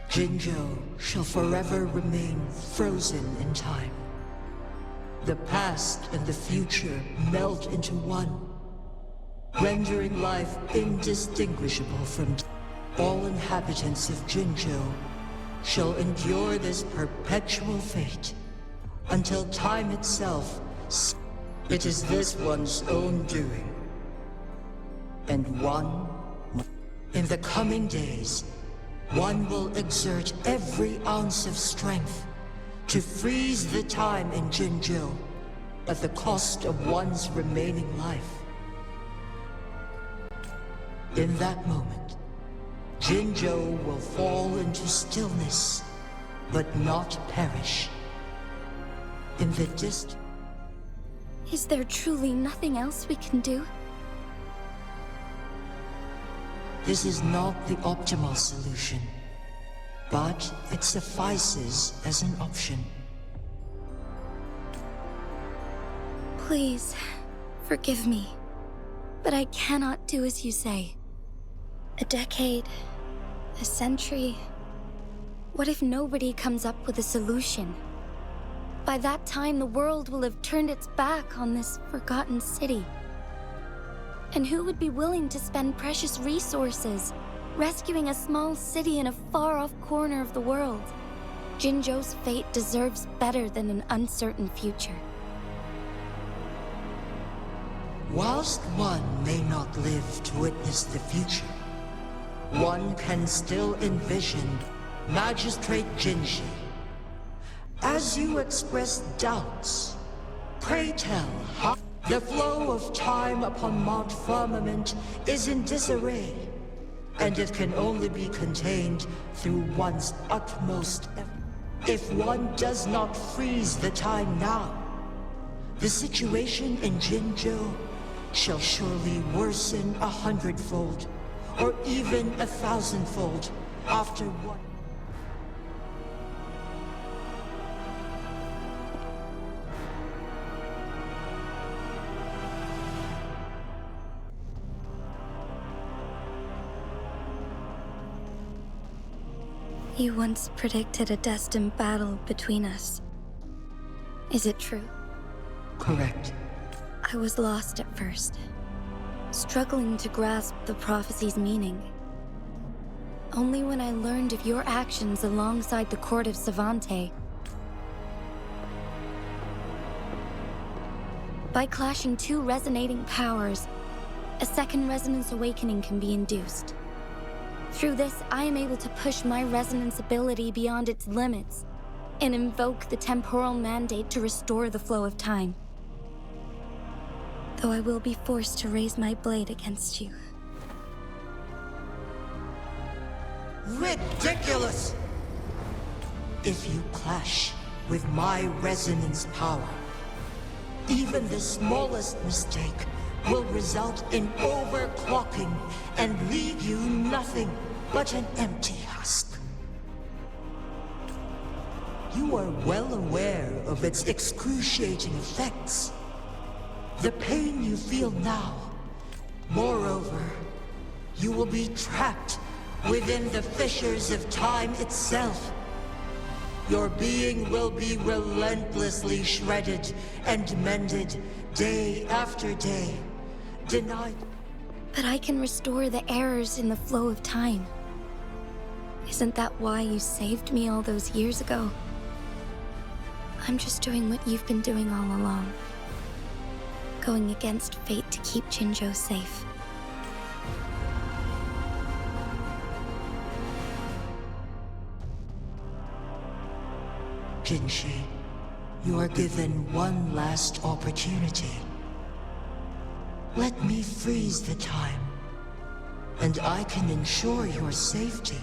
Jinzhou shall forever remain frozen in time. The past and the future melt into one, rendering life indistinguishable from... All inhabitants of Jinzhou shall endure this perpetual fate until time itself... It is this one's own doing. And one... In the coming days, one will exert every ounce of strength to freeze the time in Jinzhou at the cost of one's remaining life. In that moment, Jinzhou will fall into stillness, but not perish. In the distant... Is there truly nothing else we can do? This is not the optimal solution, but it suffices as an option. Please, forgive me, but I cannot do as you say. A decade, a century. What if nobody comes up with a solution? By that time, the world will have turned its back on this forgotten city. And who would be willing to spend precious resources rescuing a small city in a far-off corner of the world? Jinzhou's fate deserves better than an uncertain future. Whilst one may not live to witness the future, one can still envision Magistrate Jinji. As you express doubts, pray tell how the flow of time upon Mount Firmament is in disarray, and it can only be contained through one's utmost effort. If one does not freeze the time now, the situation in Jinzhou shall surely worsen 100-fold, or even 1,000-fold after one. You once predicted a destined battle between us. Is it true? Correct. I was lost at first, struggling to grasp the prophecy's meaning. Only when I learned of your actions alongside the court of Savante. By clashing two resonating powers, a second resonance awakening can be induced. Through this, I am able to push my resonance ability beyond its limits and invoke the temporal mandate to restore the flow of time. Though I will be forced to raise my blade against you. Ridiculous! If you clash with my resonance power, even the smallest mistake will result in overclocking and leave you nothing but an empty husk. You are well aware of its excruciating effects. The pain you feel now. Moreover, you will be trapped within the fissures of time itself. Your being will be relentlessly shredded and mended day after day, denied. But I can restore the errors in the flow of time. Isn't that why you saved me all those years ago? I'm just doing what you've been doing all along. Going against fate to keep Jinzhou safe. Jinshi, you are given one last opportunity. Let me freeze the time, and I can ensure your safety.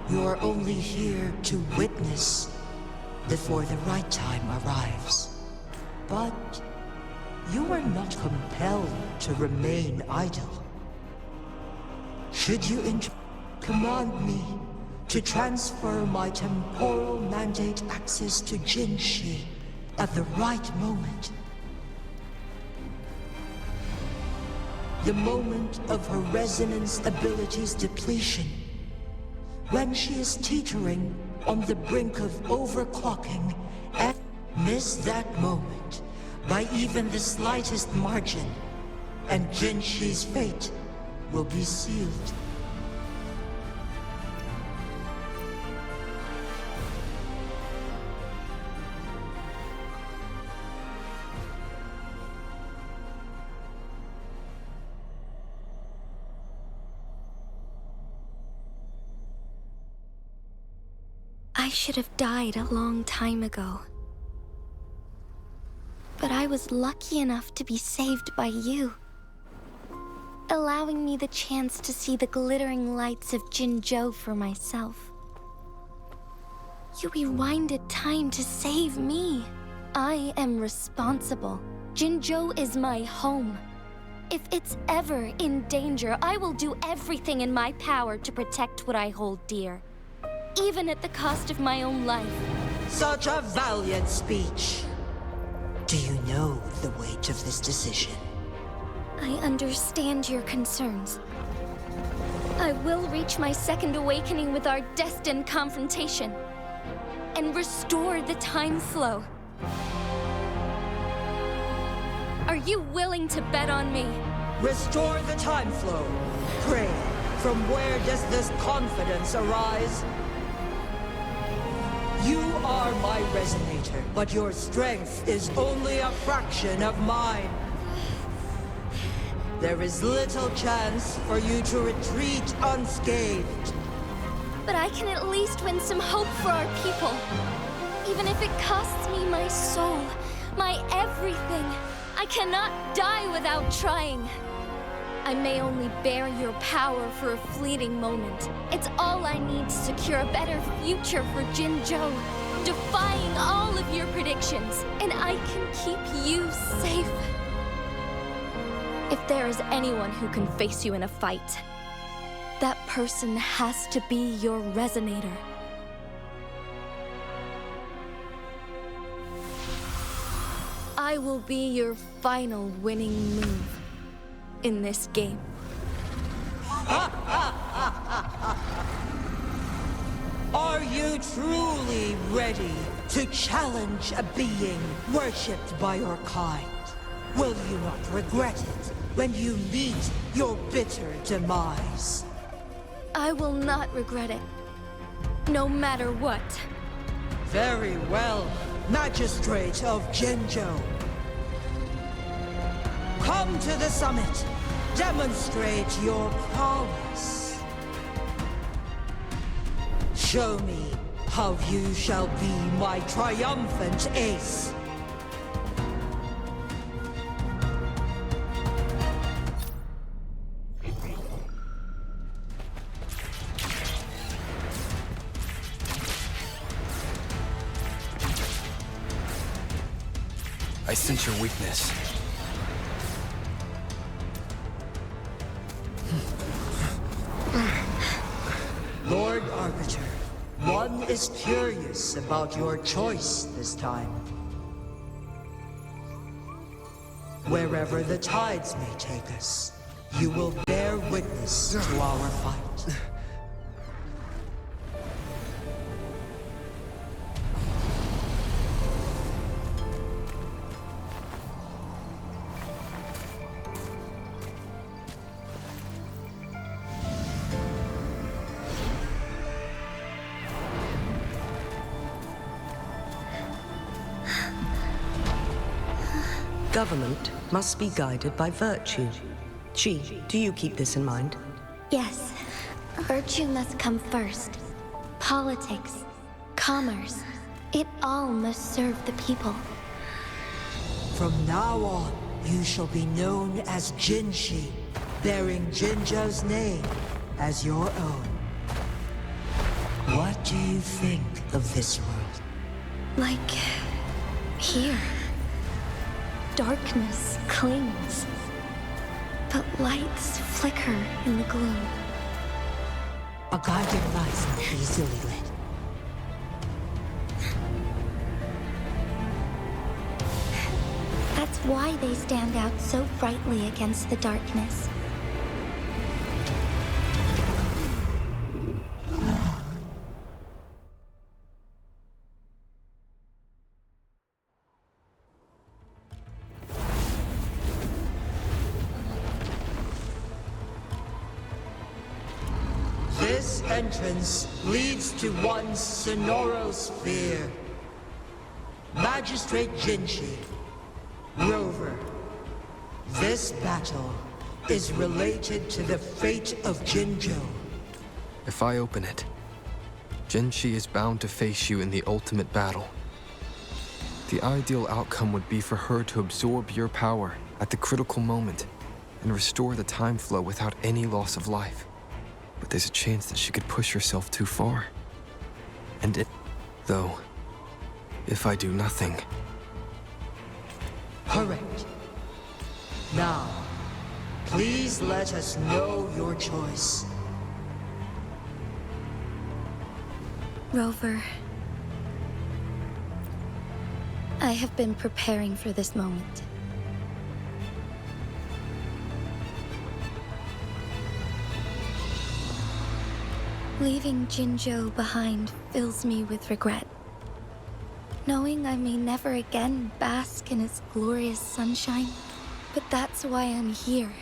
You are only here to witness before the right time arrives. But you are not compelled to remain idle. Should you command me to transfer my temporal mandate access to Jinshi at the right moment, the moment of her resonance ability's depletion, when she is teetering on the brink of overclocking, and miss that moment by even the slightest margin, and Jinshi's fate will be sealed. I should have died a long time ago. But I was lucky enough to be saved by you, allowing me the chance to see the glittering lights of Jinzhou for myself. You rewinded time to save me. I am responsible. Jinzhou is my home. If it's ever in danger, I will do everything in my power to protect what I hold dear, even at the cost of my own life. Such a valiant speech. Do you know the weight of this decision? I understand your concerns. I will reach my second awakening with our destined confrontation and restore the time flow. Are you willing to bet on me? Restore the time flow. Pray, from where does this confidence arise? You are my resonator, but your strength is only a fraction of mine. There is little chance for you to retreat unscathed. But I can at least win some hope for our people. Even if it costs me my soul, my everything, I cannot die without trying. I may only bear your power for a fleeting moment. It's all I need to secure a better future for Jinzhou, defying all of your predictions, and I can keep you safe. If there is anyone who can face you in a fight, that person has to be your resonator. I will be your final winning move in this game. Are you truly ready to challenge a being worshipped by your kind? Will you not regret it when you meet your bitter demise? I will not regret it, no matter what. Very well, Magistrate of Jinzhou. Come to the summit. Demonstrate your prowess. Show me how you shall be my triumphant ace. I sense your weakness. Lord Arbiter, one is curious about your choice this time. Wherever the tides may take us, you will bear witness to our fight. Government must be guided by virtue. Chi, do you keep this in mind? Yes, virtue must come first. Politics, commerce, it all must serve the people. From now on, you shall be known as Jinshi, bearing Jinzhou's name as your own. What do you think of this world? Like here. Darkness clings, but lights flicker in the gloom. A guiding light easily lit. That's why they stand out so brightly against the darkness. This entrance leads to one Sonoro sphere. Magistrate Jinshi, Rover, this battle is related to the fate of Jinzhou. If I open it, Jinshi is bound to face you in the ultimate battle. The ideal outcome would be for her to absorb your power at the critical moment and restore the time flow without any loss of life. But there's a chance that she could push herself too far. And though, if I do nothing... Correct. Now, please let us know your choice. Rover, I have been preparing for this moment. Leaving Jinzhou behind fills me with regret. Knowing I may never again bask in its glorious sunshine, but that's why I'm here,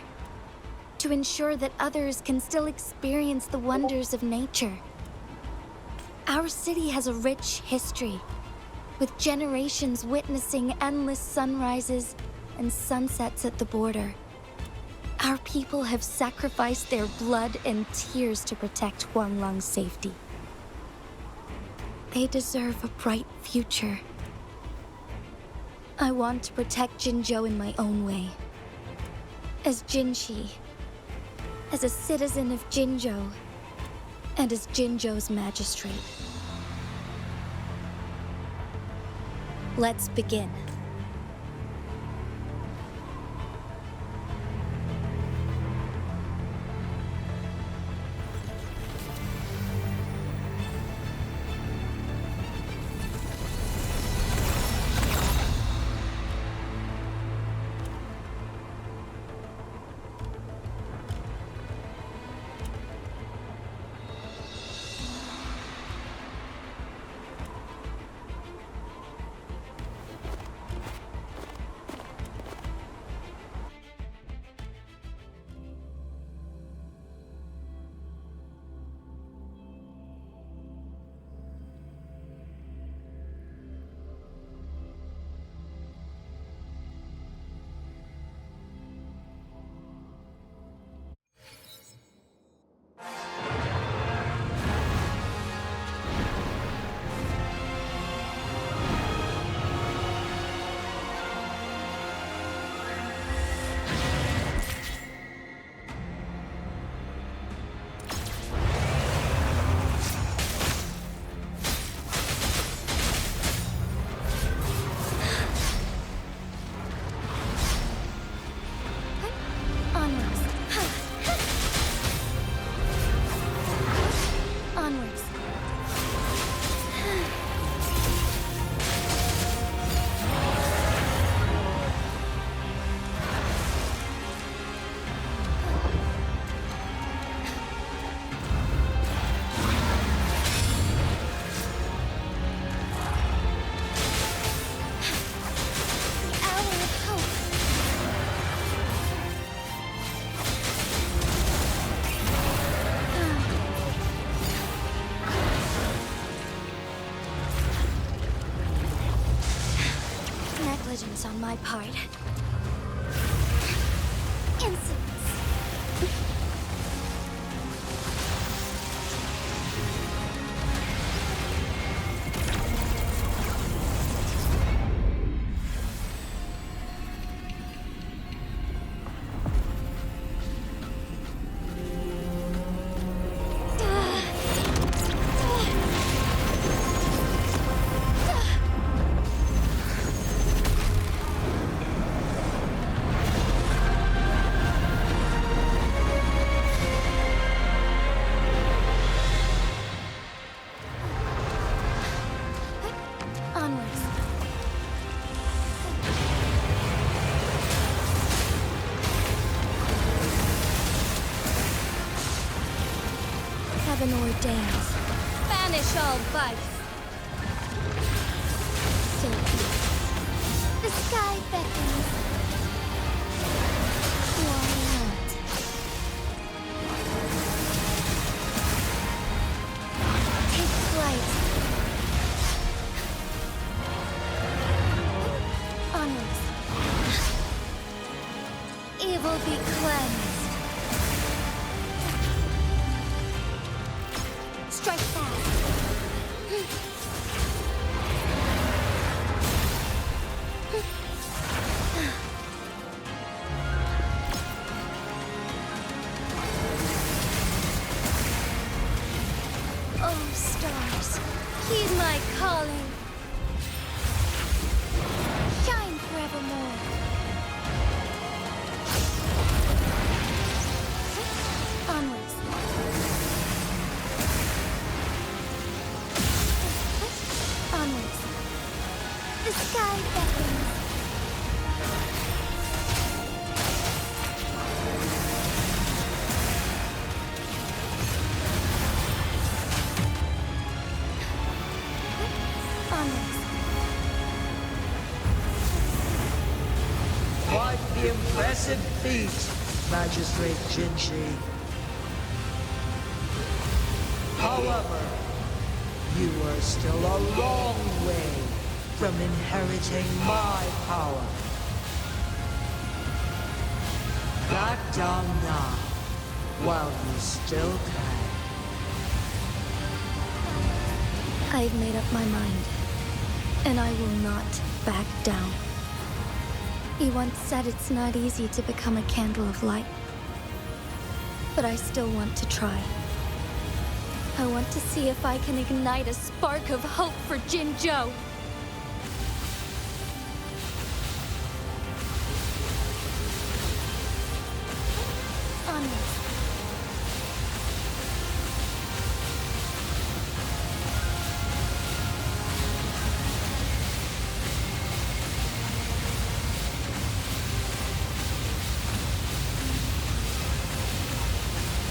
to ensure that others can still experience the wonders of nature. Our city has a rich history, with generations witnessing endless sunrises and sunsets at the border. Our people have sacrificed their blood and tears to protect Huanglang's safety. They deserve a bright future. I want to protect Jinzhou in my own way. As Jinshi, as a citizen of Jinzhou, and as Jinzhou's magistrate. Let's begin. On my part. Insolence. Heaven ordains. Banish all vice. So the sky beckons. Why not? Take flight. Onwards. Evil be cleansed. Strike fast. Oh, stars, heed my calling. Shine forevermore. Onwards. Onwards. The sky beckons. Onwards. Quite the impressive feat. Magistrate Jinji. However, you are still a long way from inheriting my power. Back down now, while you still can. I've made up my mind, and I will not back down. He once said it's not easy to become a candle of light. But I still want to try. I want to see if I can ignite a spark of hope for Jinzhou.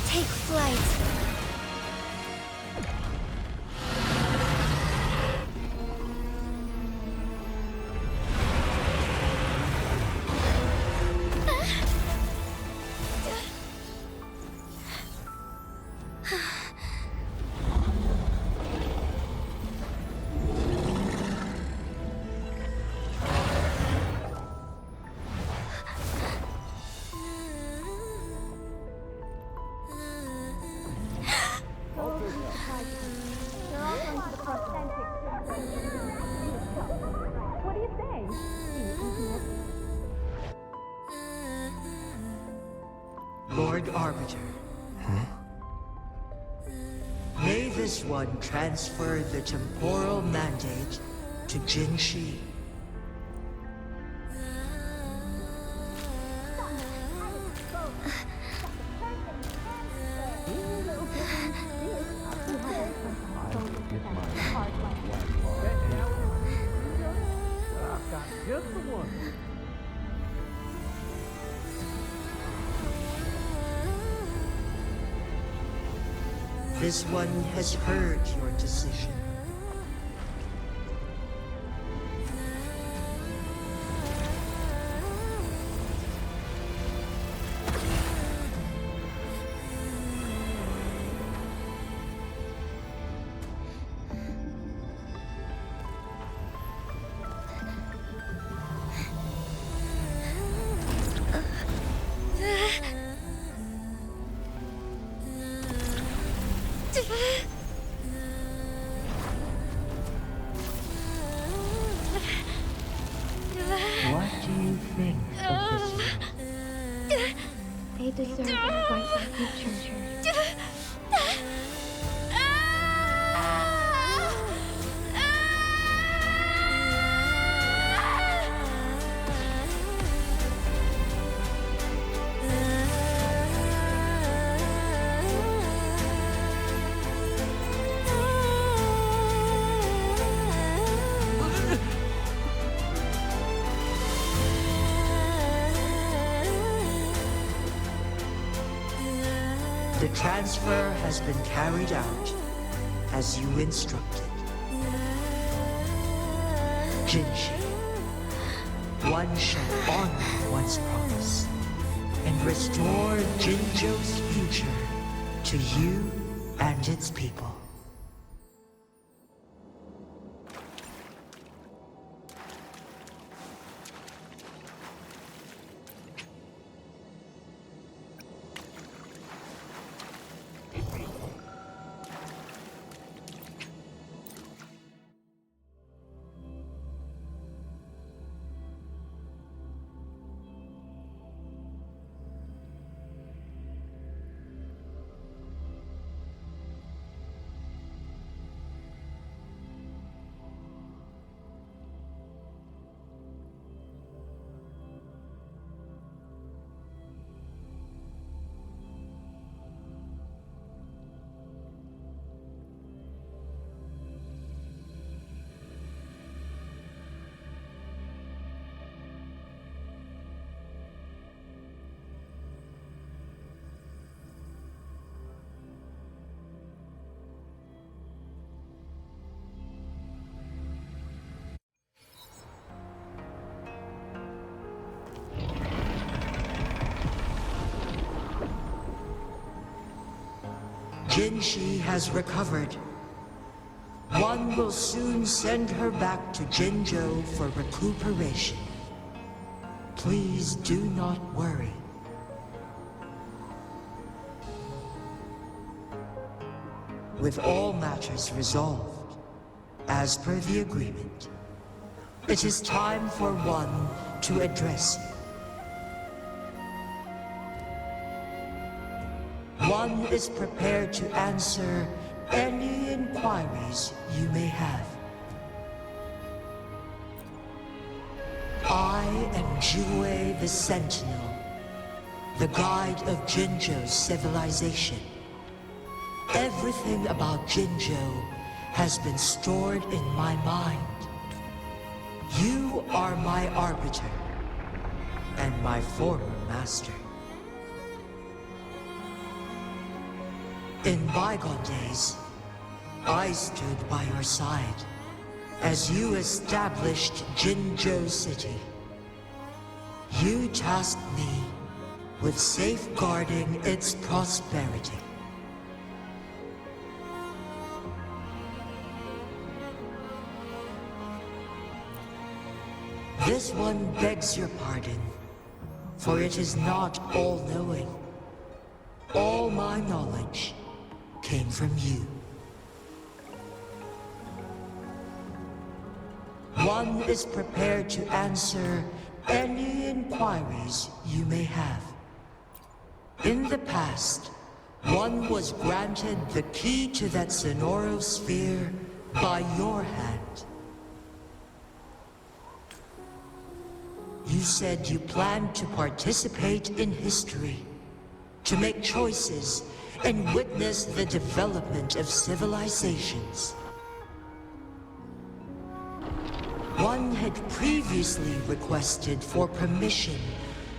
Take flight. What do you say? Lord Arbiter. May this one transfer the temporal mandate to Jin Shi. This one has heard your decision. What do you think of this one? They deserve a brighter future. The transfer has been carried out as you instructed. Jinshi, one shall honor one's promise and restore Jinzhou's future to you and its people. Jinshi has recovered. One will soon send her back to Jinzhou for recuperation. Please do not worry. With all matters resolved, as per the agreement, it is time for one to address you. One is prepared to answer any inquiries you may have. I am Jue the Sentinel, the guide of Jinzhou's civilization. Everything about Jinzhou has been stored in my mind. You are my arbiter, and my former master. In bygone days, I stood by your side as you established Jinzhou City. You tasked me with safeguarding its prosperity. This one begs your pardon, for it is not all-knowing. All my knowledge came from you. One is prepared to answer any inquiries you may have. In the past, one was granted the key to that Sonoro sphere by your hand. You said you planned to participate in history, to make choices and witness the development of civilizations. One had previously requested for permission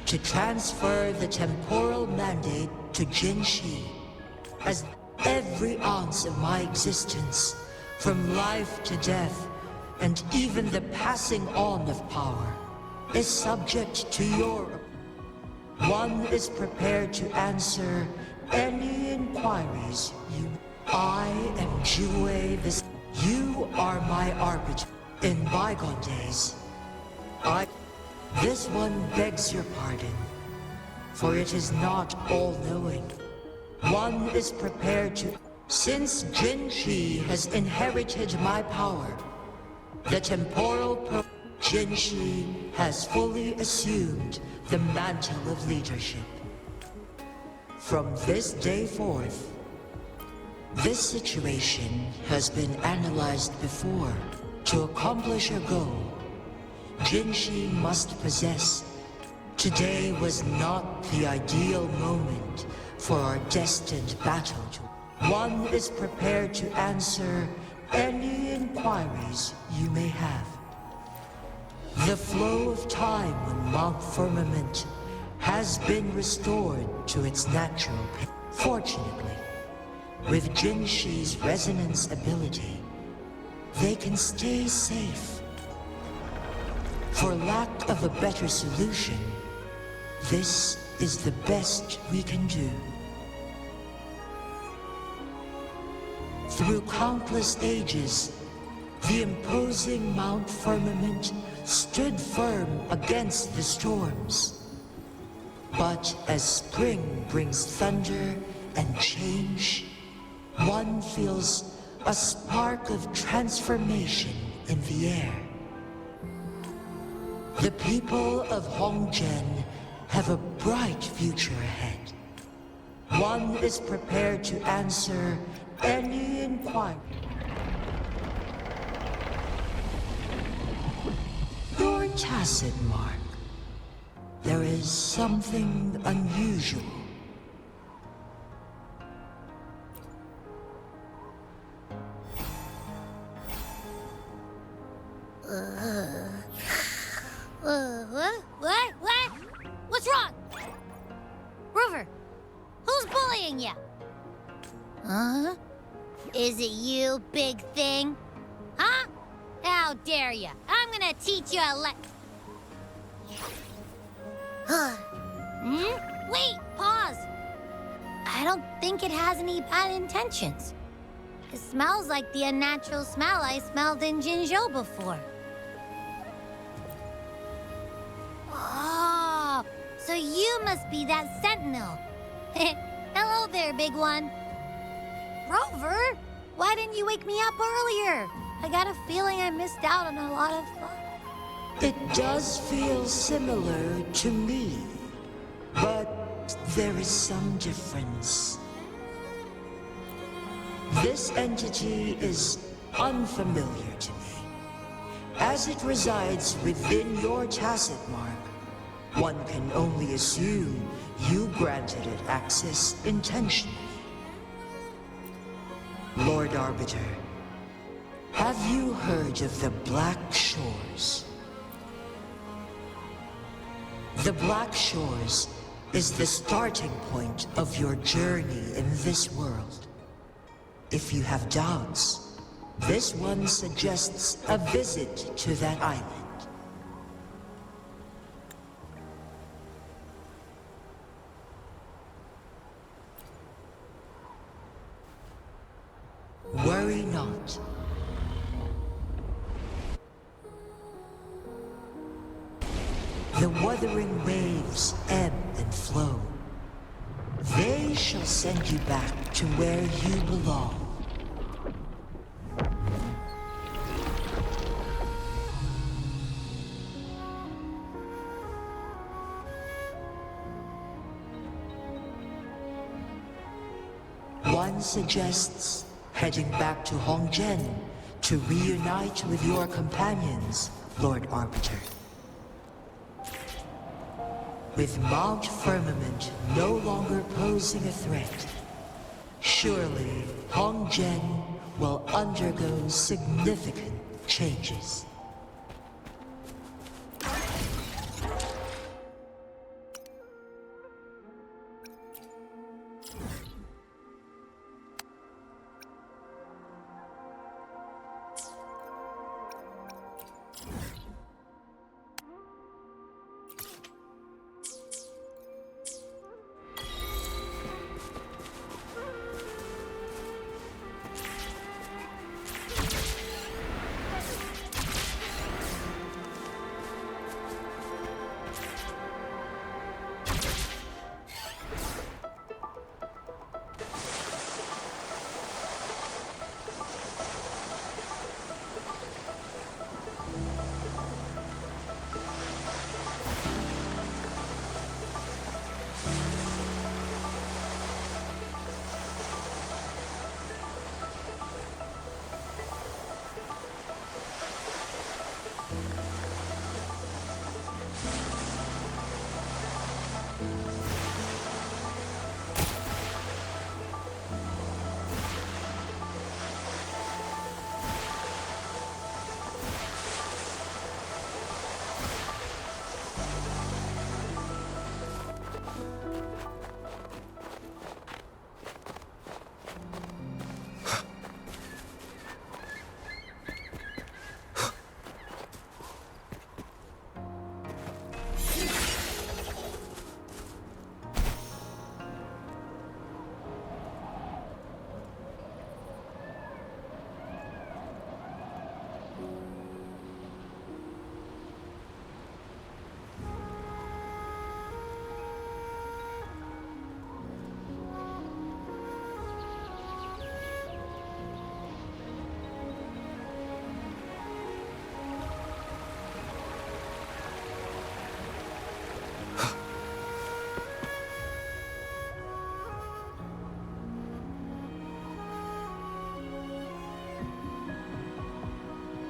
to transfer the temporal mandate to Jinshi, as every ounce of my existence, from life to death, and even the passing on of power, is subject to your... One is prepared to answer any inquiries you... I am Jue this... You are my arbiter. In bygone days, This one begs your pardon, for it is not all-knowing. One is prepared to... Since Jinshi has inherited my power, the temporal Jinshi has fully assumed the mantle of leadership. From this day forth, this situation has been analyzed before. To accomplish a goal, Jinshi must possess. Today was not the ideal moment for our destined battle. One is prepared to answer any inquiries you may have. The flow of time on Mount Firmament has been restored to its natural pace. Fortunately, with Jinshi's resonance ability, they can stay safe. For lack of a better solution, this is the best we can do. Through countless ages, the imposing Mount Firmament stood firm against the storms. But as spring brings thunder and change, one feels a spark of transformation in the air. The people of Hongzhen have a bright future ahead. One is prepared to answer any inquiry. Your tacit, Mark. There is something unusual. What? What's wrong? Rover, who's bullying you? Huh? Is it you, big thing? Huh? How dare you? I'm gonna teach you a Wait, pause. I don't think it has any bad intentions. It smells like the unnatural smell I smelled in Jinzhou before. Oh, so you must be that sentinel. Hello there, big one. Rover, why didn't you wake me up earlier? I got a feeling I missed out on a lot of fun. It does feel similar to me, but there is some difference. This entity is unfamiliar to me. As it resides within your tacit mark, one can only assume you granted it access intentionally. Lord Arbiter, have you heard of the Black Shores? The Black Shores is the starting point of your journey in this world. If you have doubts, this one suggests a visit to that island. Worry not. The wuthering waves ebb and flow. They shall send you back to where you belong. One suggests heading back to Hongzhen to reunite with your companions, Lord Arbiter. With Mount Firmament no longer posing a threat, surely Hongzhen will undergo significant changes.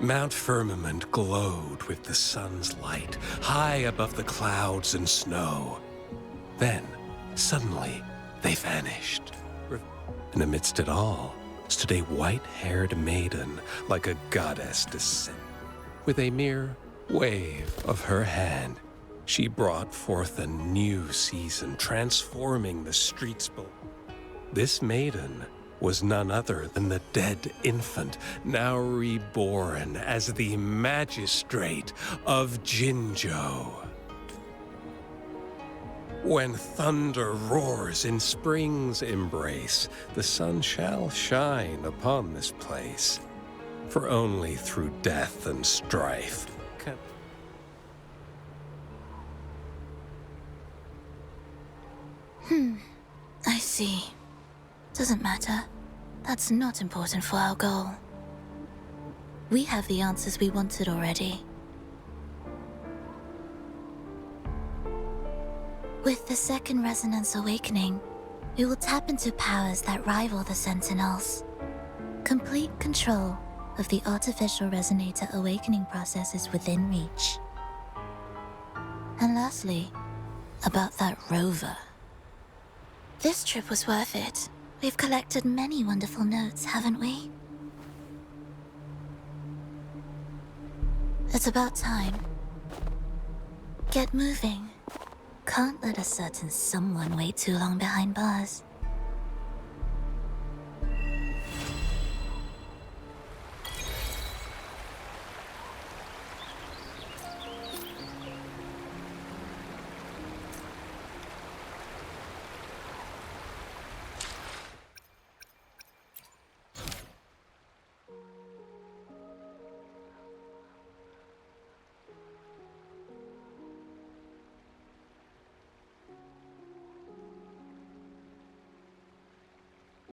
Mount Firmament glowed with the sun's light, high above the clouds and snow. Then, suddenly, they vanished. And amidst it all, stood a white-haired maiden, like a goddess descent. With a mere wave of her hand, she brought forth a new season, transforming the streets below. This maiden was none other than the dead infant, now reborn as the magistrate of Jinzhou. When thunder roars in spring's embrace, the sun shall shine upon this place. For only through death and strife can... I see. Doesn't matter. That's not important for our goal. We have the answers we wanted already. With the second resonance awakening, we will tap into powers that rival the Sentinels. Complete control of the artificial resonator awakening process is within reach. And lastly, about that rover. This trip was worth it. We've collected many wonderful notes, haven't we? It's about time. Get moving. Can't let a certain someone wait too long behind bars.